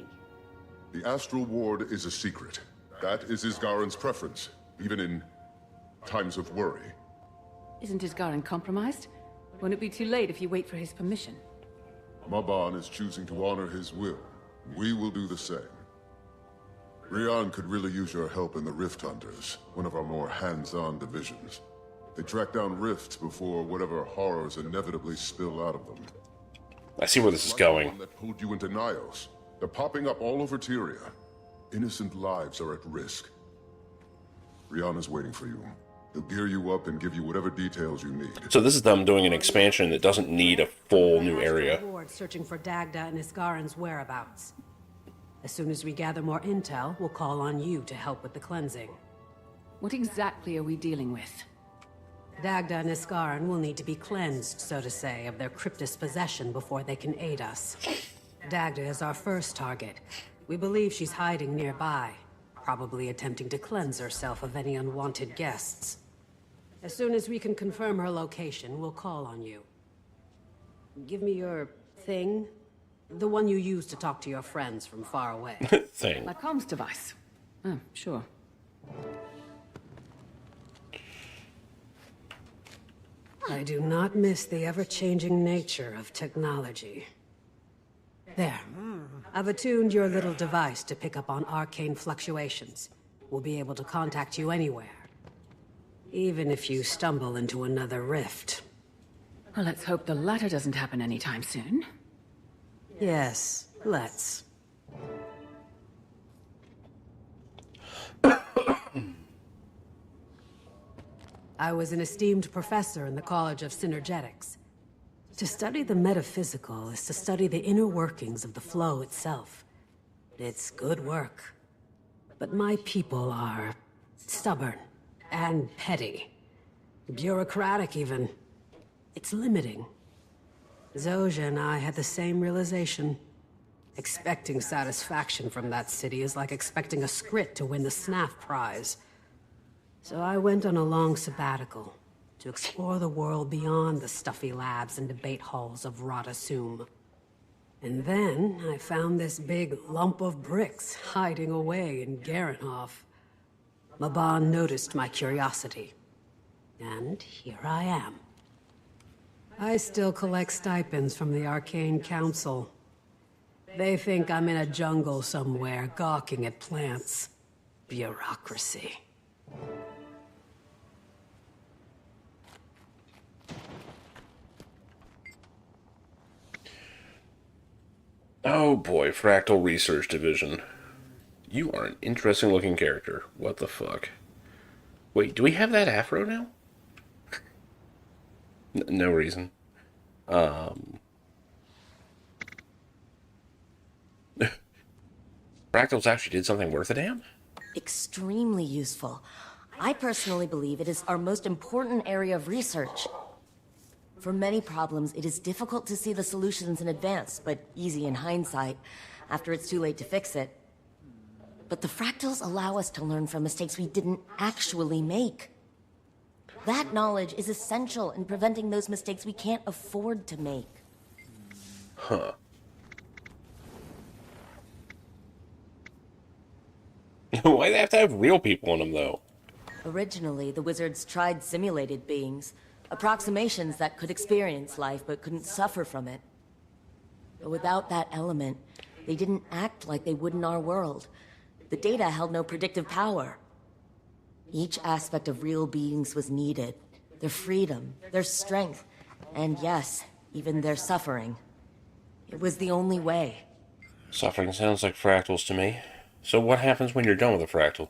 The Astral Ward is a secret. That is Isgaren's preference, even in times of worry. Isn't Isgarin compromised? Won't it be too late if you wait for his permission? Mabon is choosing to honor his will. We will do the same. Rian could really use your help in the Rift Hunters, one of our more hands-on divisions. They track down rifts before whatever horrors inevitably spill out of them. I see where this is going. The one that pulled you into Nios. They're popping up all over Tyria. Innocent lives are at risk. Rian is waiting for you. He'll gear you up and give you whatever details you need. So this is them doing an expansion that doesn't need a full new area. Ward searching for Dagda and Isgaren's whereabouts. As soon as we gather more intel, we'll call on you to help with the cleansing. What exactly are we dealing with? Dagda and Isgaren will need to be cleansed, so to say, of their Cryptus possession before they can aid us. Dagda is our first target. We believe she's hiding nearby, probably attempting to cleanse herself of any unwanted guests. As soon as we can confirm her location, we'll call on you. Give me your thing. The one you use to talk to your friends from far away. Thing. My comms device. Oh, sure. I do not miss the ever-changing nature of technology. There. I've attuned your little device to pick up on arcane fluctuations. We'll be able to contact you anywhere. Even if you stumble into another rift. Well, let's hope the latter doesn't happen anytime soon. Yes, let's. I was an esteemed professor in the College of Synergetics. To study the metaphysical is to study the inner workings of the flow itself. It's good work. But my people are stubborn and petty. Bureaucratic, even. It's limiting. Zojja and I had the same realization. Expecting satisfaction from that city is like expecting a Skrit to win the SNAF prize. So I went on a long sabbatical to explore the world beyond the stuffy labs and debate halls of Rada Sum. And then I found this big lump of bricks hiding away in Garenhof. Mabon noticed my curiosity. And here I am. I still collect stipends from the Arcane Council. They think I'm in a jungle somewhere, gawking at plants. Bureaucracy. Oh boy, Fractal Research Division. You are an interesting looking character. What the fuck? Wait, do we have that afro now? No reason. Fractals actually did something worth a damn? Extremely useful. I personally believe it is our most important area of research. For many problems, it is difficult to see the solutions in advance, but easy in hindsight, after it's too late to fix it. But the fractals allow us to learn from mistakes we didn't actually make. That knowledge is essential in preventing those mistakes we can't afford to make. Huh. Why do they have to have real people in them, though? Originally, the wizards tried simulated beings, approximations that could experience life but couldn't suffer from it. But without that element, they didn't act like they would in our world. The data held no predictive power. Each aspect of real beings was needed. Their freedom, their strength, and yes, even their suffering. It was the only way. Suffering sounds like fractals to me. So what happens when you're done with a fractal?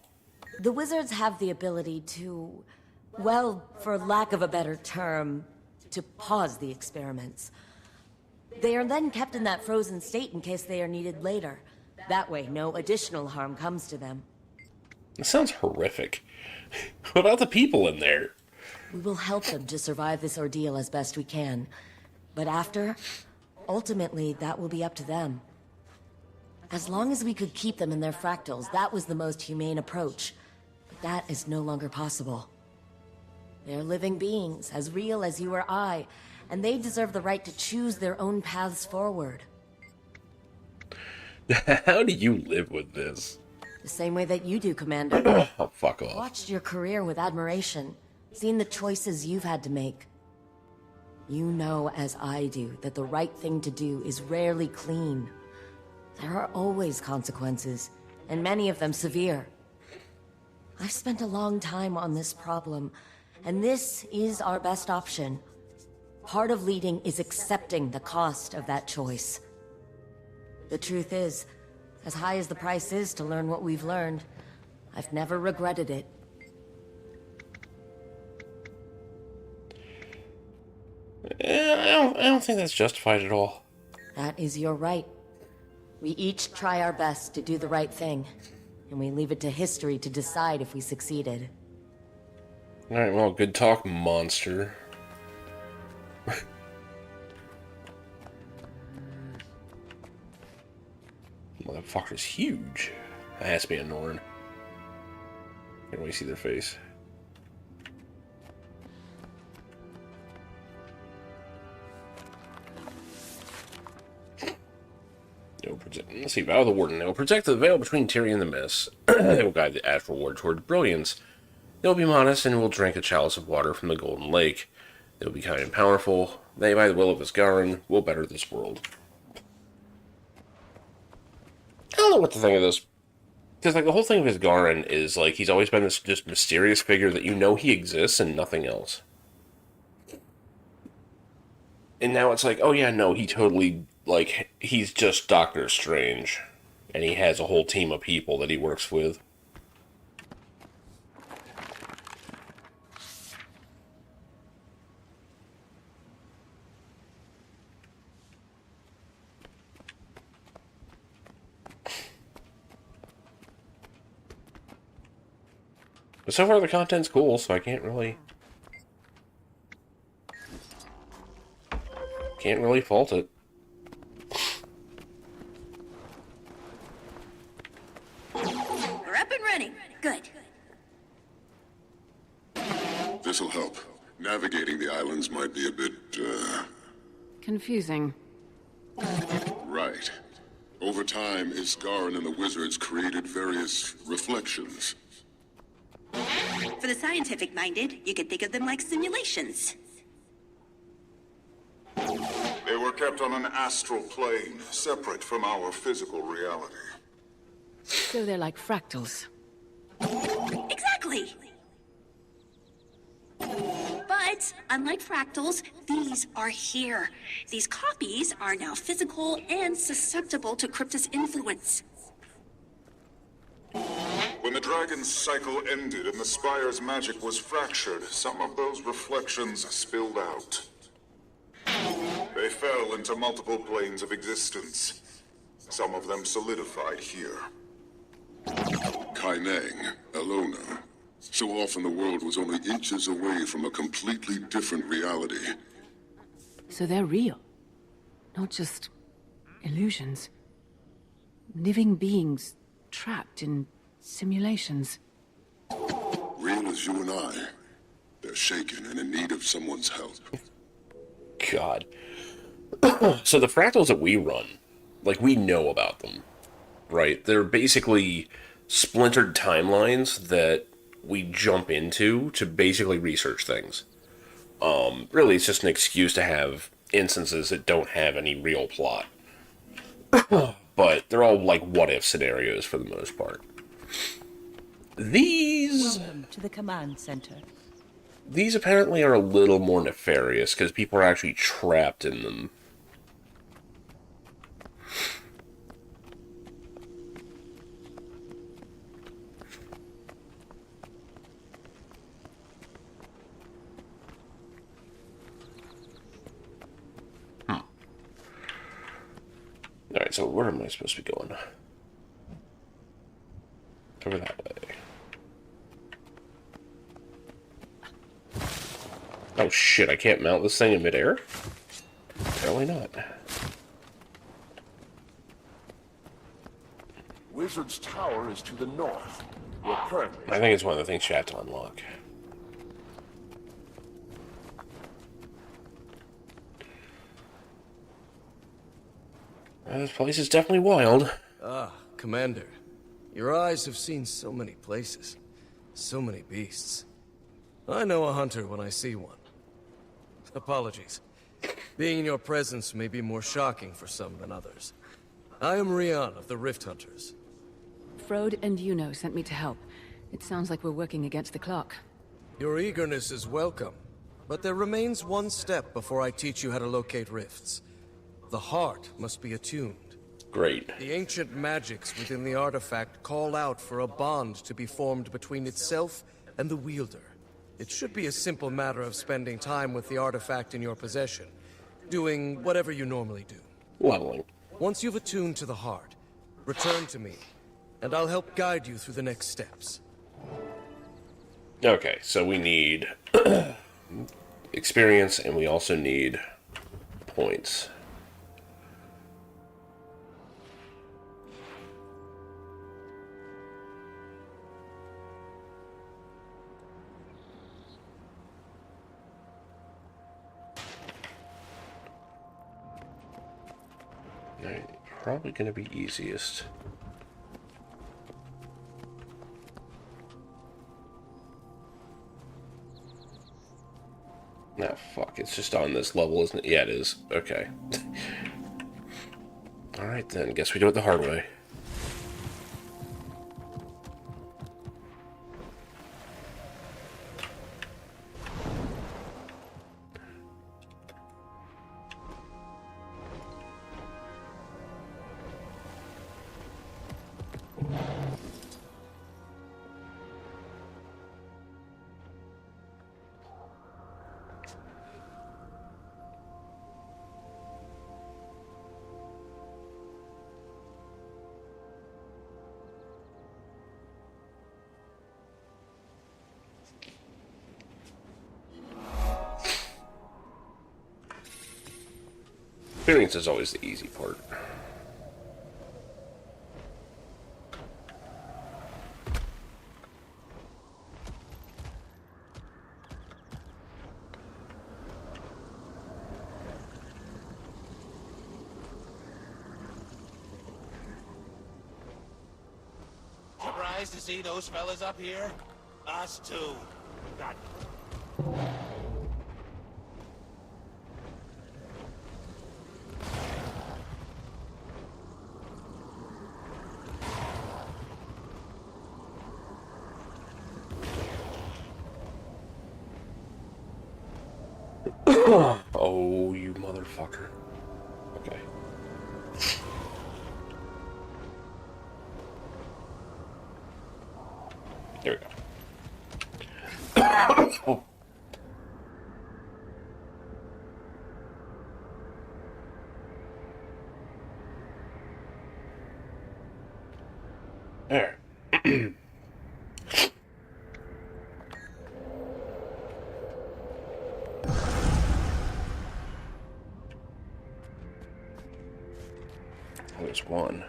The wizards have the ability to, well, for lack of a better term, to pause the experiments. They are then kept in that frozen state in case they are needed later. That way, no additional harm comes to them. It sounds horrific. What about the people in there? We will help them to survive this ordeal as best we can. But after, ultimately, that will be up to them. As long as we could keep them in their fractals, that was the most humane approach. But that is no longer possible. They're living beings, as real as you or I, and they deserve the right to choose their own paths forward. How do you live with this? The same way that you do, Commander. Oh, fuck off. Watched your career with admiration, seen the choices you've had to make. You know, as I do, that the right thing to do is rarely clean. There are always consequences, and many of them severe. I've spent a long time on this problem, and this is our best option. Part of leading is accepting the cost of that choice. The truth is, as high as the price is to learn what we've learned, I've never regretted it. I don't think that's justified at all. That is your right. We each try our best to do the right thing, and we leave it to history to decide if we succeeded. Alright, well, good talk, monster. Oh, that fucker's huge. That has to be a Norn. Can't really see their face. Let's see, Vow of the Warden. They will protect the veil between Tyrion and the Mist. They will guide the Astral Ward toward brilliance. They will be modest and will drink a chalice of water from the Golden Lake. They will be kind and powerful. They, by the will of Isgarin, will better this world. I don't know what to think of this. Because, like, the whole thing of Isgarin is, like, he's always been this just mysterious figure that you know he exists and nothing else. And now it's like, oh yeah, no, he totally, like, he's just Doctor Strange. And he has a whole team of people that he works with. But so far the content's cool, so I can't really fault it. We're up and running. Good. This'll help. Navigating the islands might be a bit, Confusing. right. Over time, Isgarin and the wizards created various reflections. For the scientific-minded, you could think of them like simulations. They were kept on an astral plane, separate from our physical reality. So they're like fractals. Exactly! But, unlike fractals, these are here. These copies are now physical and susceptible to Cryptus influence. When the dragon's cycle ended and the Spire's magic was fractured, some of those reflections spilled out. They fell into multiple planes of existence. Some of them solidified here. Kaineng, Elona. So often the world was only inches away from a completely different reality. So they're real. Not just illusions. Living beings trapped in simulations. Real as you and I. They're shaken and in need of someone's help. God. So the fractals that we run, like, we know about them, right? They're basically splintered timelines that we jump into to basically research things. Really, it's just an excuse to have instances that don't have any real plot. But they're all, like, what-if scenarios for the most part. Welcome to the command center. These apparently are a little more nefarious, because people are actually trapped in them. Alright, so where am I supposed to be going? Over that way. Oh shit, I can't mount this thing in midair? Apparently not. Wizard's Tower is to the north. We're currently... I think it's one of the things you have to unlock. This place is definitely wild. Ah, Commander. Your eyes have seen so many places. So many beasts. I know a hunter when I see one. Apologies. Being in your presence may be more shocking for some than others. I am Rian of the Rift Hunters. Frode and Yuno sent me to help. It sounds like we're working against the clock. Your eagerness is welcome, but there remains one step before I teach you how to locate rifts. The heart must be attuned. Great. The ancient magics within the artifact call out for a bond to be formed between itself and the wielder. It should be a simple matter of spending time with the artifact in your possession, doing whatever you normally do. Leveling. Once you've attuned to the heart, return to me, and I'll help guide you through the next steps. Okay, so we need experience, and we also need points. Alright, probably gonna be easiest. Ah, fuck, it's just on this level, isn't it? Yeah, it is. Okay. Alright then, guess we do it the hard way. Experience is always the easy part. Surprised to see those fellas up here? Us too. God. Oh, you motherfucker. Okay. There we go. Oh. There. There's one.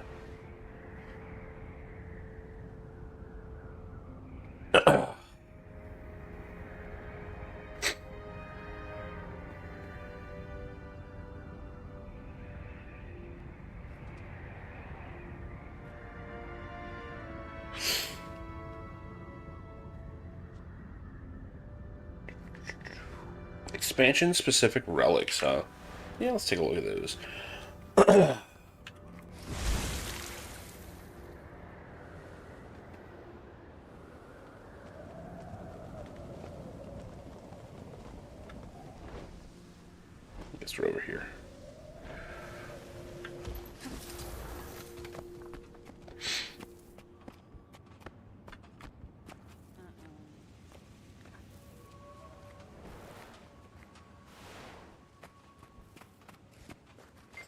Expansion-specific relics, huh? Yeah, let's take a look at those. Guess we're over here.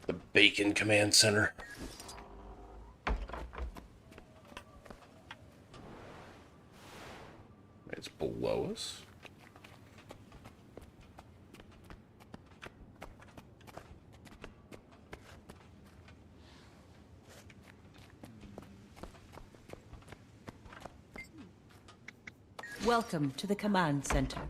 The Bacon Command Center. It's below us. Welcome to the command center.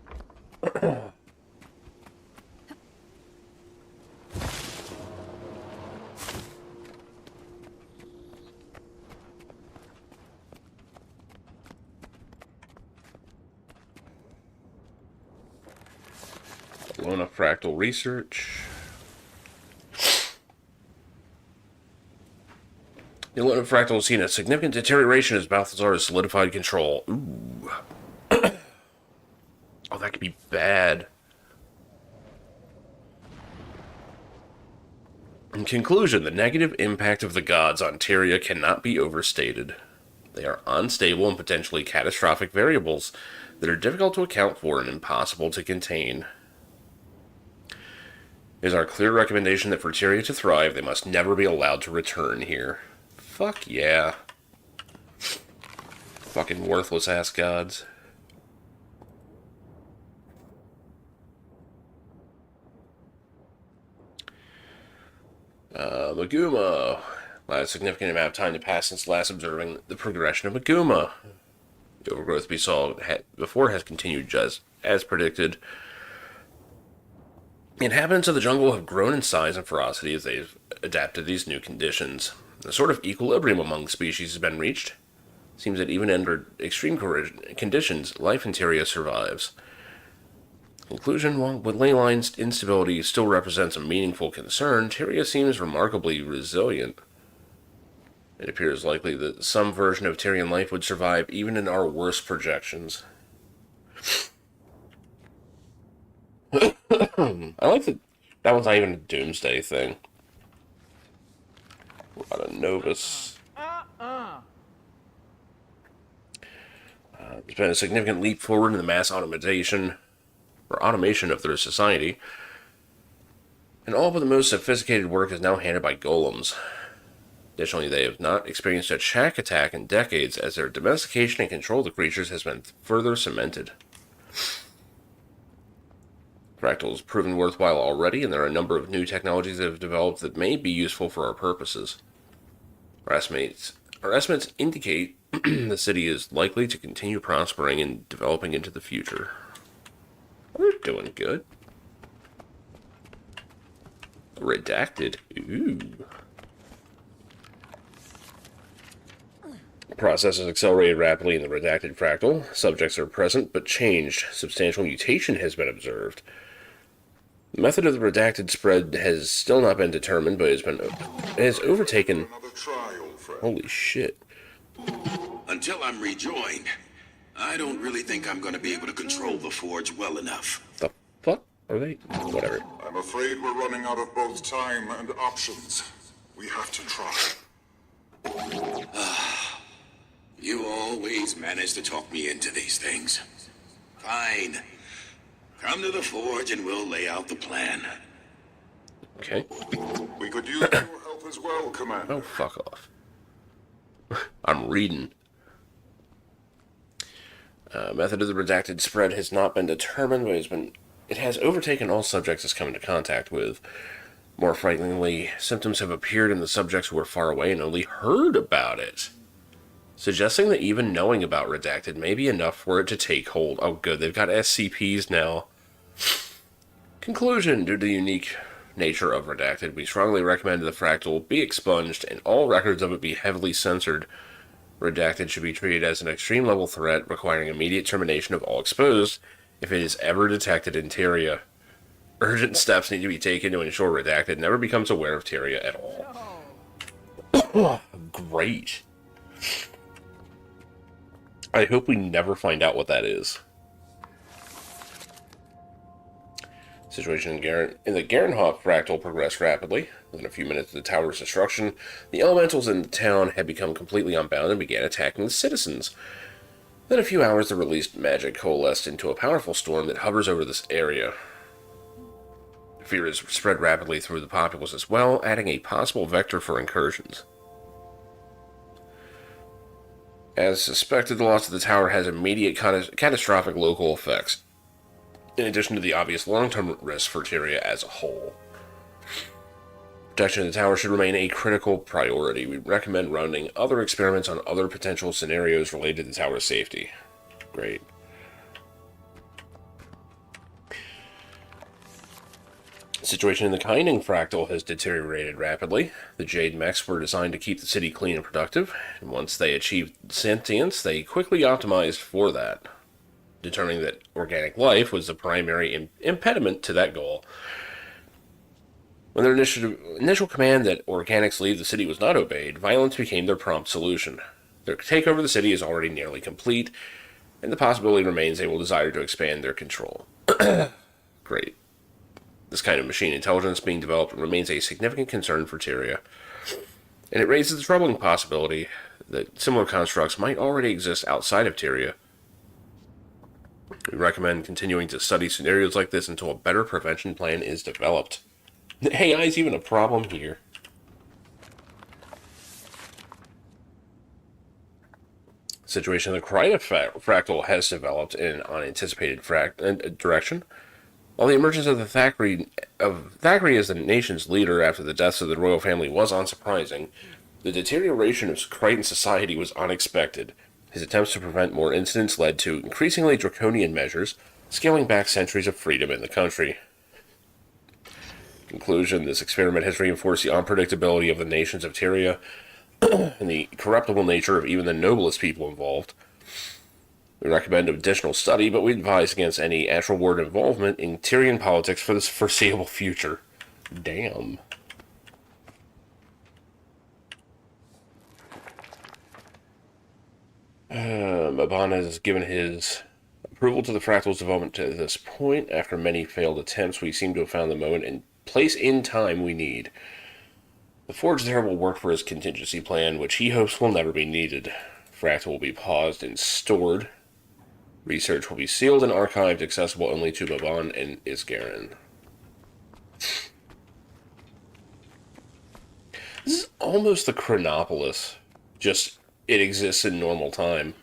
Lona Fractal Research. The Lona Fractal has seen a significant deterioration as Balthazar has solidified control. Ooh. Oh, that could be bad. In conclusion, the negative impact of the gods on Tyria cannot be overstated. They are unstable and potentially catastrophic variables that are difficult to account for and impossible to contain. It is our clear recommendation that for Tyria to thrive, they must never be allowed to return here. Fuck yeah. Fucking worthless ass gods. Maguma. Allowed a significant amount of time to pass since last observing the progression of Maguma. The overgrowth we saw before has continued just as predicted. The inhabitants of the jungle have grown in size and ferocity as they've adapted to these new conditions. A sort of equilibrium among species has been reached. It seems that even under extreme conditions, life in Tyria survives. Conclusion, while ley line instability still represents a meaningful concern, Tyria seems remarkably resilient. It appears likely that some version of Tyrian life would survive even in our worst projections. I like that one's not even a doomsday thing. Out of Novus. There's been a significant leap forward in the mass automation of their society, and all but the most sophisticated work is now handled by golems. Additionally, they have not experienced a shack attack in decades, as their domestication and control of the creatures has been further cemented. Fractal has proven worthwhile already, and there are a number of new technologies that have developed that may be useful for our purposes. Our estimates indicate the city is likely to continue prospering and developing into the future. We're doing good. Redacted. Ooh. The process has accelerated rapidly in the redacted fractal. Subjects are present but changed. Substantial mutation has been observed. The method of the redacted spread has still not been determined, but it has overtaken. Holy shit. Until I'm rejoined, I don't really think I'm going to be able to control the forge well enough. The fuck are they? Whatever. I'm afraid we're running out of both time and options. We have to try. You always manage to talk me into these things. Fine. Come to the forge and we'll lay out the plan. Okay. We could use your help as well, Commander. Oh, fuck off. I'm reading. Method of the redacted spread has not been determined, but it has overtaken all subjects it's come into contact with. More frighteningly, symptoms have appeared in the subjects who were far away and only heard about it, suggesting that even knowing about redacted may be enough for it to take hold. Oh good, they've got SCPs now. Conclusion, due to the unique nature of redacted, we strongly recommend the fractal be expunged and all records of it be heavily censored. Redacted should be treated as an extreme level threat, requiring immediate termination of all exposed if it is ever detected in Tyria. Urgent steps need to be taken to ensure redacted never becomes aware of Tyria at all. Great. I hope we never find out what that is. Situation in the Garenhof fractal progressed rapidly. Within a few minutes of the tower's destruction, the elementals in the town had become completely unbound and began attacking the citizens. Within a few hours, the released magic coalesced into a powerful storm that hovers over this area. Fear has spread rapidly through the populace as well, adding a possible vector for incursions. As suspected, the loss of the tower has immediate catastrophic local effects, in addition to the obvious long-term risks for Tyria as a whole. Protection of the tower should remain a critical priority. We recommend running other experiments on other potential scenarios related to the tower's safety. Great. The situation in the Kyning fractal has deteriorated rapidly. The Jade mechs were designed to keep the city clean and productive, and once they achieved sentience, they quickly optimized for that, determining that organic life was the primary impediment to that goal. When their initial command that organics leave the city was not obeyed, violence became their prompt solution. Their takeover of the city is already nearly complete, and the possibility remains they will desire to expand their control. Great. This kind of machine intelligence being developed remains a significant concern for Tyria, and it raises the troubling possibility that similar constructs might already exist outside of Tyria. We recommend continuing to study scenarios like this until a better prevention plan is developed. AI is even a problem here. Situation in the Kryta fractal has developed in an unanticipated direction. While the emergence of Thackeray as the nation's leader after the deaths of the royal family was unsurprising, the deterioration of Krytan society was unexpected. His attempts to prevent more incidents led to increasingly draconian measures, scaling back centuries of freedom in the country. Conclusion, this experiment has reinforced the unpredictability of the nations of Tyria and the corruptible nature of even the noblest people involved. We recommend additional study, but we advise against any actual word involvement in Tyrian politics for this foreseeable future. Damn. Mabon has given his approval to the Fractal's development to this point. After many failed attempts, we seem to have found the moment and place in time we need. The Forge there will work for his contingency plan, which he hopes will never be needed. Fractal will be paused and stored. Research will be sealed and archived, accessible only to Mabon and Isgaren. This is almost the Chronopolis, just it exists in normal time.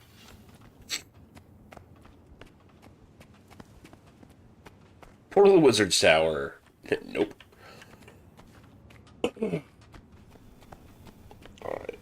Portal of the Wizard's Tower. Nope. Alright.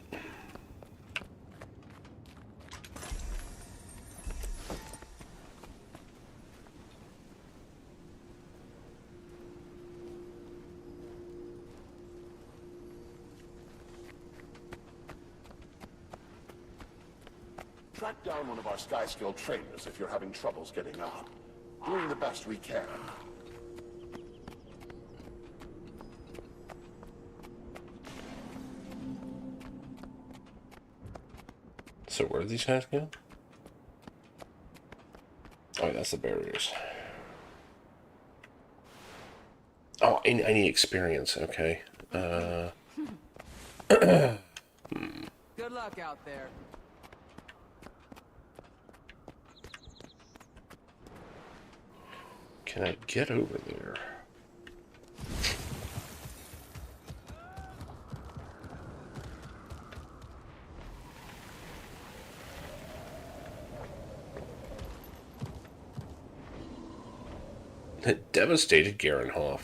Track down one of our Skyskill trainers if you're having troubles getting up. Doing the best we can. So where do these guys go? Oh, that's the barriers. Oh, I need experience. Okay. Good luck out there. Can I get over there? It devastated Garenhoff.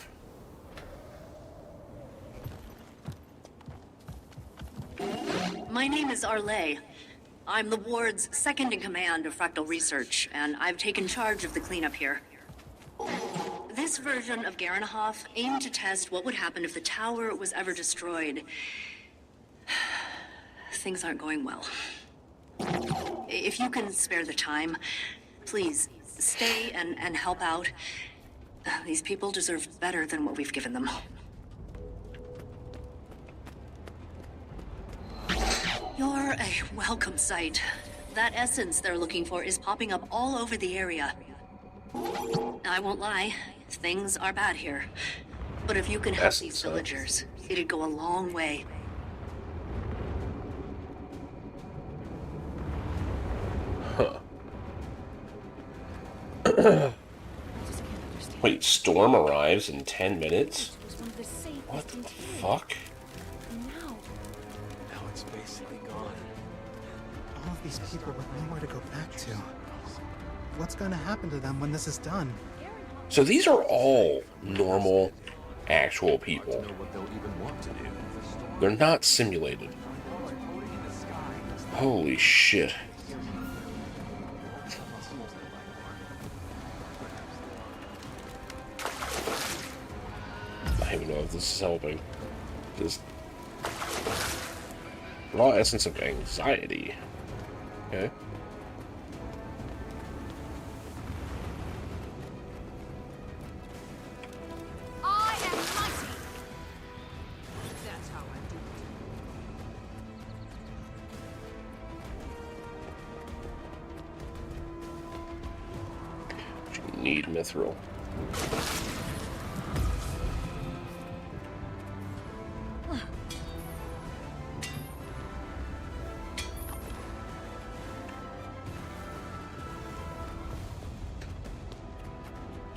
My name is Arlay. I'm the ward's second in command of Fractal Research, and I've taken charge of the cleanup here. This version of Garenhoff aimed to test what would happen if the tower was ever destroyed. Things aren't going well. If you can spare the time, please stay and help out. These people deserve better than what we've given them. You're a welcome sight. That essence they're looking for is popping up all over the area. I won't lie, things are bad here. But if you can help these villagers, it'd go a long way. Huh. Wait, Storm arrives in 10 minutes? What the fuck? Now it's basically gone. All of these people with nowhere to go back to. What's going to happen to them when this is done? So these are all normal, actual people. They're not simulated. Holy shit. I don't even know if this is helping. Just raw essence of anxiety. Okay. I am mighty. That's how I do it. You need Mithril.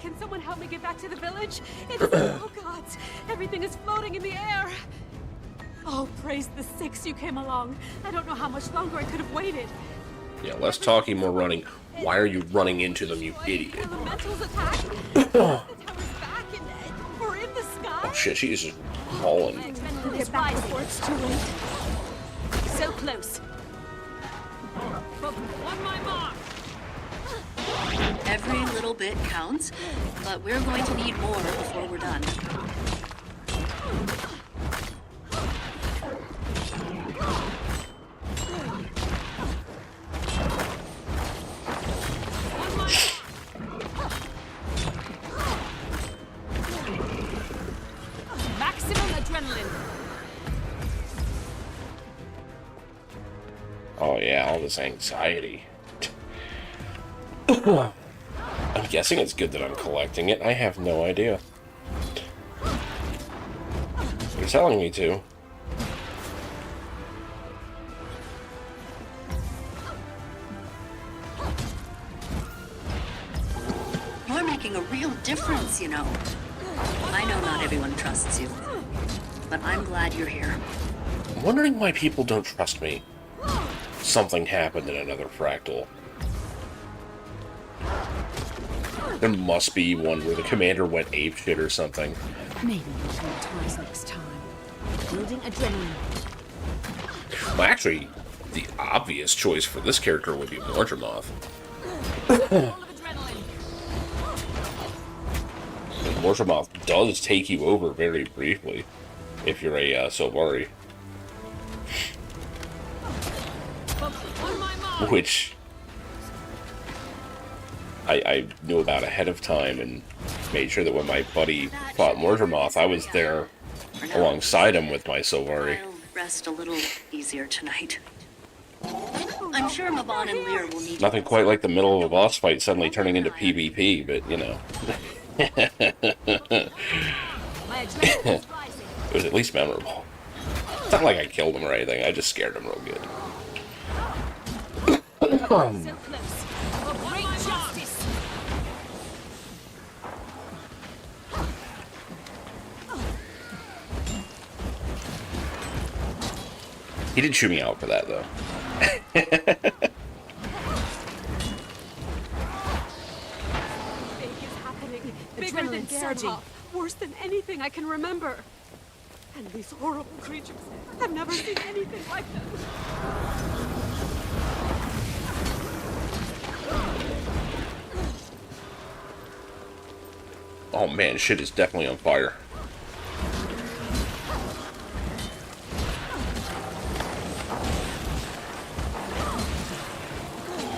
Can someone help me get back to the village? It's oh god, everything is floating in the air. Oh, praise the Six you came along. I don't know how much longer I could have waited. Yeah, less talking, more running. Why are you running into them, you idiot? Elementals attack. The tower's back and we're in the sky. Oh shit, she is just hauling. Get back before it's too late. So close. On my mark. Every little bit counts, but we're going to need more before we're done. this anxiety. I'm guessing it's good that I'm collecting it. I have no idea. You're telling me to. You're making a real difference, you know. I know not everyone trusts you, but I'm glad you're here. I'm wondering why people don't trust me. Something happened in another fractal. There must be one where the commander went apeshit or something. Maybe we'll have twice next time. Building adrenaline. Well, actually, the obvious choice for this character would be Mordramoth. Mordramoth does take you over very briefly if you're a Sobari. Which I knew about ahead of time and made sure that when my buddy fought Mordramoth, I was there alongside him with my Sobari. I'll rest a little easier tonight. I'm sure Mabon and Lear will need Nothing quite like the middle of a boss fight suddenly turning into PvP, but you know. It was at least memorable. It's not like I killed him or anything, I just scared him real good. He did chew me out for that, though. Bigger than Sergei. Worse than anything I can remember. And these horrible creatures. I've never seen anything like them. Oh man, shit is definitely on fire.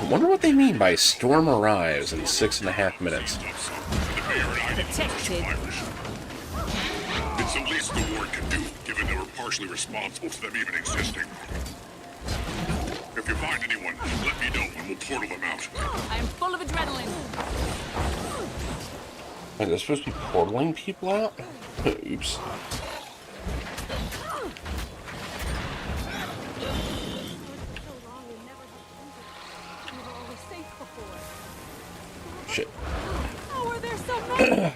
I wonder what they mean by storm arrives in 6.5 minutes. Protected. It's the least the ward can do, given they were partially responsible for them even existing. If you find anyone, let me know and we'll portal them out. I am full of adrenaline. Wait, they're supposed to be portaling people out? Oops. Shit. How are there so many?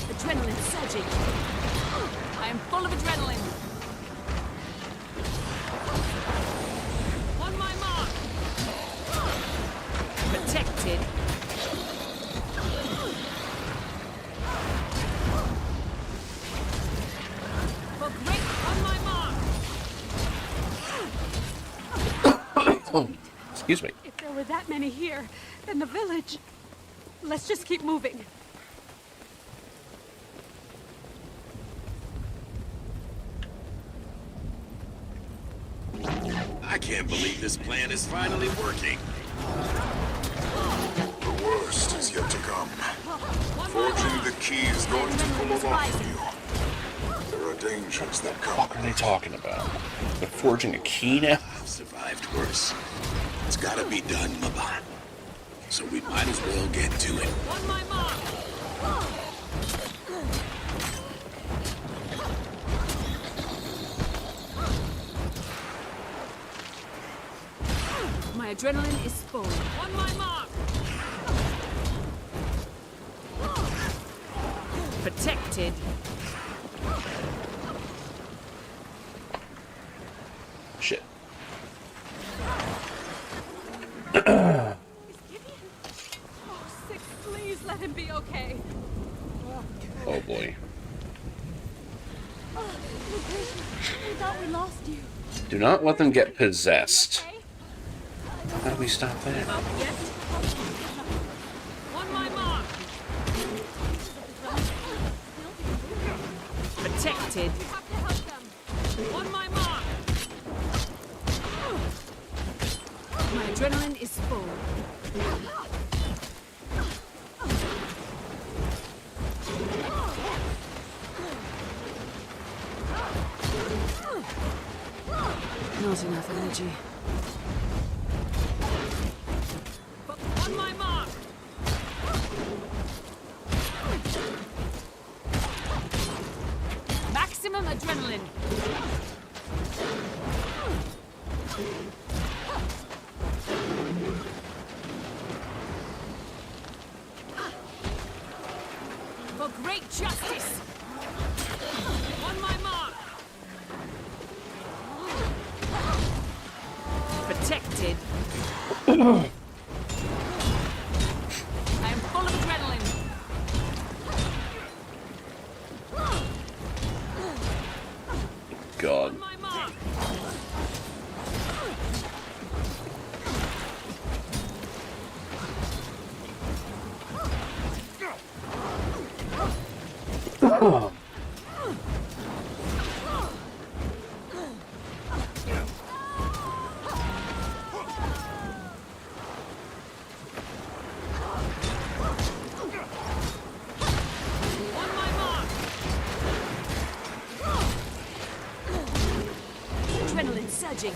Adrenaline surging. I am full of adrenaline. On my mark. Protected. For great on my mark. Oh, excuse me. If there were that many here, then the village. Let's just keep moving. I can't believe this plan is finally working. The worst is yet to come. Forging the key is going to pull a lot from you. There are dangers that come. What are they talking about? They're forging a key now? I've survived worse. It's gotta be done, Mabon. So we might as well get to it. On my mark. My adrenaline is full. On my mark. Protected. Shit. Oh, Six, please let him be okay. Oh boy. We thought we lost you. Do not let them get possessed. How do we stop that? On my mark. Protected. On my mark. My adrenaline is full. Not enough energy. On my mark! Maximum adrenaline! For great justice! On my mark! Protected. I am full of adrenaline. God. On my mark. Adrenaline surging.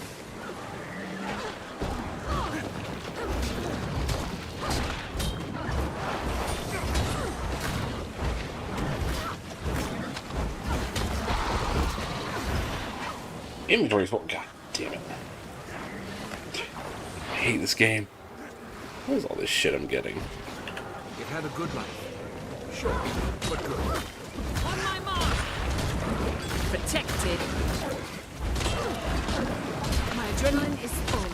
Inventory's what? God damn it. I hate this game. What is all this shit I'm getting? You had a good life. Sure, but good. On my mark. Protected. My adrenaline is full.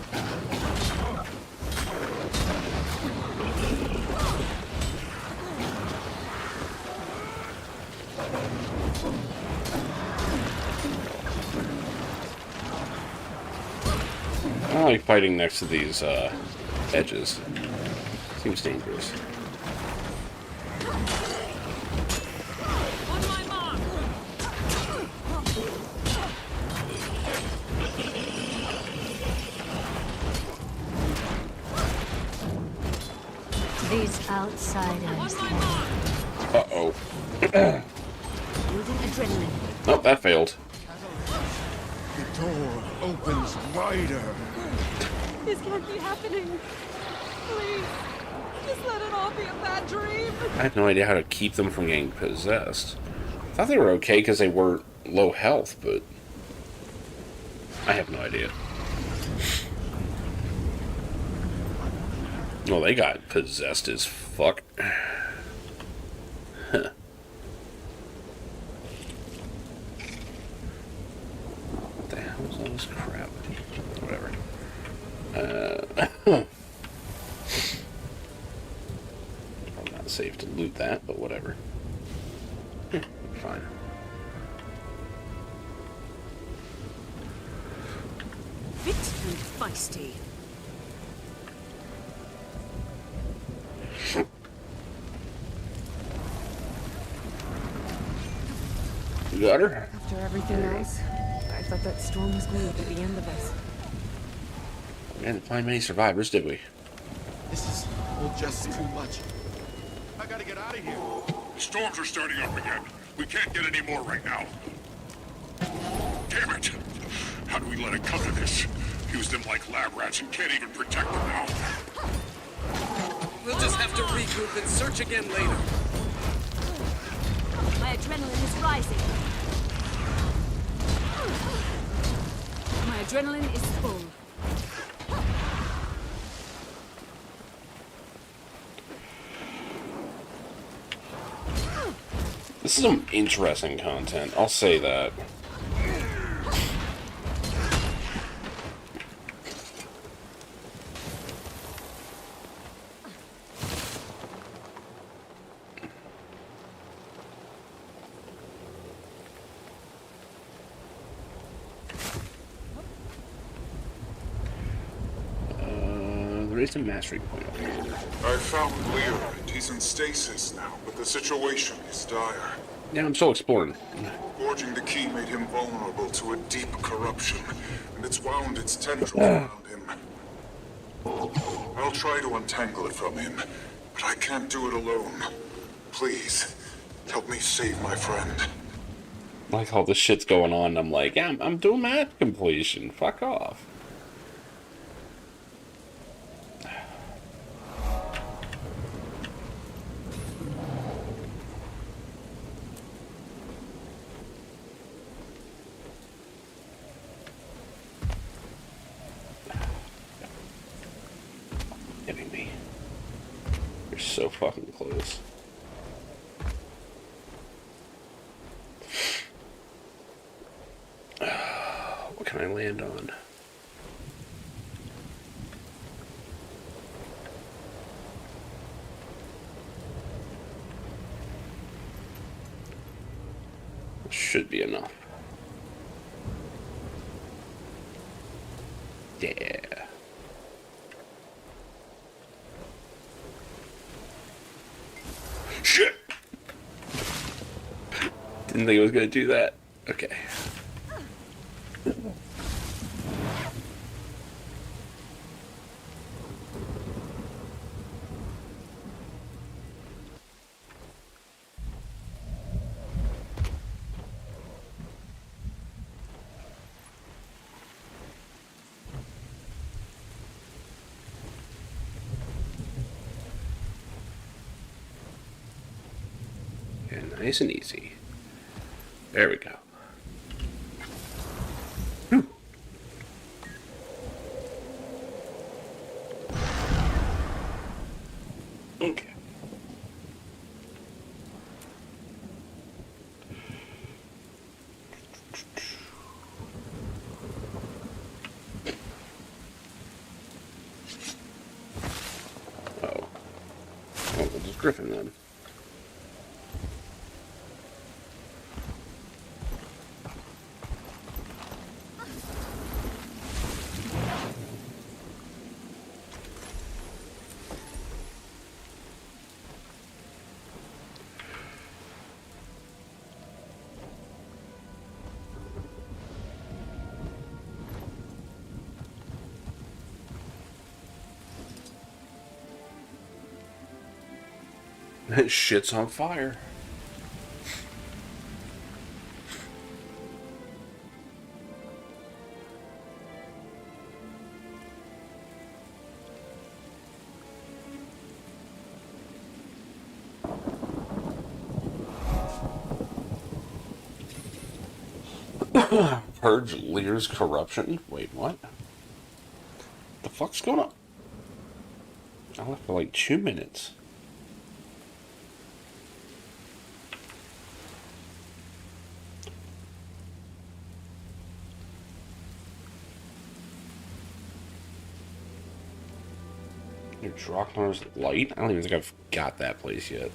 I don't like fighting next to these edges. Seems dangerous. On my mark. These outsiders. Uh-oh. Moving adrenaline. Oh, that failed. The door opens wider. This can't be happening. Please, just let it all be a bad dream. I had no idea how to keep them from getting possessed. I thought they were okay because they were low health, but I have no idea. Well, they got possessed as fuck. Huh. What the hell is all this crap? Whatever. Probably not safe to loot that, but whatever. Fine. Fit and feisty. You got her? After everything else, I thought that storm was going to be the end of us. We didn't find many survivors, did we? This is all just too much. I gotta get out of here. Storms are starting up again. We can't get any more right now. Damn it! How do we let it come to this? Use them like lab rats and can't even protect them now. We'll just have to regroup and search again later. My adrenaline is rising. My adrenaline is full. This is some interesting content, I'll say that. There is a mastery point up here. I found Leo, and he's in stasis now, but the situation is dire. Yeah, I'm still exploring. Forging the key made him vulnerable to a deep corruption, and it's wound its tendrils around him. I'll try to untangle it from him, but I can't do it alone. Please, help me save my friend. Like all this shit's going on, and I'm like, yeah, I'm doing map completion. Fuck off. Hitting me. You're so fucking close. What can I land on? Should be enough. Yeah. Shit! Didn't think I was gonna do that. Okay. And nice and easy. There we go. Whew. Okay. Oh. Oh, we'll just Griffin then. That shit's on fire. Purge Lear's corruption? Wait, what? The fuck's going on? I left for like 2 minutes. Your Drachmar's Light? I don't even think I've got that place yet.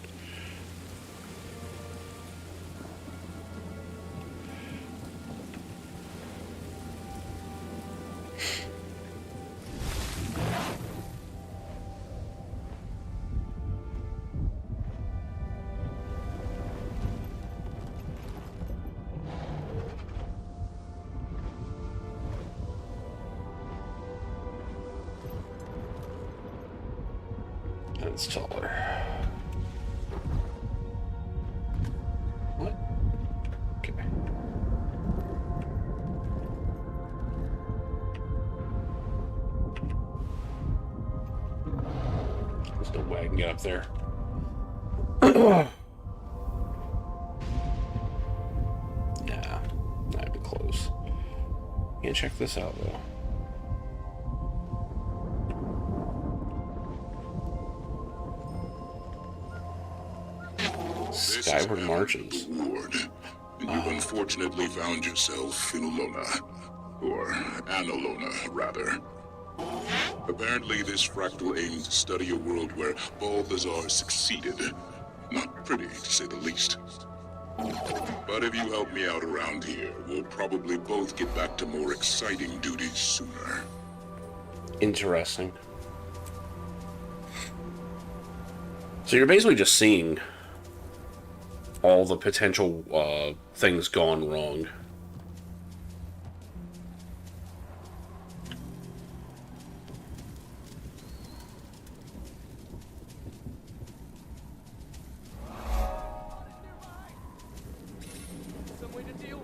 That's taller. What? Okay. There's no way I can get up there. Nah, not even close. Can't check this out though. Skyward Marches. Ward, and you've unfortunately found yourself in Alona. Or Analona, rather. Apparently, this fractal aims to study a world where Balthazar succeeded. Not pretty, to say the least. But if you help me out around here, we'll probably both get back to more exciting duties sooner. Interesting. So you're basically just seeing all the potential things gone wrong. Some way to deal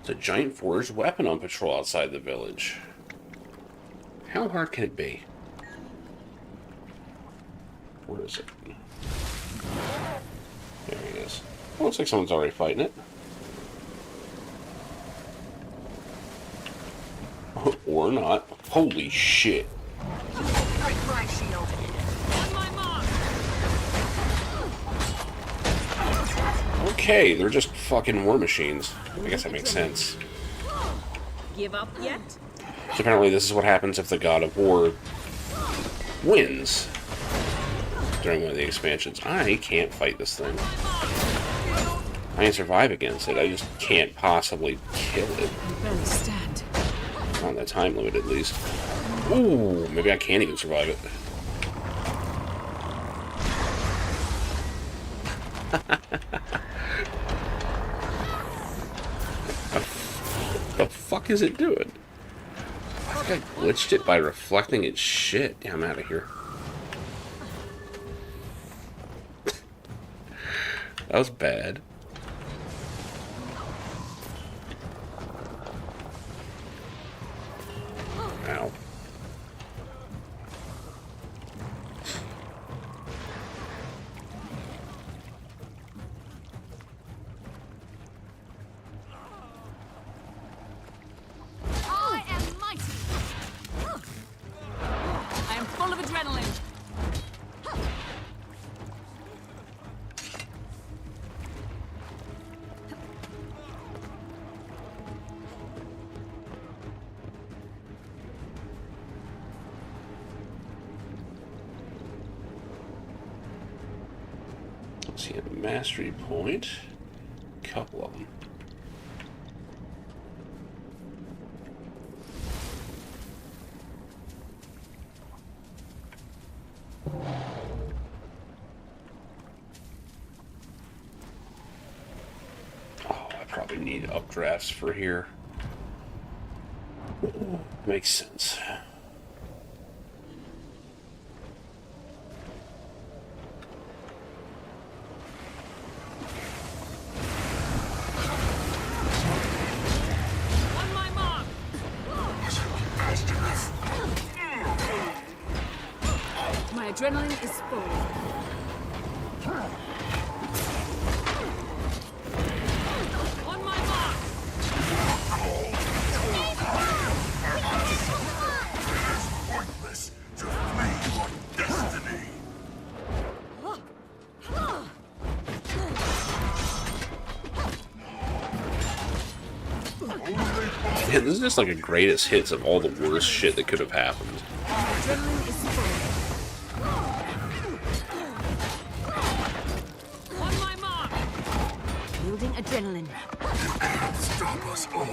It's a giant forged weapon on patrol outside the village. How hard can it be? Where is it? There he is. Looks like someone's already fighting it. Or not. Holy shit. Okay, they're just fucking war machines. I guess that makes sense. Give up yet? So apparently this is what happens if the God of War wins during one of the expansions. I can't fight this thing. I can survive against it. I just can't possibly kill it. Barely stand. On that time limit, at least. Ooh, maybe I can't even survive it. What the fuck is it doing? I think I glitched it by reflecting its shit. Yeah, I'm out of here. That was bad. Ow. I am mighty. I am full of adrenaline. Let's see, a mastery point. Couple of them. Oh, I probably need updrafts for here. Makes sense. My adrenaline is full. On my mark. Pointless to flee your destiny. Man, this is just like a greatest hits of all the worst shit that could have happened. Adrenaline is full. On my mark. Building adrenaline. You can't stop us all.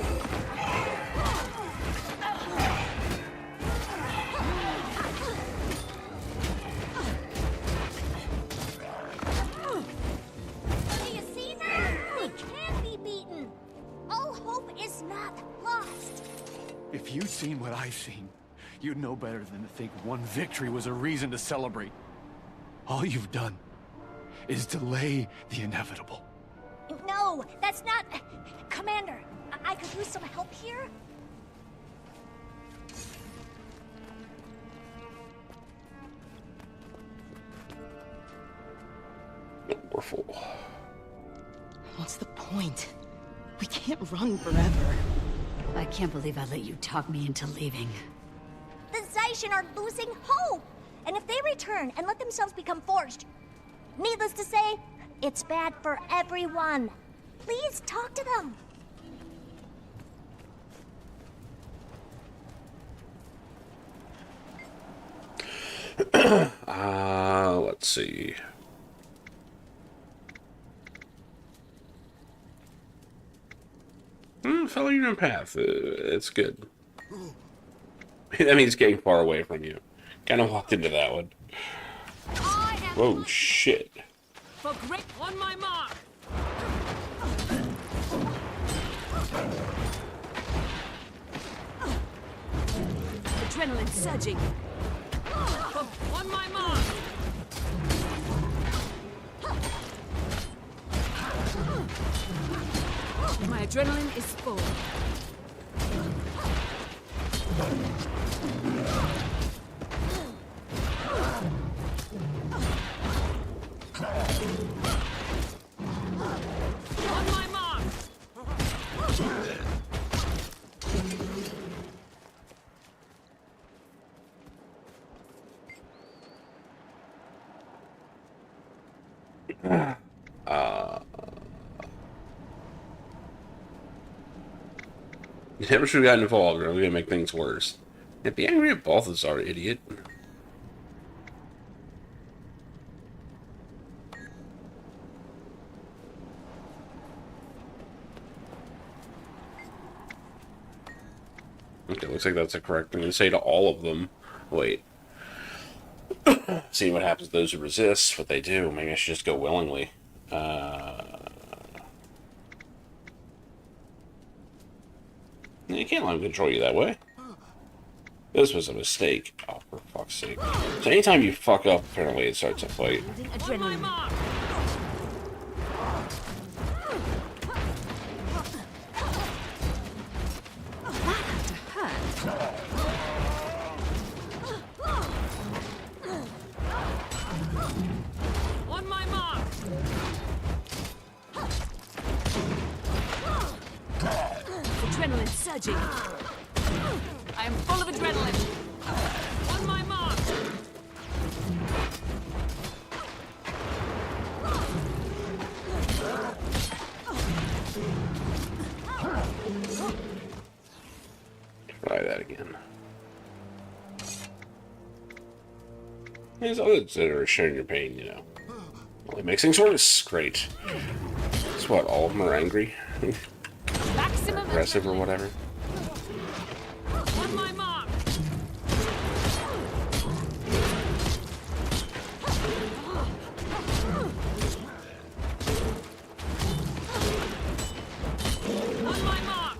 Do you see that? We can be beaten. All hope is not lost. If you'd seen what I've seen, you'd know better than to think one victory was a reason to celebrate. All you've done is delay the inevitable. No, that's not... Commander, I could use some help here? We're full. What's the point? We can't run forever. I can't believe I let you talk me into leaving. The Zaishin are losing hope! And if they return and let themselves become forged, needless to say, it's bad for everyone. Please talk to them. Let's see. Follow your own path. It's good. That means getting far away from you. Kind of walked into that one. Whoa, shit. For great on my mark. Adrenaline surging. On my mark. My Adrenaline is full. On my mark! You never should have gotten involved, or we're gonna make things worse. Yeah, be angry at Balthazar, idiot. Okay, looks like that's the correct thing to say to all of them. Wait. See what happens to those who resist, what they do. Maybe I should just go willingly. You can't let him control you that way. This was a mistake. Oh, for fuck's sake. So anytime you fuck up, apparently it starts a fight. On my mark! Adrenaline surging. I am full of adrenaline. On my mark! Try that again. These others that are sharing your pain, you know. Only makes things worse. Great. That's what, all of them are angry? Aggressive or whatever. On my mark! On my mark!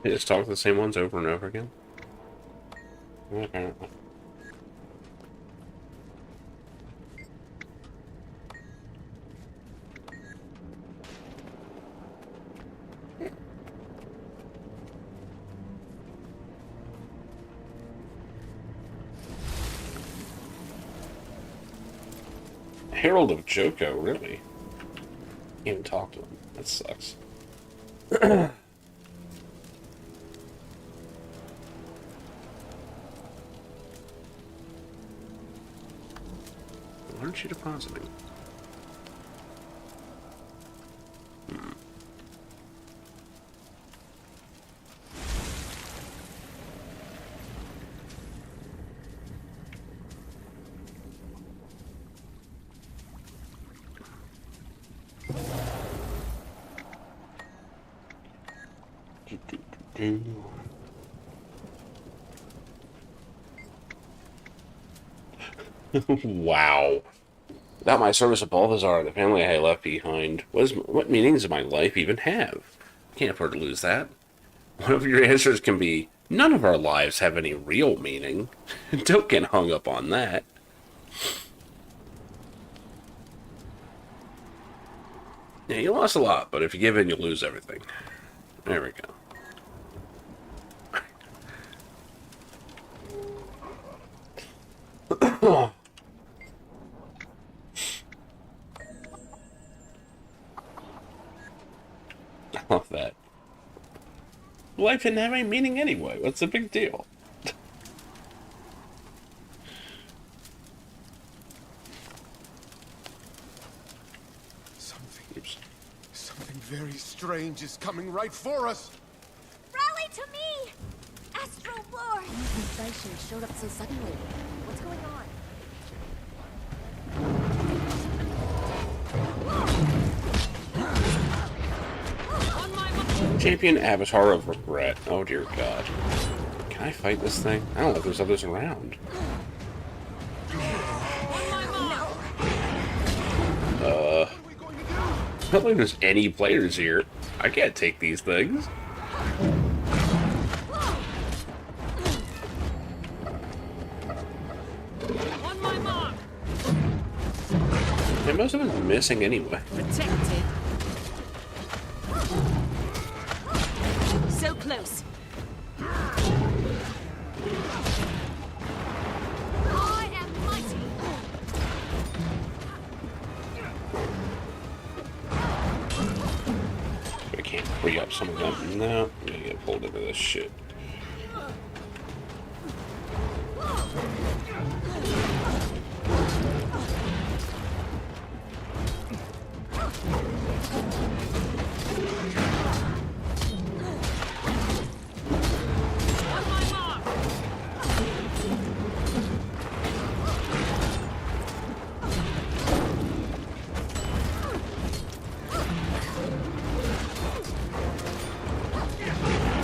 You just talk to the same ones over and over again? Apparently. Herald of Joko, really? Can't even talk to him. That sucks. Why aren't you depositing? Wow. Without my service of Balthazar, the family I left behind, what meaning does my life even have? I can't afford to lose that. One of your answers can be, none of our lives have any real meaning. Don't get hung up on that. Yeah, you lost a lot, but if you give in, you'll lose everything. There we go. I love that. Life didn't have any meaning anyway. What's the big deal? Something very strange is coming right for us. Rally to me! Astro Lord! These stations showed up so suddenly. What's going on? Champion Avatar of Regret. Oh dear God. Can I fight this thing? I don't know if there's others around. I don't think there's any players here. I can't take these things. They must have been missing anyway. Protected. So close. I am mighty. I can't free up some of them. No, I'm gonna get pulled into this shit.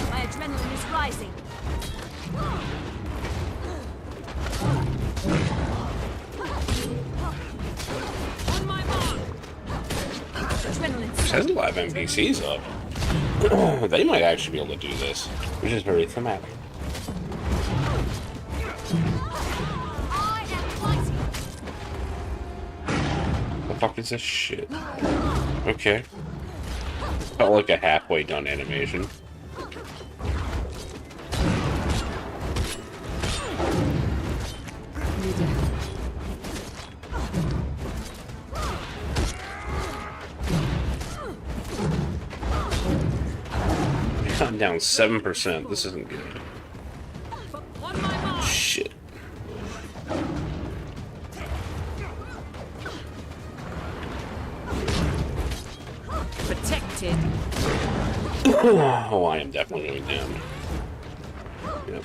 My adrenaline is rising. On my mark. Adrenaline. This has a lot of NPCs up. They might actually be able to do this, which is very thematic. I am mighty. The fuck is this shit? Okay. Felt like a halfway done animation. I'm down 7%. This isn't good. Shit. Protected. Oh, I am definitely going down. Yep.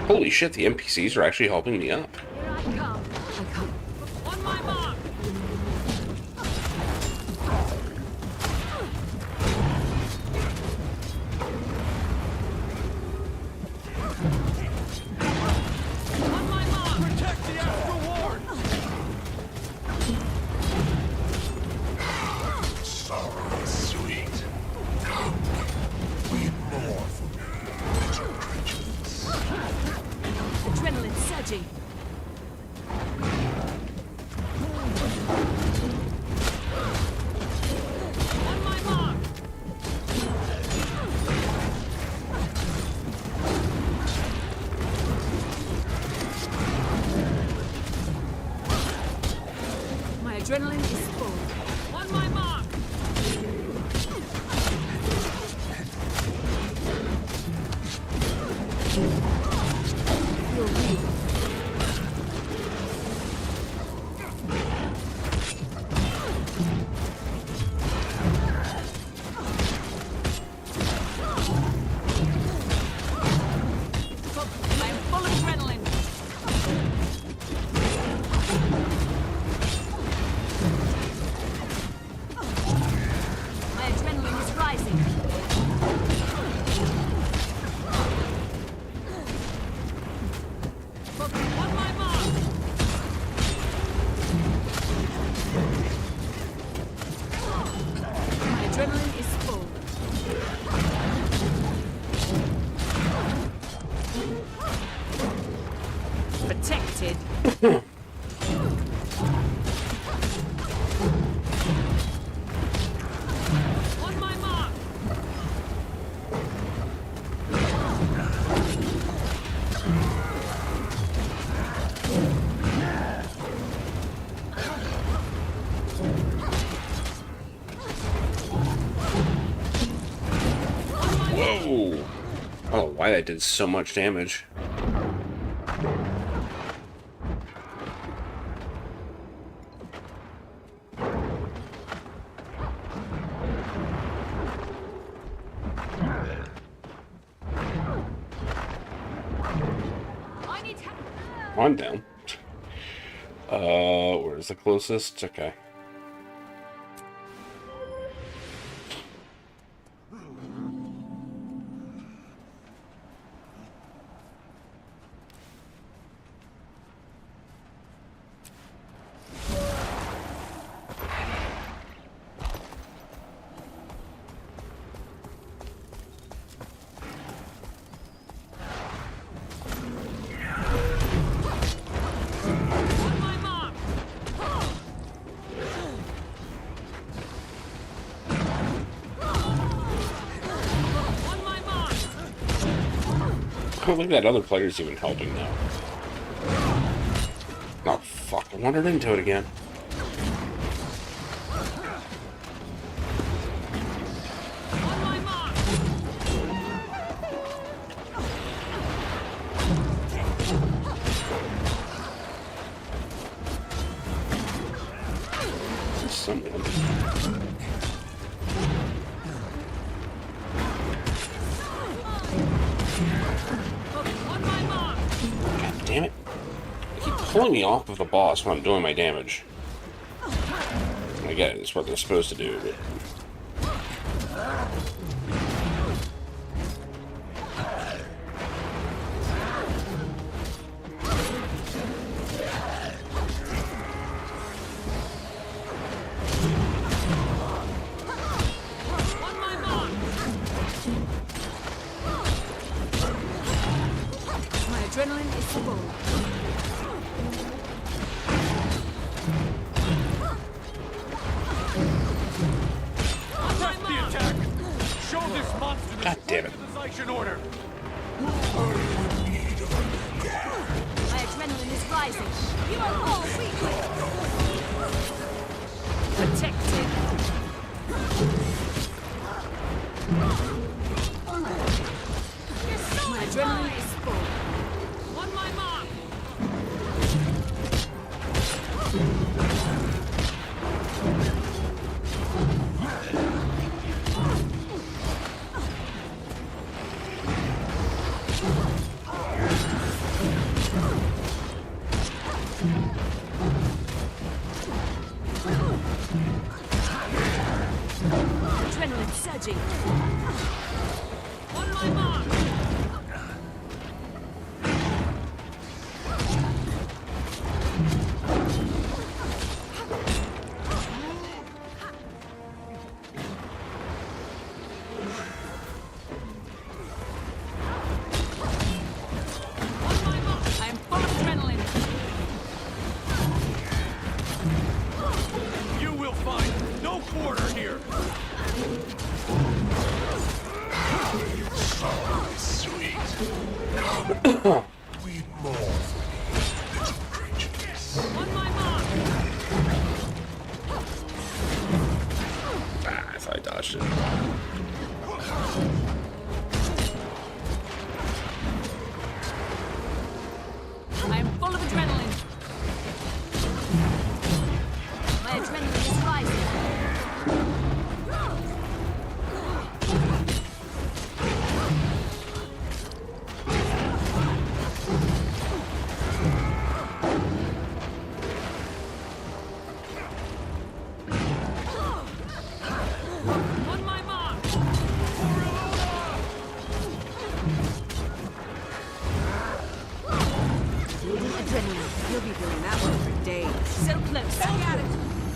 Holy shit, the NPCs are actually helping me up. Here I come. On my mark. On my mark. Protect the Astral Ward. Sorrow is sweet. Come, weep more for me, little creatures. Adrenaline surging. On my mark. My adrenaline is full. On my mark. You're weak. I am full of adrenaline. My adrenaline is rising. On my mark. My adrenaline is full. Protected. On my mark. Whoa! I don't know why that did so much damage. I need help. I'm down. Where's the closest? Okay. I don't think that other player's even helping now. Oh, fuck. I wandered into it again. God damn it. They keep pulling me off of the boss when I'm doing my damage. I get it, it's what they're supposed to do, but... Adrenaline is full. Press the attack! Show this monster God damn it. the order! My adrenaline is rising. You are all weak. Protected. My adrenaline is full. On my mark. Adrenaline surging. On my mark. I am full of adrenaline. You will find no quarter here! We more little creatures. On my mark. Ah, I thought I dodged it. I am full of adrenaline. My adrenaline is rising. On my mark. Building adrenaline. You'll be doing that one for days. So close. I got it.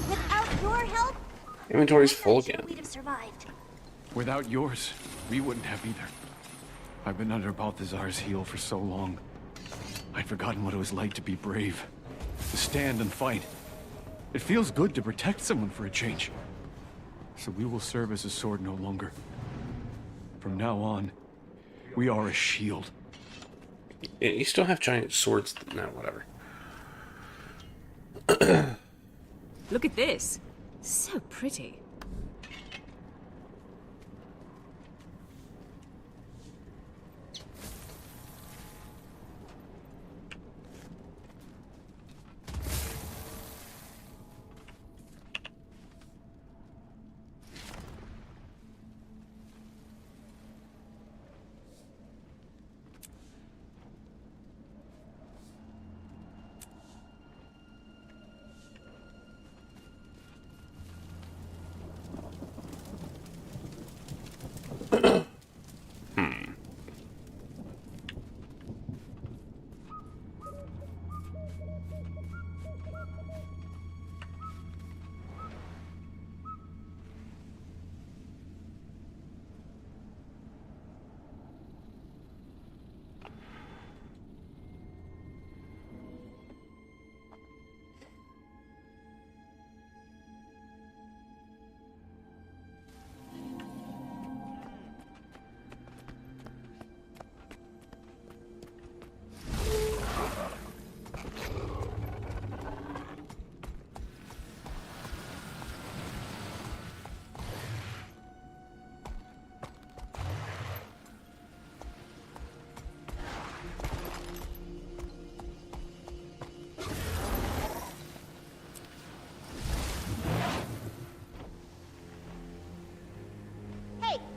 Without your help, Inventory's full again. we'd have survived. Without yours, we wouldn't have either. I've been under Balthazar's heel for so long. I'd forgotten what it was like to be brave. To stand and fight. It feels good to protect someone for a change. So we will serve as a sword no longer. From now on, we are a shield. You still have giant swords. No, whatever. Look at this. So pretty.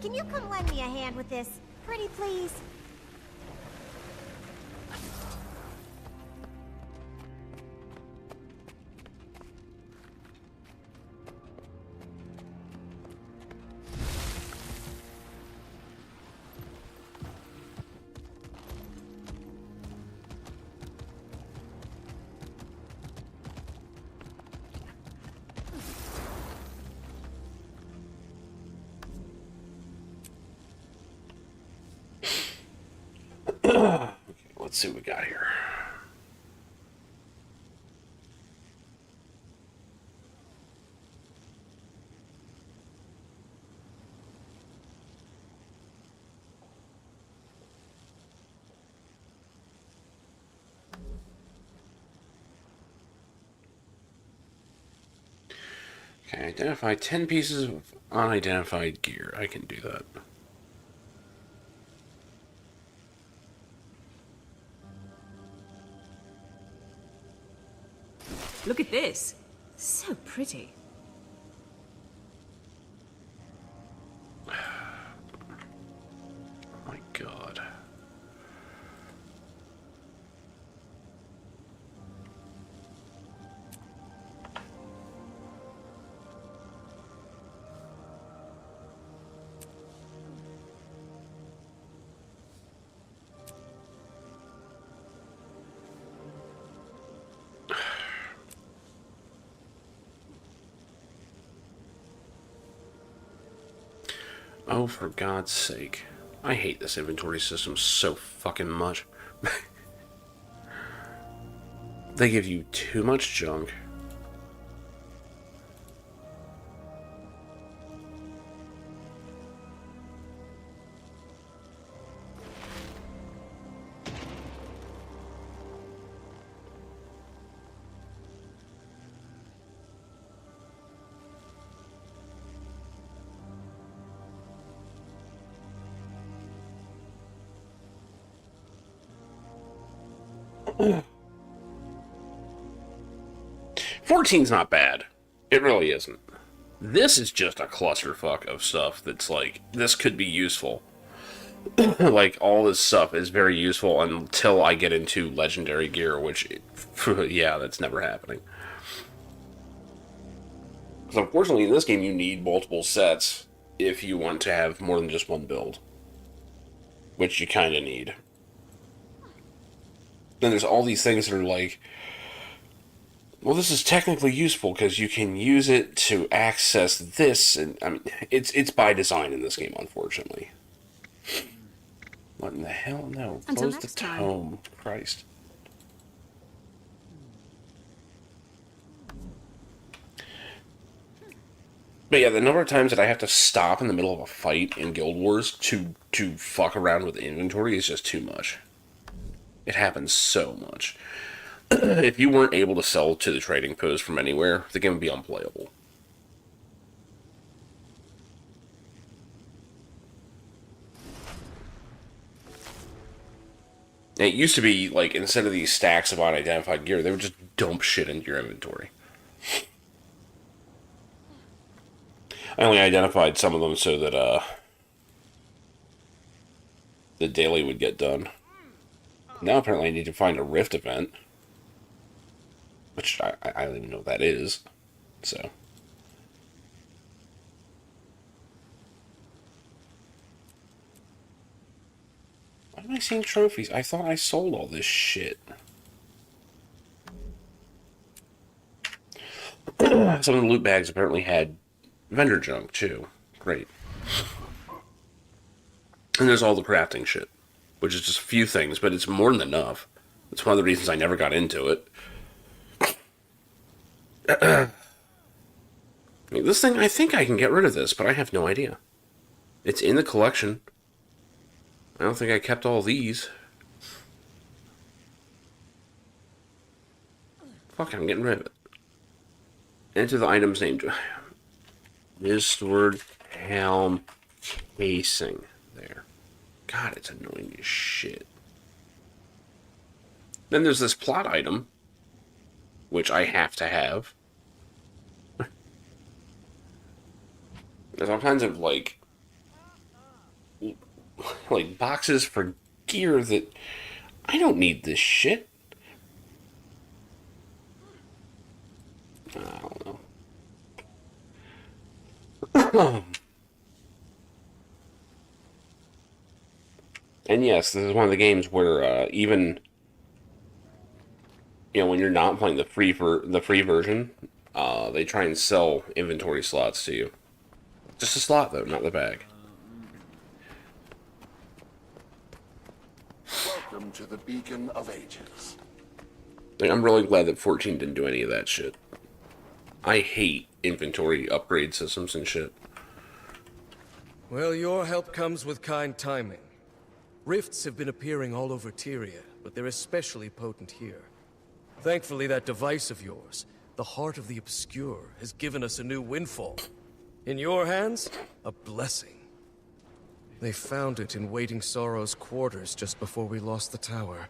can you come lend me a hand with this? Pretty please? Okay, let's see what we got here. Okay, identify 10 pieces of unidentified gear. I can do that. Look at this. So pretty. My God. Oh, for God's sake. I hate this inventory system so fucking much. They give you too much junk. Ugh. 14's not bad. It really isn't. This is just a clusterfuck of stuff that's like, this could be useful. Like, all this stuff is very useful until I get into legendary gear, which, yeah, that's never happening. So unfortunately, in this game, you need multiple sets if you want to have more than just one build. Which you kind of need. Then there's all these things that are like, well, this is technically useful because you can use it to access this, and I mean, it's by design in this game, unfortunately. What in the hell? No, Until close the next time. tome. Christ. But yeah, the number of times that I have to stop in the middle of a fight in Guild Wars to fuck around with the inventory is just too much. It happens so much. If you weren't able to sell to the trading post from anywhere, the game would be unplayable. And it used to be, like, instead of these stacks of unidentified gear, they would just dump shit into your inventory. I only identified some of them so that, the daily would get done. Now apparently I need to find a Rift event. Which I don't even know what that is. So. Why am I seeing trophies? I thought I sold all this shit. Some of the loot bags apparently had vendor junk too. Great. And there's all the crafting shit. Which is just a few things, but it's more than enough. It's one of the reasons I never got into it. I mean, this thing, I think I can get rid of this, but I have no idea. It's in the collection. I don't think I kept all these. Fuck, I'm getting rid of it. Enter the items named. Mistward Helm Casing. There. God, it's annoying as shit. Then there's this plot item, which I have to have. There's all kinds of, like, like boxes for gear that I don't need this shit. I don't know. And yes, this is one of the games where even when you're not playing the free version, they try and sell inventory slots to you. Just a slot though, not the bag. Welcome to the Beacon of Ages. Like, I'm really glad that 14 didn't do any of that shit. I hate inventory upgrade systems and shit. Well, your help comes with kind timing. Rifts have been appearing all over Tyria, but they're especially potent here. Thankfully, that device of yours, the Heart of the Obscure, has given us a new windfall. In your hands, a blessing. They found it in Waiting Sorrow's quarters just before we lost the tower.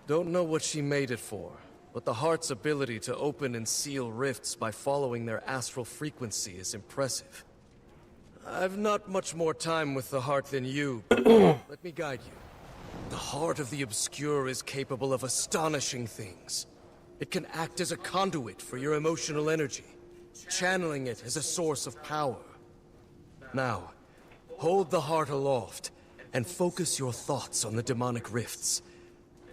Don't know what she made it for, but the Heart's ability to open and seal rifts by following their astral frequency is impressive. I've not much more time with the Heart than you, but let me guide you. The Heart of the Obscure is capable of astonishing things. It can act as a conduit for your emotional energy, channeling it as a source of power. Now, hold the Heart aloft, and focus your thoughts on the demonic rifts,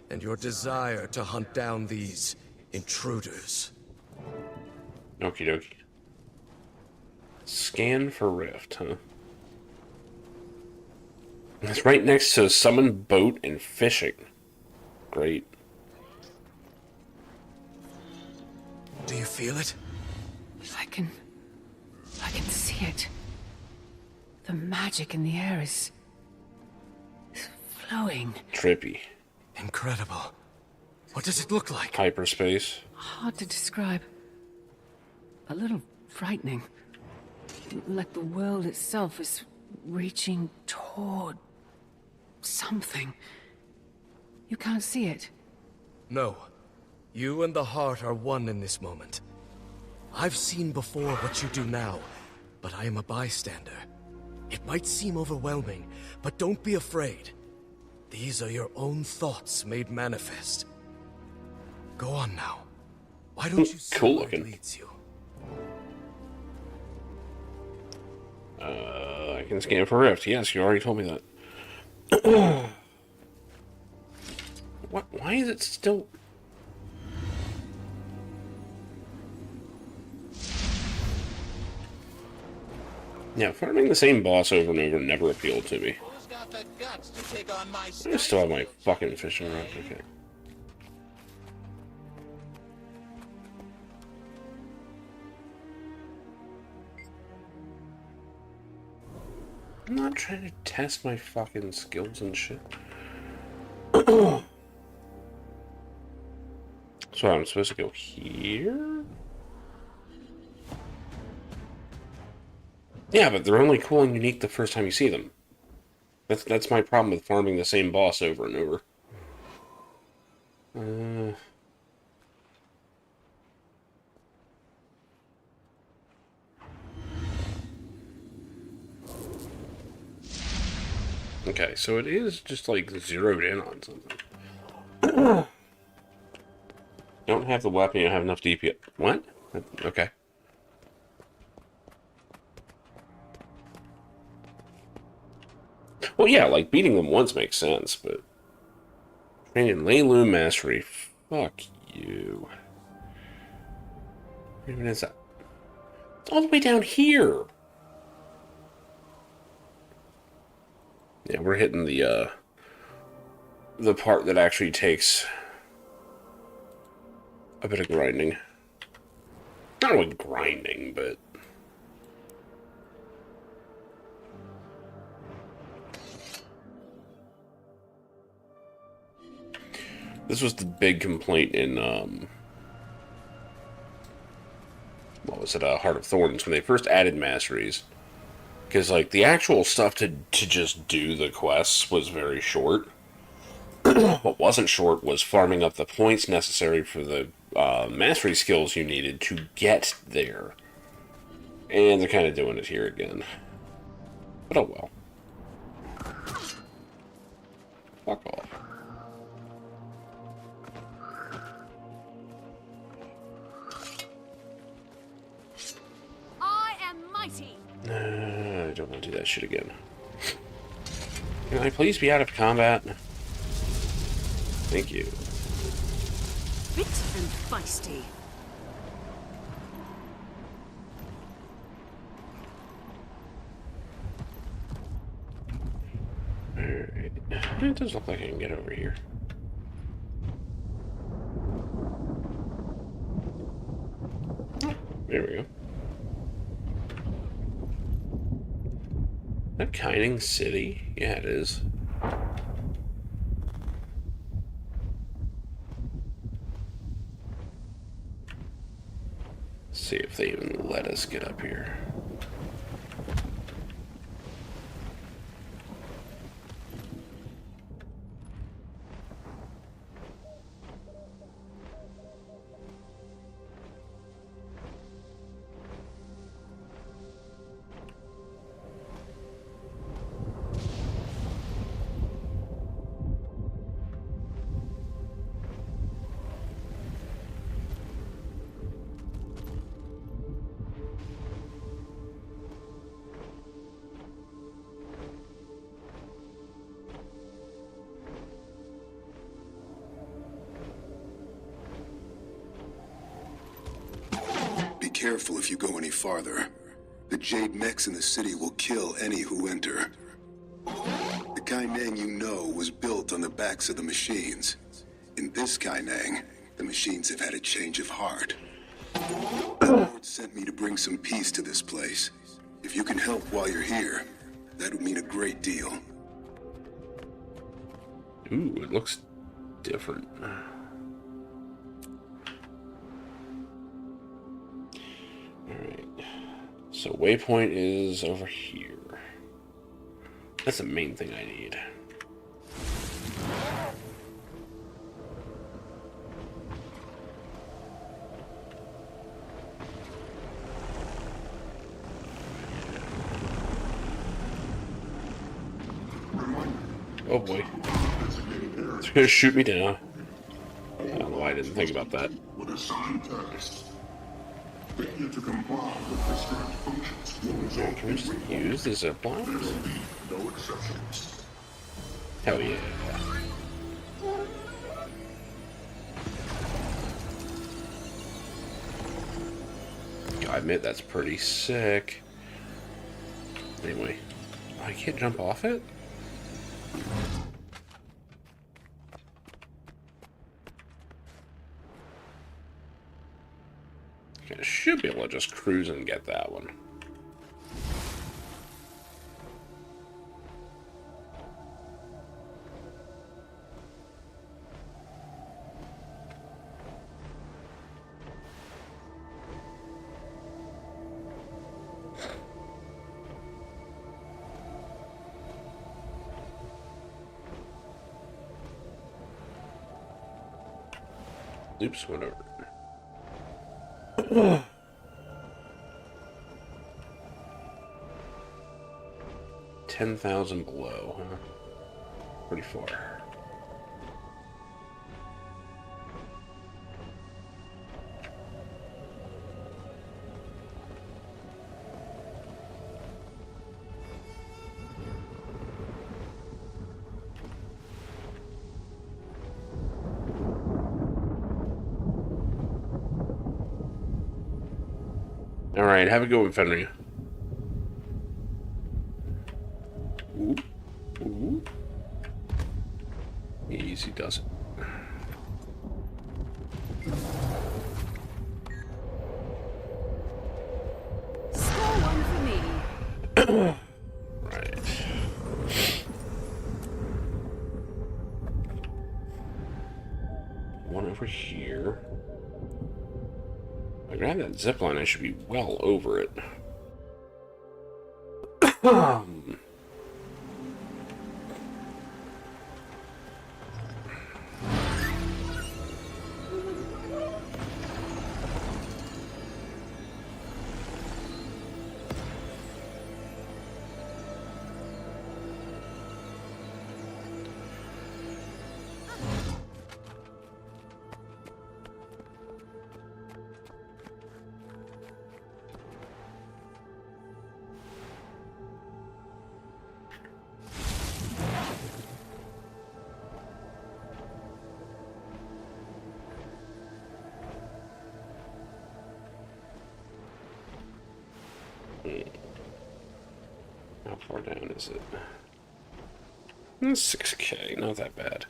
and your desire to hunt down these intruders. Okie dokie. Scan for rift, huh? It's right next to summon boat and fishing. Great. Do you feel it? I can see it. The magic in the air is flowing. Trippy. Incredible. What does it look like? Hyperspace. Hard to describe. A little frightening. Like the world itself is reaching toward something. You can't see it. No. You and the Heart are one in this moment. I've seen before what you do now, but I am a bystander. It might seem overwhelming, but don't be afraid. These are your own thoughts made manifest. Go on now. Why don't you see cool where it looking. leads you? I can scan for rift. Yes, you already told me that. What? Why is it still? Yeah, farming the same boss over and over never appealed to me. Who's got the guts to take on my I still have my fucking fishing rod. Okay. I'm not trying to test my fucking skills and shit. So I'm supposed to go here? Yeah, but they're only cool and unique the first time you see them. That's my problem with farming the same boss over and over. Okay, so it is just like zeroed in on something. Don't have the weapon, you don't have enough DPS. What? Okay. Well, yeah, like beating them once makes sense, but training Leilu Mastery, fuck you. What even is that? It's all the way down here. Yeah, we're hitting the part that actually takes a bit of grinding. Not really grinding, but this was the big complaint in what was it, Heart of Thorns, when they first added masteries. Because, like, the actual stuff to just do the quests was very short. What wasn't short was farming up the points necessary for the mastery skills you needed to get there. And they're kind of doing it here again. But oh well. Fuck off. I am mighty. I don't want to do that shit again. Can I please be out of combat? Thank you. Fit and feisty. Alright. It does look like I can get over here. There we go. That Kining City? Yeah, it is. See if they even let us get up here. Be careful if you go any farther. The Jade mechs in the city will kill any who enter. The Kaineng you know was built on the backs of the machines. In this Kaineng, the machines have had a change of heart. The Lord sent me to bring some peace to this place. If you can help while you're here, that would mean a great deal. Ooh, it looks different. Alright. So waypoint is over here. That's the main thing I need. Oh boy. It's gonna shoot me down. I don't know why I didn't think about that. With assigned tasks. Failure to comply with prescribed functions will result Can we just use the zip lines? There will be no exceptions. Hell yeah. I admit that's pretty sick. Anyway, I can't jump off it? Okay, I should be able to just cruise and get that one. Oops, went over. 10,000 below, huh? Pretty far. Alright, have a good one, Fenrir. Ooh. Ooh. Easy does it. Score one for me. Right. One over here. If I grab that zipline, I should be well over it. How far down is it? 6K, not that bad.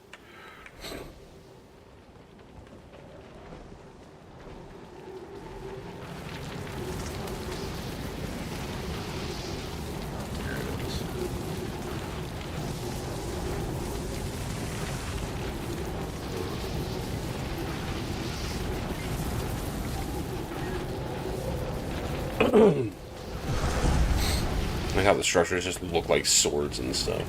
Like how the structures just look like swords and stuff.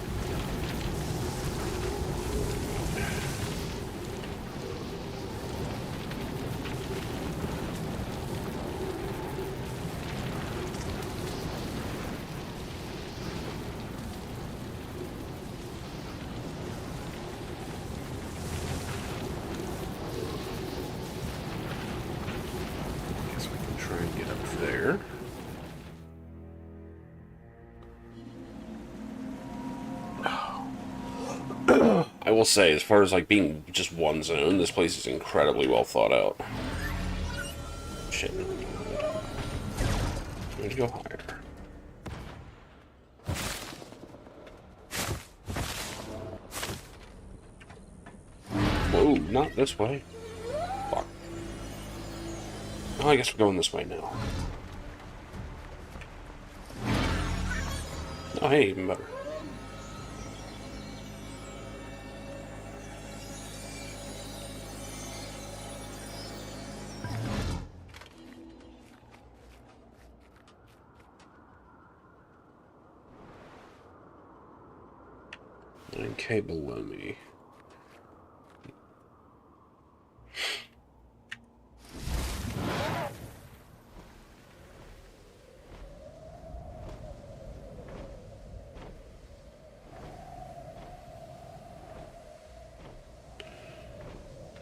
Guess we can try and get up there. I will say, as far as like being just one zone, this place is incredibly well thought out. Shit. I need to go higher. Whoa, not this way. Fuck. Oh, I guess we're going this way now. Oh, hey, even better. Okay, below me.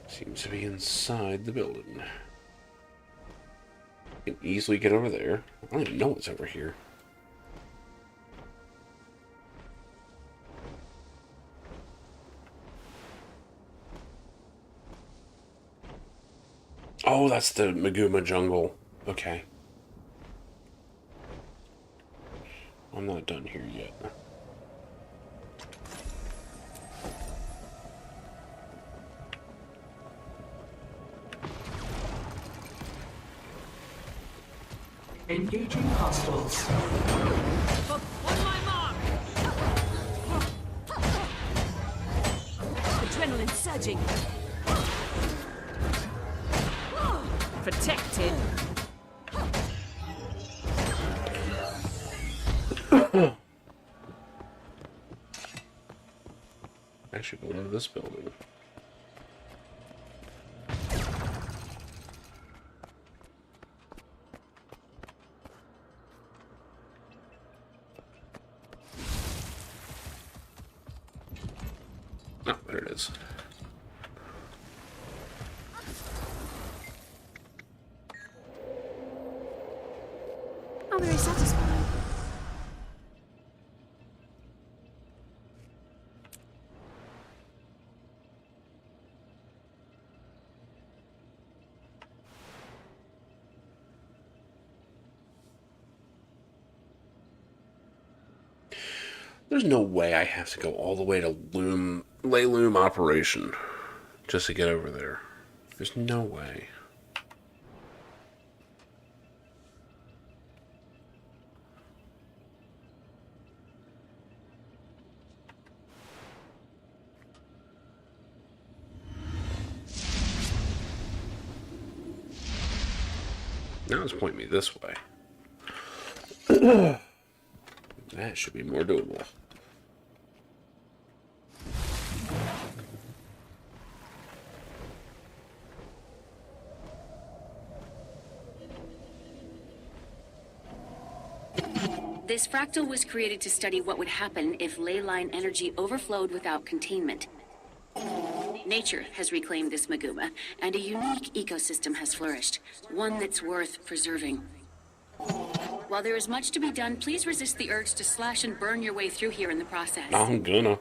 Seems to be inside the building. You can easily get over there. I don't even know what's over here. Oh, that's the Maguma jungle. Okay. I'm not done here yet. Engaging hostiles. On my mark! Adrenaline surging. Protected. Actually, below this building. Oh, there it is. Not very satisfying. There's no way I have to go all the way to Ley Loom Operation just to get over there. There's no way. Now it's pointing me this way. That should be more doable. This fractal was created to study what would happen if ley line energy overflowed without containment. Nature has reclaimed this Maguma, and a unique ecosystem has flourished, one that's worth preserving. While there is much to be done, please resist the urge to slash and burn your way through here in the process. I'm gonna.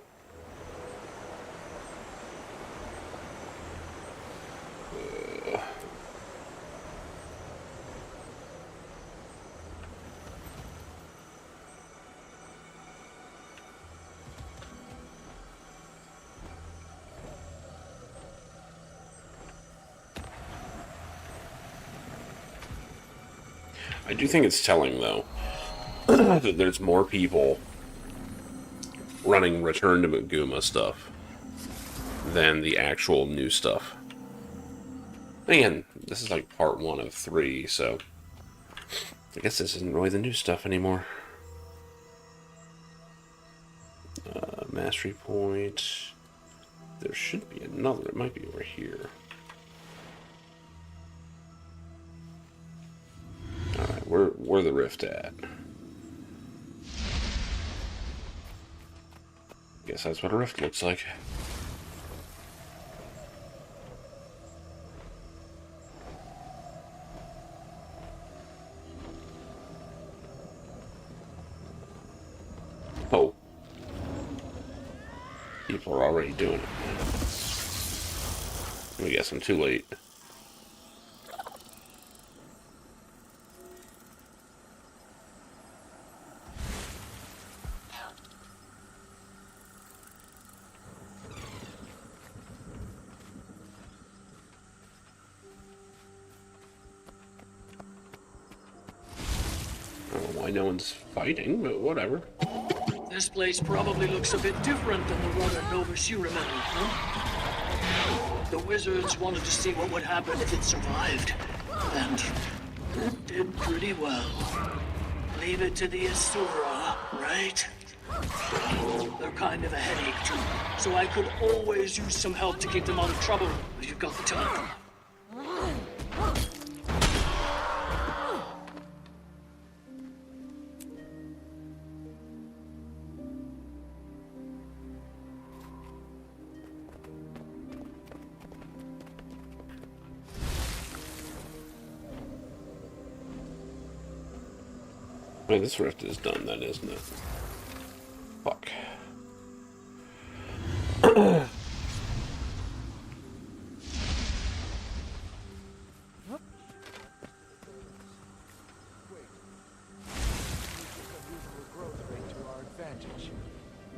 I do think it's telling, though, that there's more people running Return to Maguma stuff than the actual new stuff. Again, this is like part 1 of 3, so I guess this isn't really the new stuff anymore. Mastery point. There should be another. It might be over here. Alright, where the rift at? Guess that's what a rift looks like. Oh. People are already doing it. I guess I'm too late. I don't know why no one's fighting, but whatever. This place probably looks a bit different than the Rudder Novus you remember, huh? The wizards wanted to see what would happen if it survived, and it did pretty well. Leave it to the Asura, right? They're kind of a headache too, so I could always use some help to keep them out of trouble if you've got the time. Wait, this rift is done then, isn't it? Fuck.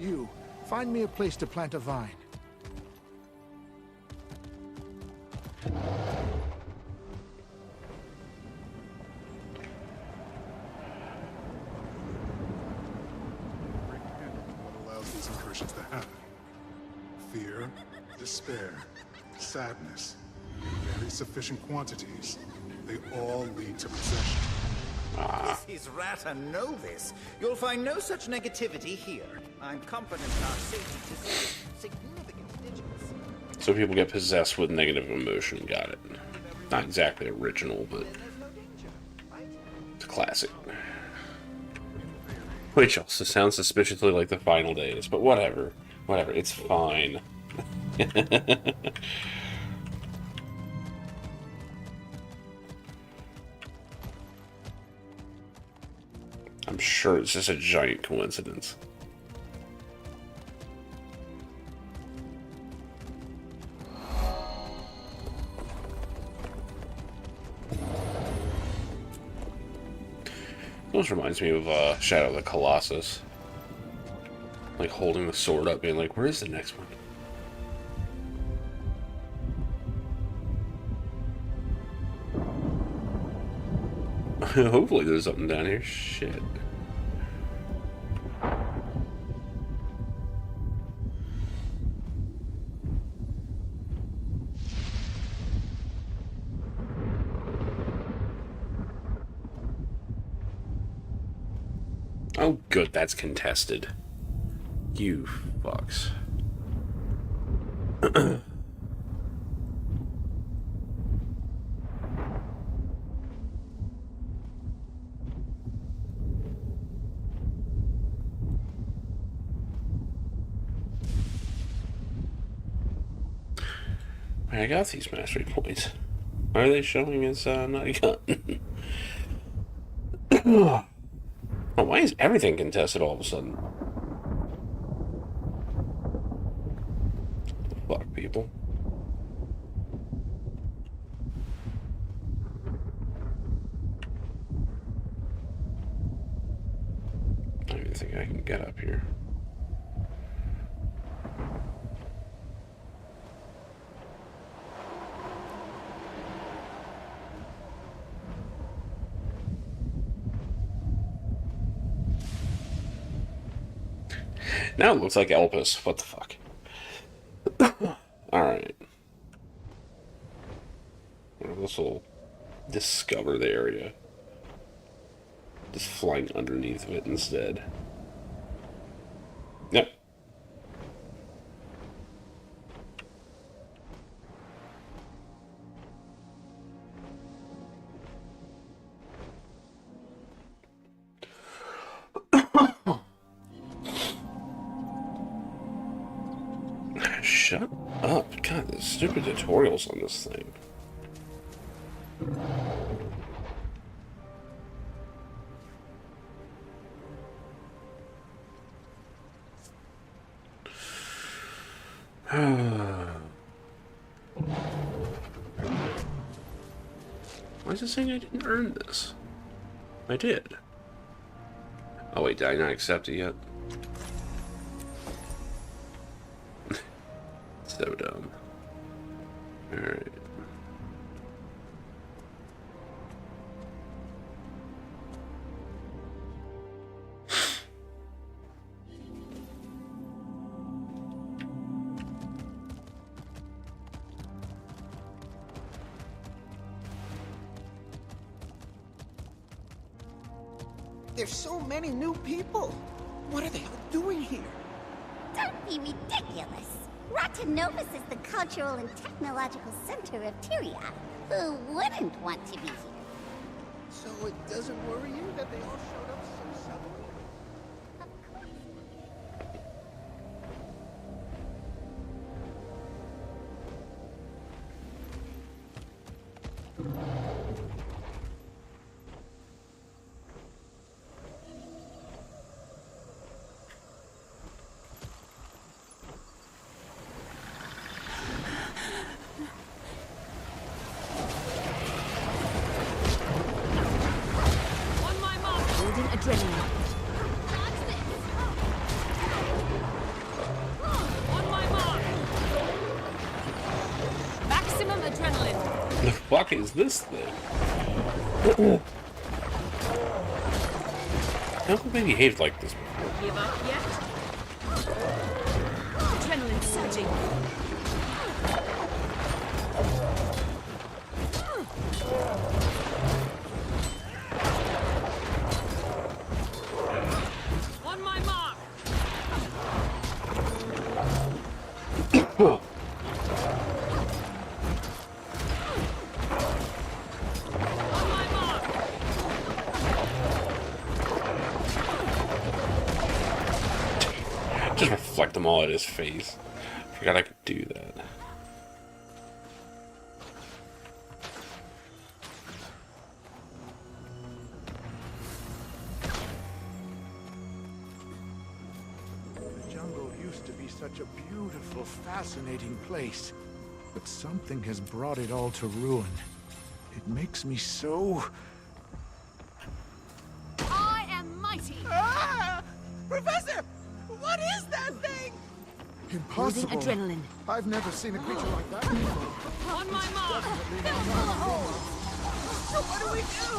You, find me a place to plant a vine. What allows these incursions to happen? Fear, despair, sadness, in very sufficient quantities. They all lead to possession. This is Rata Novus. You'll find no such negativity here. I'm confident in our safety to see significant digits. So people get possessed with negative emotion, got it. Not exactly original, but it's a classic. Which also sounds suspiciously like the Final Days, but whatever. Whatever, it's fine. I'm sure it's just a giant coincidence. Almost reminds me of Shadow of the Colossus. Like holding the sword up, being like, where is the next one? Hopefully there's something down here. Shit. Oh, good, that's contested. You fucks. I got these mastery points. Why are they showing as not a gun? Oh, why is everything contested all of a sudden? Fuck, people. I don't even think I can get up here. Now it looks like Elpis. What the fuck? Alright. This will discover the area. Just flying underneath of it instead. Yep. Shut up. God, the stupid tutorials on this thing. Why is it saying I didn't earn this? I did. Oh wait, did I not accept it yet? So dumb. Alright. There's so many new people. What are they all doing here? Don't be ridiculous. Rata Novus is the cultural and technological center of Tyria. Who wouldn't want to be here? So it doesn't worry you that they all showed up so suddenly? Maximum adrenaline. The fuck is this thing? I don't think maybe behaved like this before. Give up yet? Adrenaline surging. On my mark. Just reflect them all at his face. Forgot I could do that. The jungle used to be such a beautiful, fascinating place. But something has brought it all to ruin. It makes me so... I am mighty. Ah! Professor! What is that thing? Impossible. Losing adrenaline. I've never seen a creature like that before. On my mark. So what do we do?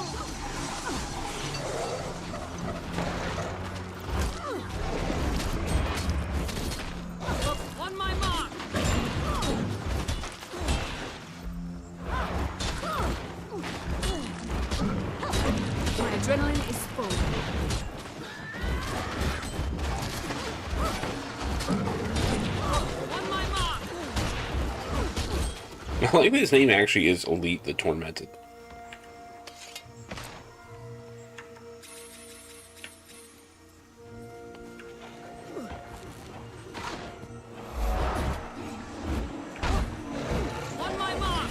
On my mark. My adrenaline is full. On my mark. I like that his name actually is Elite the Tormented. On my mark.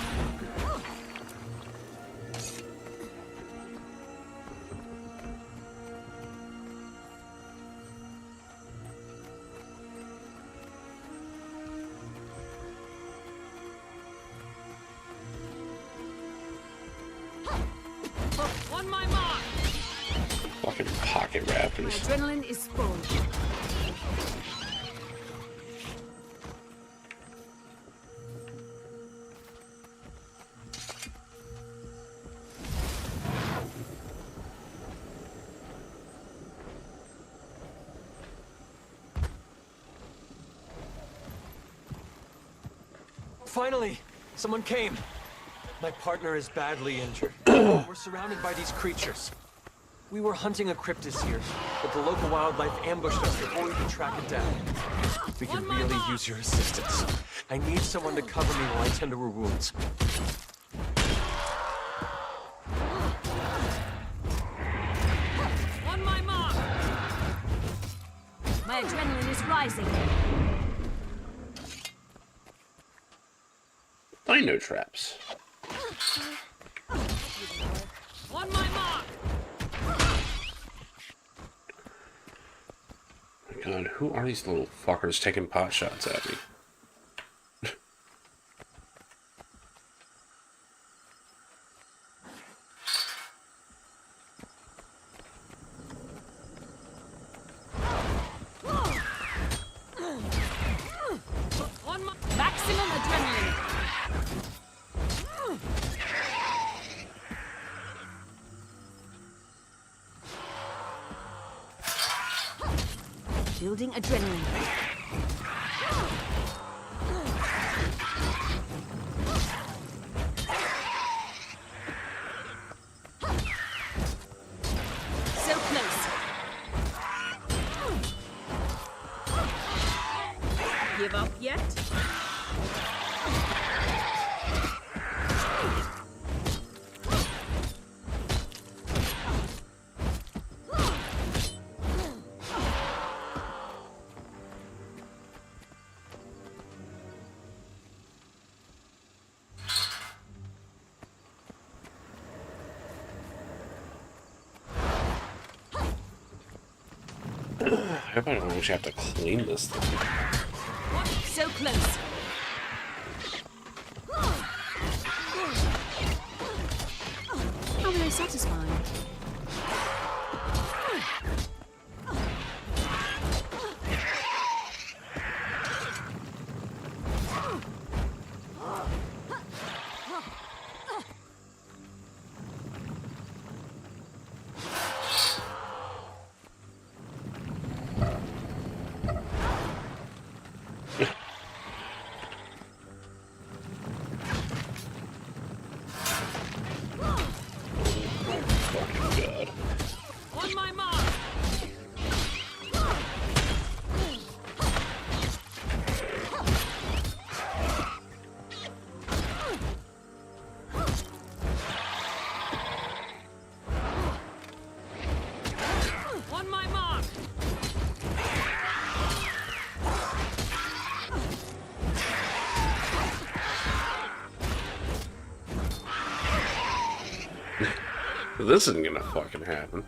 On my mark. Fucking pocket My raptors. adrenaline is full. Finally, someone came. My partner is badly injured. We're surrounded by these creatures. We were hunting a cryptis here, but the local wildlife ambushed us before we could track it down. We could really use your assistance. I need someone to cover me while I tend to her wounds. On my mark! My adrenaline is rising. Dino traps. On my mark! My God, who are these little fuckers taking pot shots at me? Maximum adrenaline. Building adrenaline. So close. Give up yet? I hope I don't actually have to clean this thing. So close. How very satisfying. On my mark. On my mark. This isn't gonna fucking happen.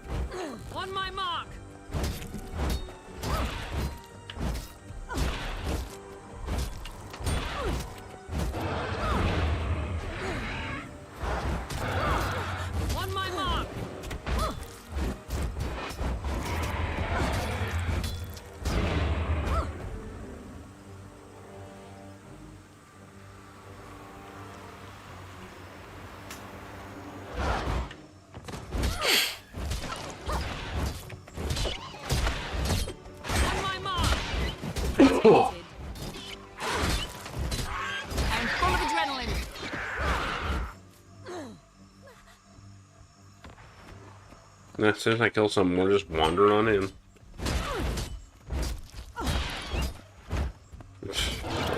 On my mark. On my mark. Oh. I'm full of adrenaline. And as soon as I kill some more, just wandering on in. Oh,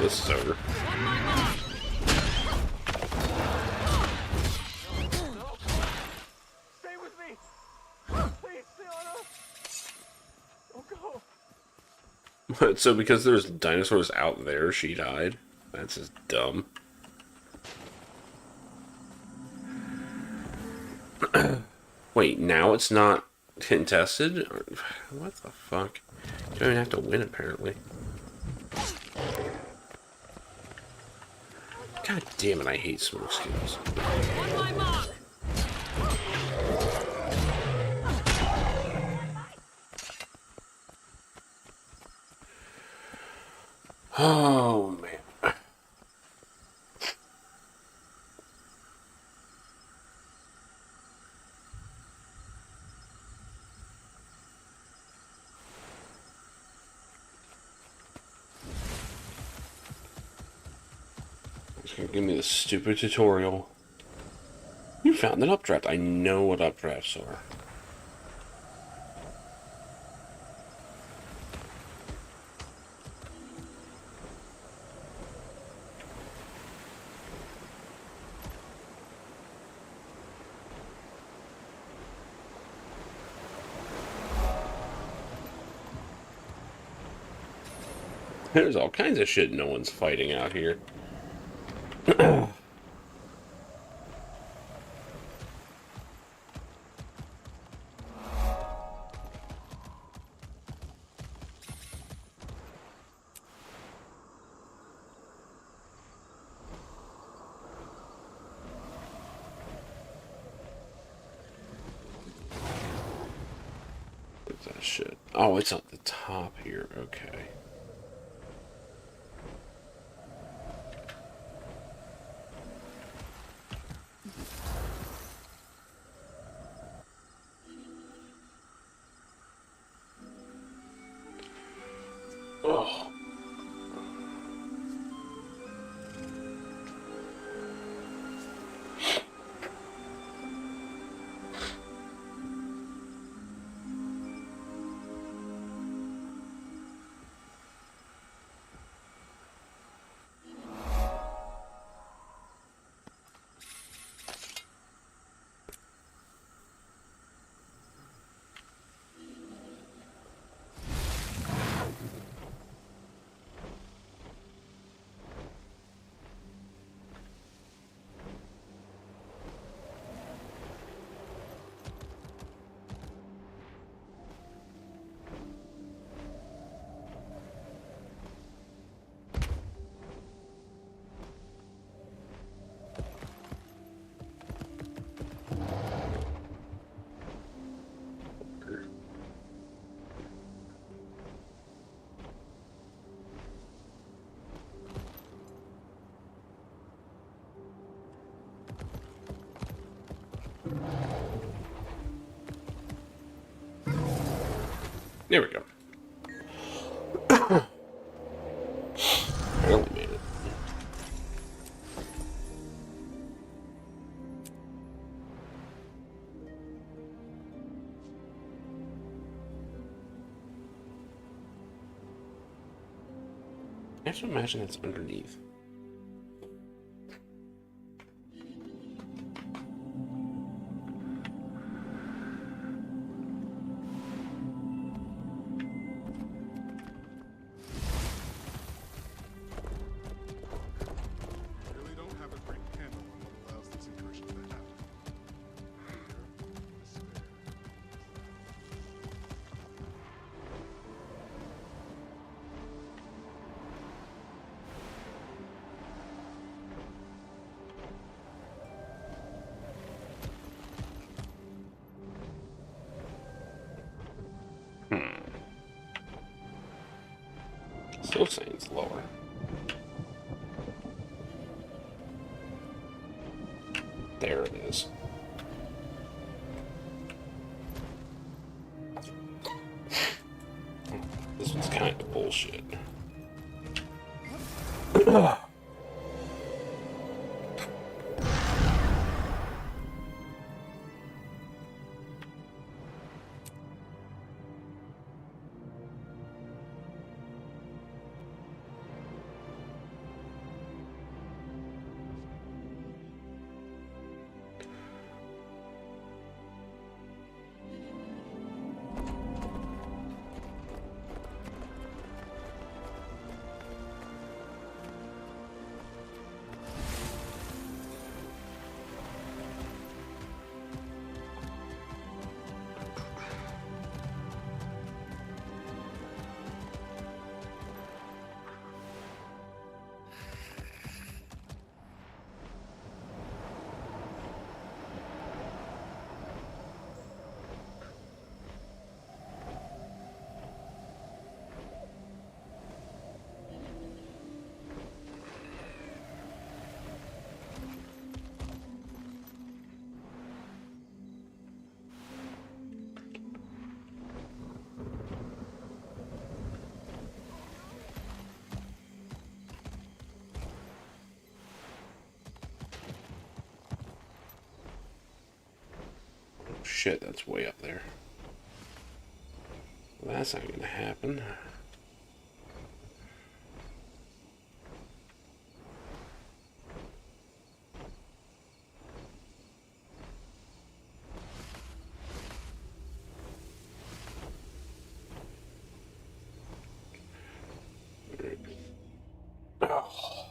this is over. Stay with me! Please, Leona! Don't go! So because there's dinosaurs out there, she died? That's just dumb. Wait, now it's not contested? What the fuck? You don't even have to win, apparently. God damn it, I hate smoke skills. On my mark. Oh, man. Give me the stupid tutorial. You found an updraft. I know what updrafts are. There's all kinds of shit no one's fighting out here. What's that shit? Oh, it's at the top here. Okay. Oh. There we go. Barely made it. I have to imagine it's underneath. Still saying it's lower. There it is. This one's kind of bullshit. shit, that's way up there. Well, that's not gonna happen. Oh.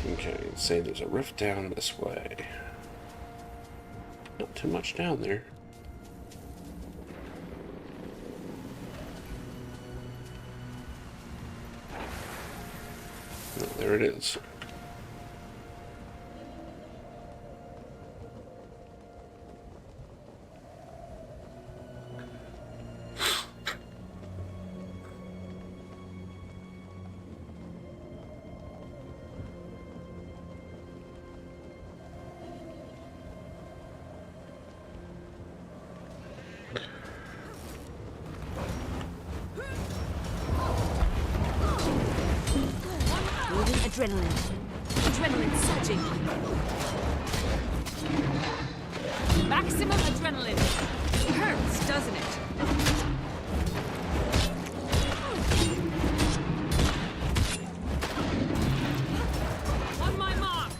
Okay, say there's a rift down this way. Not too much down there. Oh, there it is. Adrenaline. Adrenaline surging. Maximum adrenaline. Hurts, doesn't it? On my mark.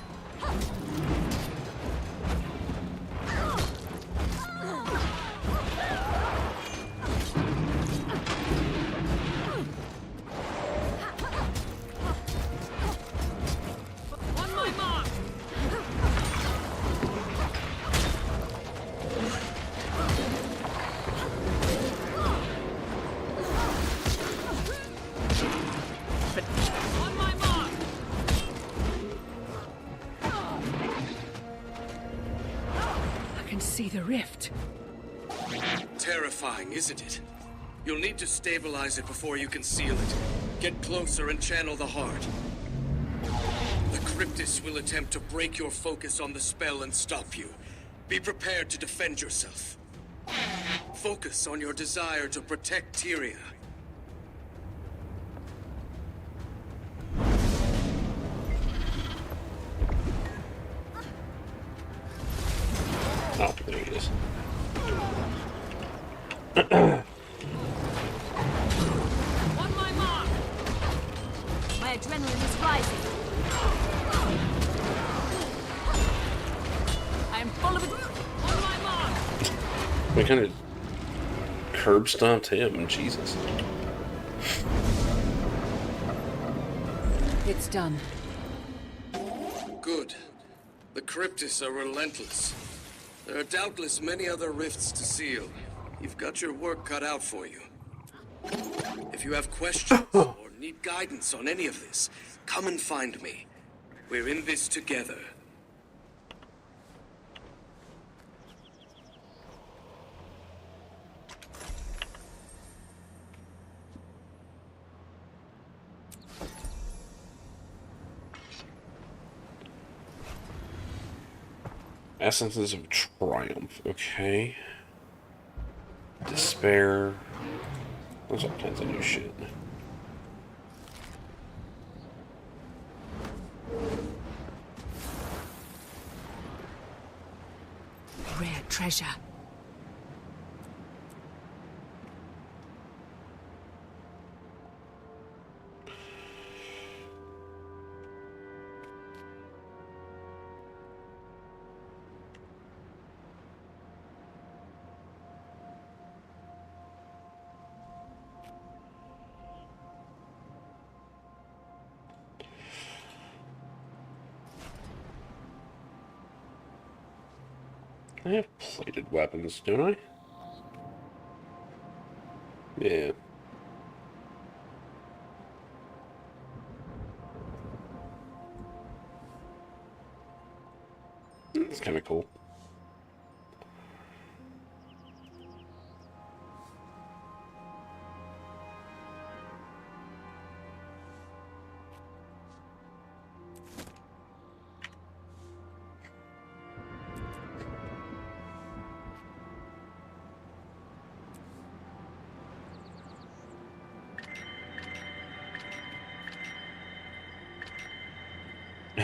See the rift. Terrifying, isn't it? You'll need to stabilize it before you can seal it. Get closer and channel the heart. The Cryptis will attempt to break your focus on the spell and stop you. Be prepared to defend yourself. Focus on your desire to protect Tyria. Oh, there it is. On my mark. My adrenaline is rising. I am full of it. On my mark. We kind of curb stomped him, Jesus. It's done. Good. The Cryptis are relentless. There are doubtless many other rifts to seal. You've got your work cut out for you. If you have questions or need guidance on any of this, come and find me. We're in this together. Essences of Triumph, okay. Despair. There's all kinds of new shit. Rare treasure. I have plated weapons, don't I? Yeah. That's kind of cool.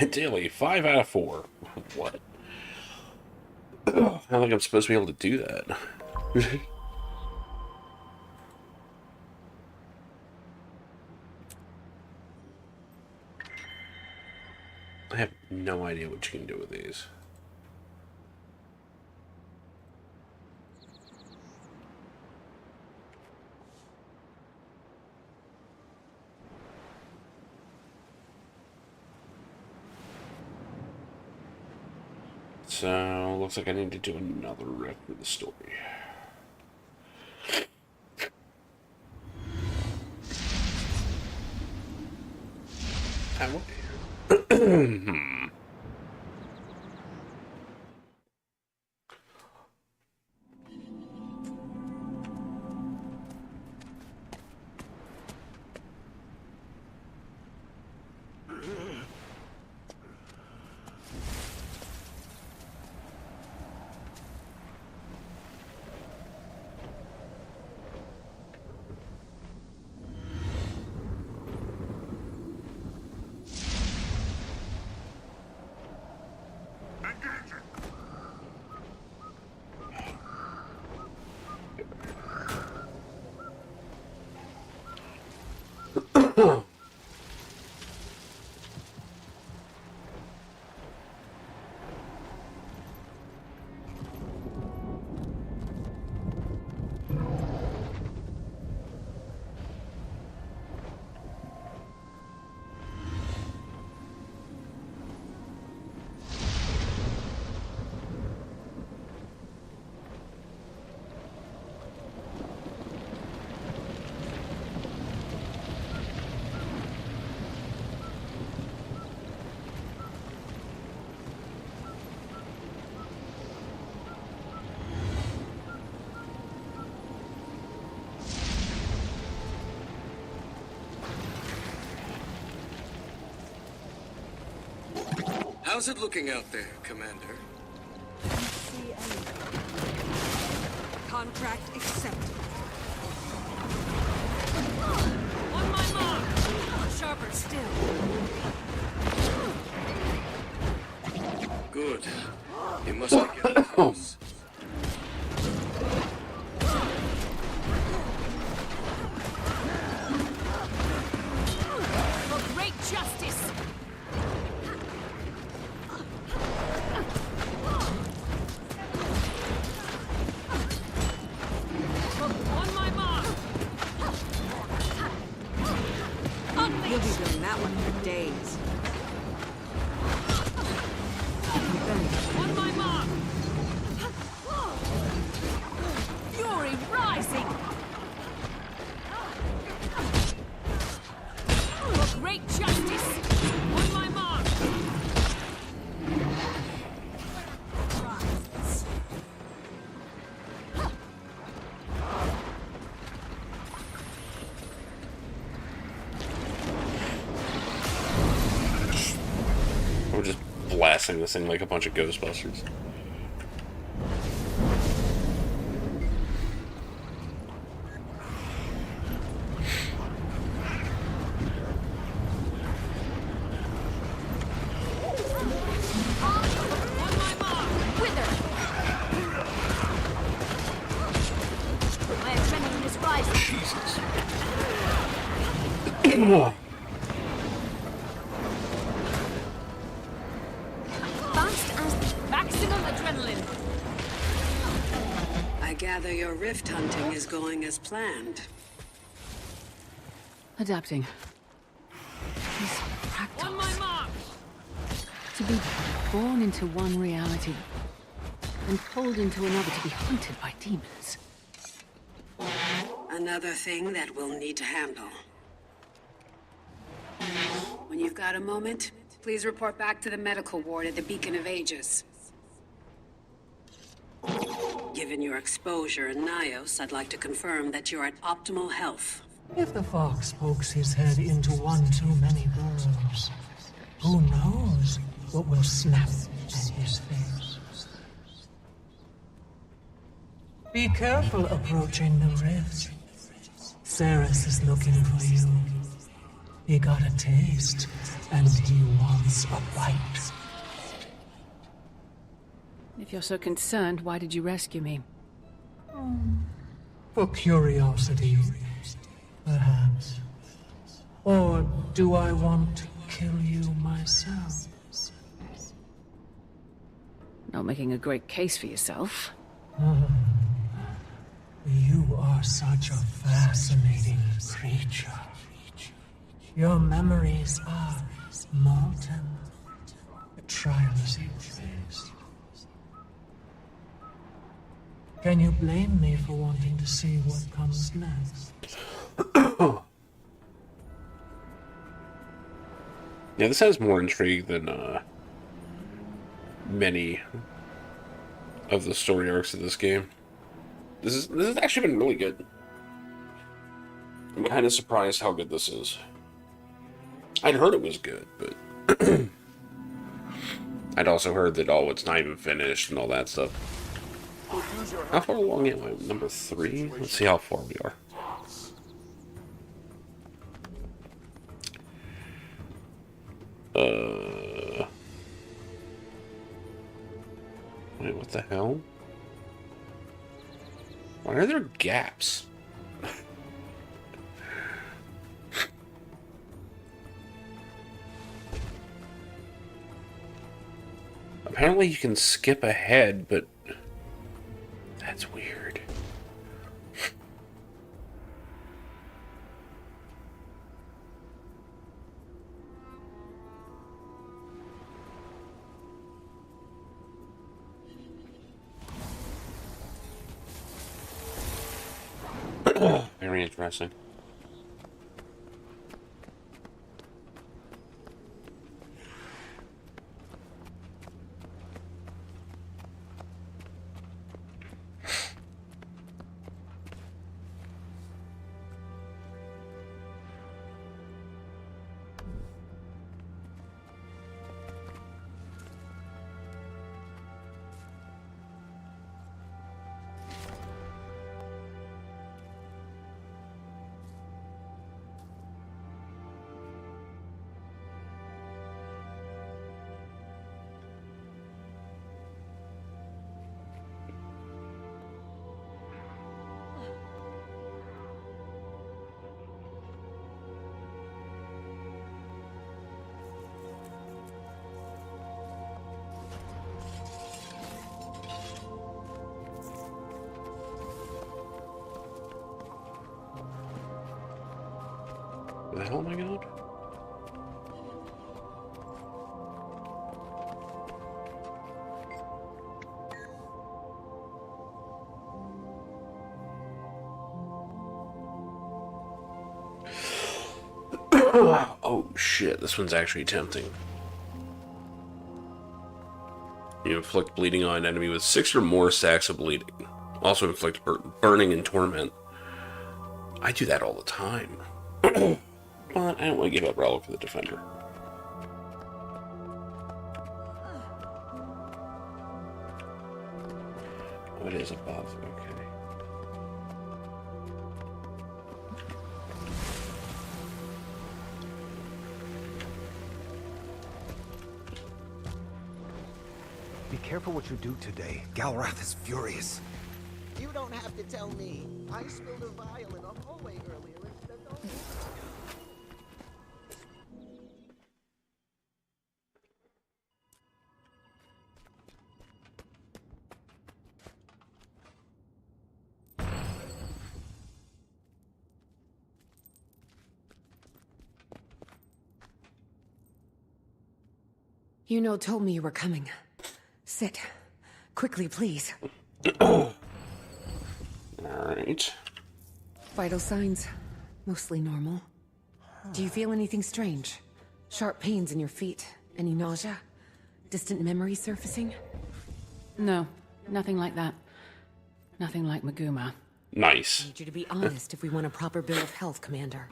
Daily, 5 out of 4. What? I don't think I'm supposed to be able to do that. I have no idea what you can do with these. So, looks like I need to do another rift for the story. How's it looking out there, Commander? See anything. Contract accepted. On my mark! Sharper still. Good. You must be getting close. For great justice! On my mark! You'll be doing that one for days. On my mark! Fury rising! For great justice! On my mark! We're just blasting this thing like a bunch of Ghostbusters. My adrenaline is rising. Fast as maximum adrenaline. I gather your rift hunting is going as planned. Adapting. These fractals. On my mark! To be born into one reality and pulled into another to be hunted by demons. Another thing that we'll need to handle. When you've got a moment, please report back to the medical ward at the Beacon of Aegis. Given your exposure in Nios, I'd like to confirm that you're at optimal health. If the fox pokes his head into one too many burrows, who knows what will snap at his face. Be careful approaching the rift. Ceres is looking for you. He got a taste, and he wants a bite. If you're so concerned, why did you rescue me? For curiosity, perhaps. Or do I want to kill you myself? Not making a great case for yourself. You are such a fascinating creature. Your memories are molten. Try losing face. Can you blame me for wanting to see what comes next? Yeah, this has more intrigue than many of the story arcs of this game. This has actually been really good. I'm kind of surprised how good this is. I'd heard it was good, but I'd also heard that it's not even finished and all that stuff. How far along am I? Number 3? Let's see how far we are. Wait, what the hell? Why are there gaps? Apparently you can skip ahead, but that's weird. Very interesting. Where the hell am I going? Oh shit, this one's actually tempting. You inflict bleeding on an enemy with 6 or more stacks of bleeding. Also inflict burning and torment. I do that all the time. But I don't want to give up Relic for the Defender. Oh, it is above, okay. Be careful what you do today. Galrath is furious. You don't have to tell me. I spilled a vial in a hallway earlier and spent all Yuno told me you were coming. Sit. Quickly, please. Alright. Vital signs. Mostly normal. Do you feel anything strange? Sharp pains in your feet? Any nausea? Distant memories surfacing? No, nothing like that. Nothing like Maguma. Nice. I need you to be honest if we want a proper bill of health, Commander.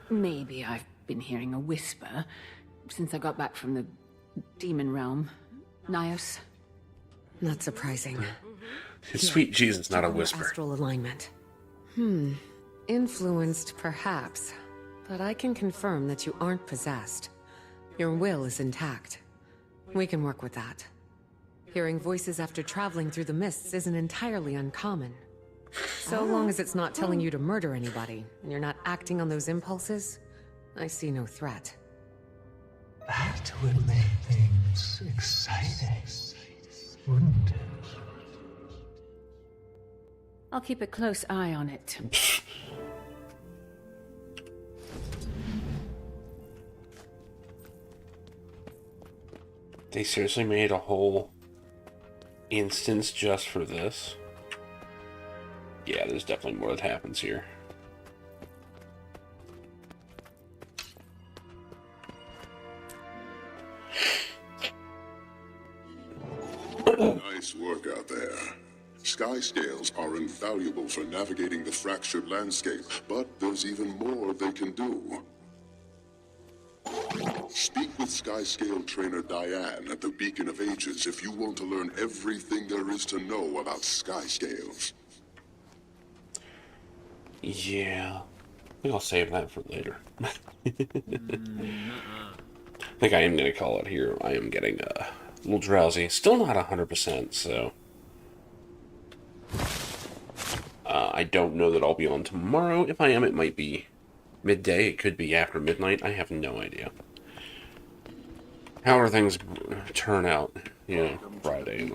Maybe I've been hearing a whisper since I got back from the demon realm. Nyos. Not surprising. Sweet Jesus, not a Check on your whisper. Astral alignment. Influenced, perhaps. but I can confirm that you aren't possessed. Your will is intact. We can work with that. Hearing voices after traveling through the mists isn't entirely uncommon. So long as it's not telling you to murder anybody, and you're not acting on those impulses, I see no threat. That would make things exciting, wouldn't it? I'll keep a close eye on it. They seriously made a whole instance just for this? Yeah, there's definitely more that happens here. Nice work out there. Sky scales are invaluable for navigating the fractured landscape, but there's even more they can do. Speak with Skyscale trainer Diane at the Beacon of Ages if you want to learn everything there is to know about Skyscales. Yeah, I think I'll save that for later. I think I am going to call it here. I am getting a little drowsy. Still not 100%, so... I don't know that I'll be on tomorrow. If I am, it might be midday. It could be after midnight. I have no idea. However things turn out, you know, Friday.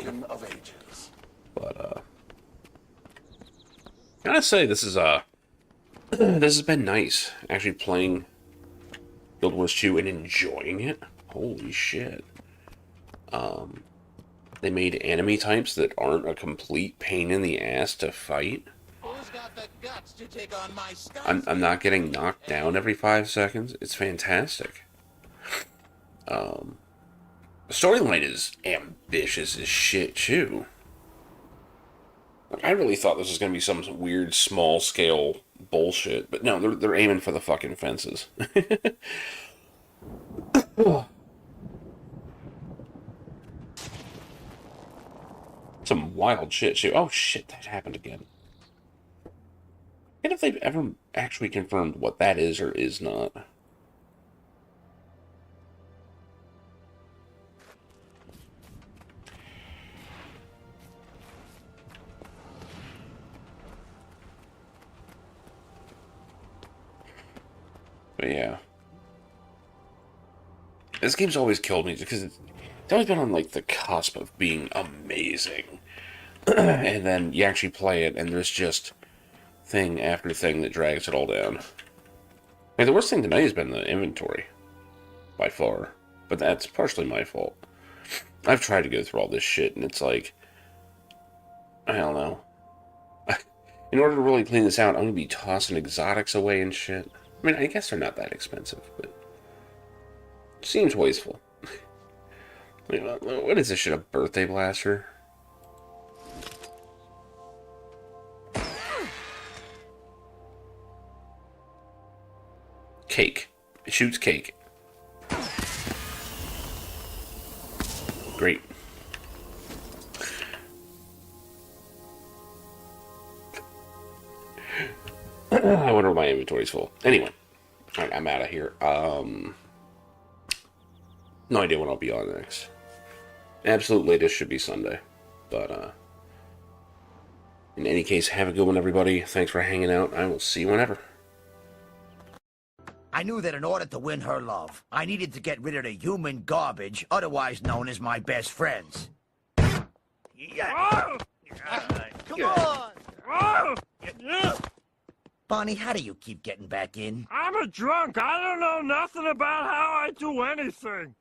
But, gotta say, this is, this has been nice. Actually playing Guild Wars 2 and enjoying it. Holy shit. They made enemy types that aren't a complete pain in the ass to fight. I'm not getting knocked down every 5 seconds. It's fantastic. The storyline is ambitious as shit, too. Like, I really thought this was going to be some weird, small-scale bullshit, but no, they're aiming for the fucking fences. Some wild shit, too. Oh, shit, that happened again. And if they've ever actually confirmed what that is or is not. But yeah. This game's always killed me because it's always been on like the cusp of being amazing. And then you actually play it and there's just thing after thing that drags it all down. Like, the worst thing tonight has been the inventory. By far. But that's partially my fault. I've tried to go through all this shit and it's like, I don't know. In order to really clean this out, I'm going to be tossing exotics away and shit. I mean, I guess they're not that expensive, but it seems wasteful. What is this shit, a birthday blaster? Cake. It shoots cake. Great. I wonder if my inventory's full. Anyway. Alright, I'm out of here. No idea when I'll be on next. Absolute latest should be Sunday. But, in any case, have a good one, everybody. Thanks for hanging out. I will see you whenever. I knew that in order to win her love, I needed to get rid of the human garbage, otherwise known as my best friends. Come on! Bonnie, how do you keep getting back in? I'm a drunk. I don't know nothing about how I do anything.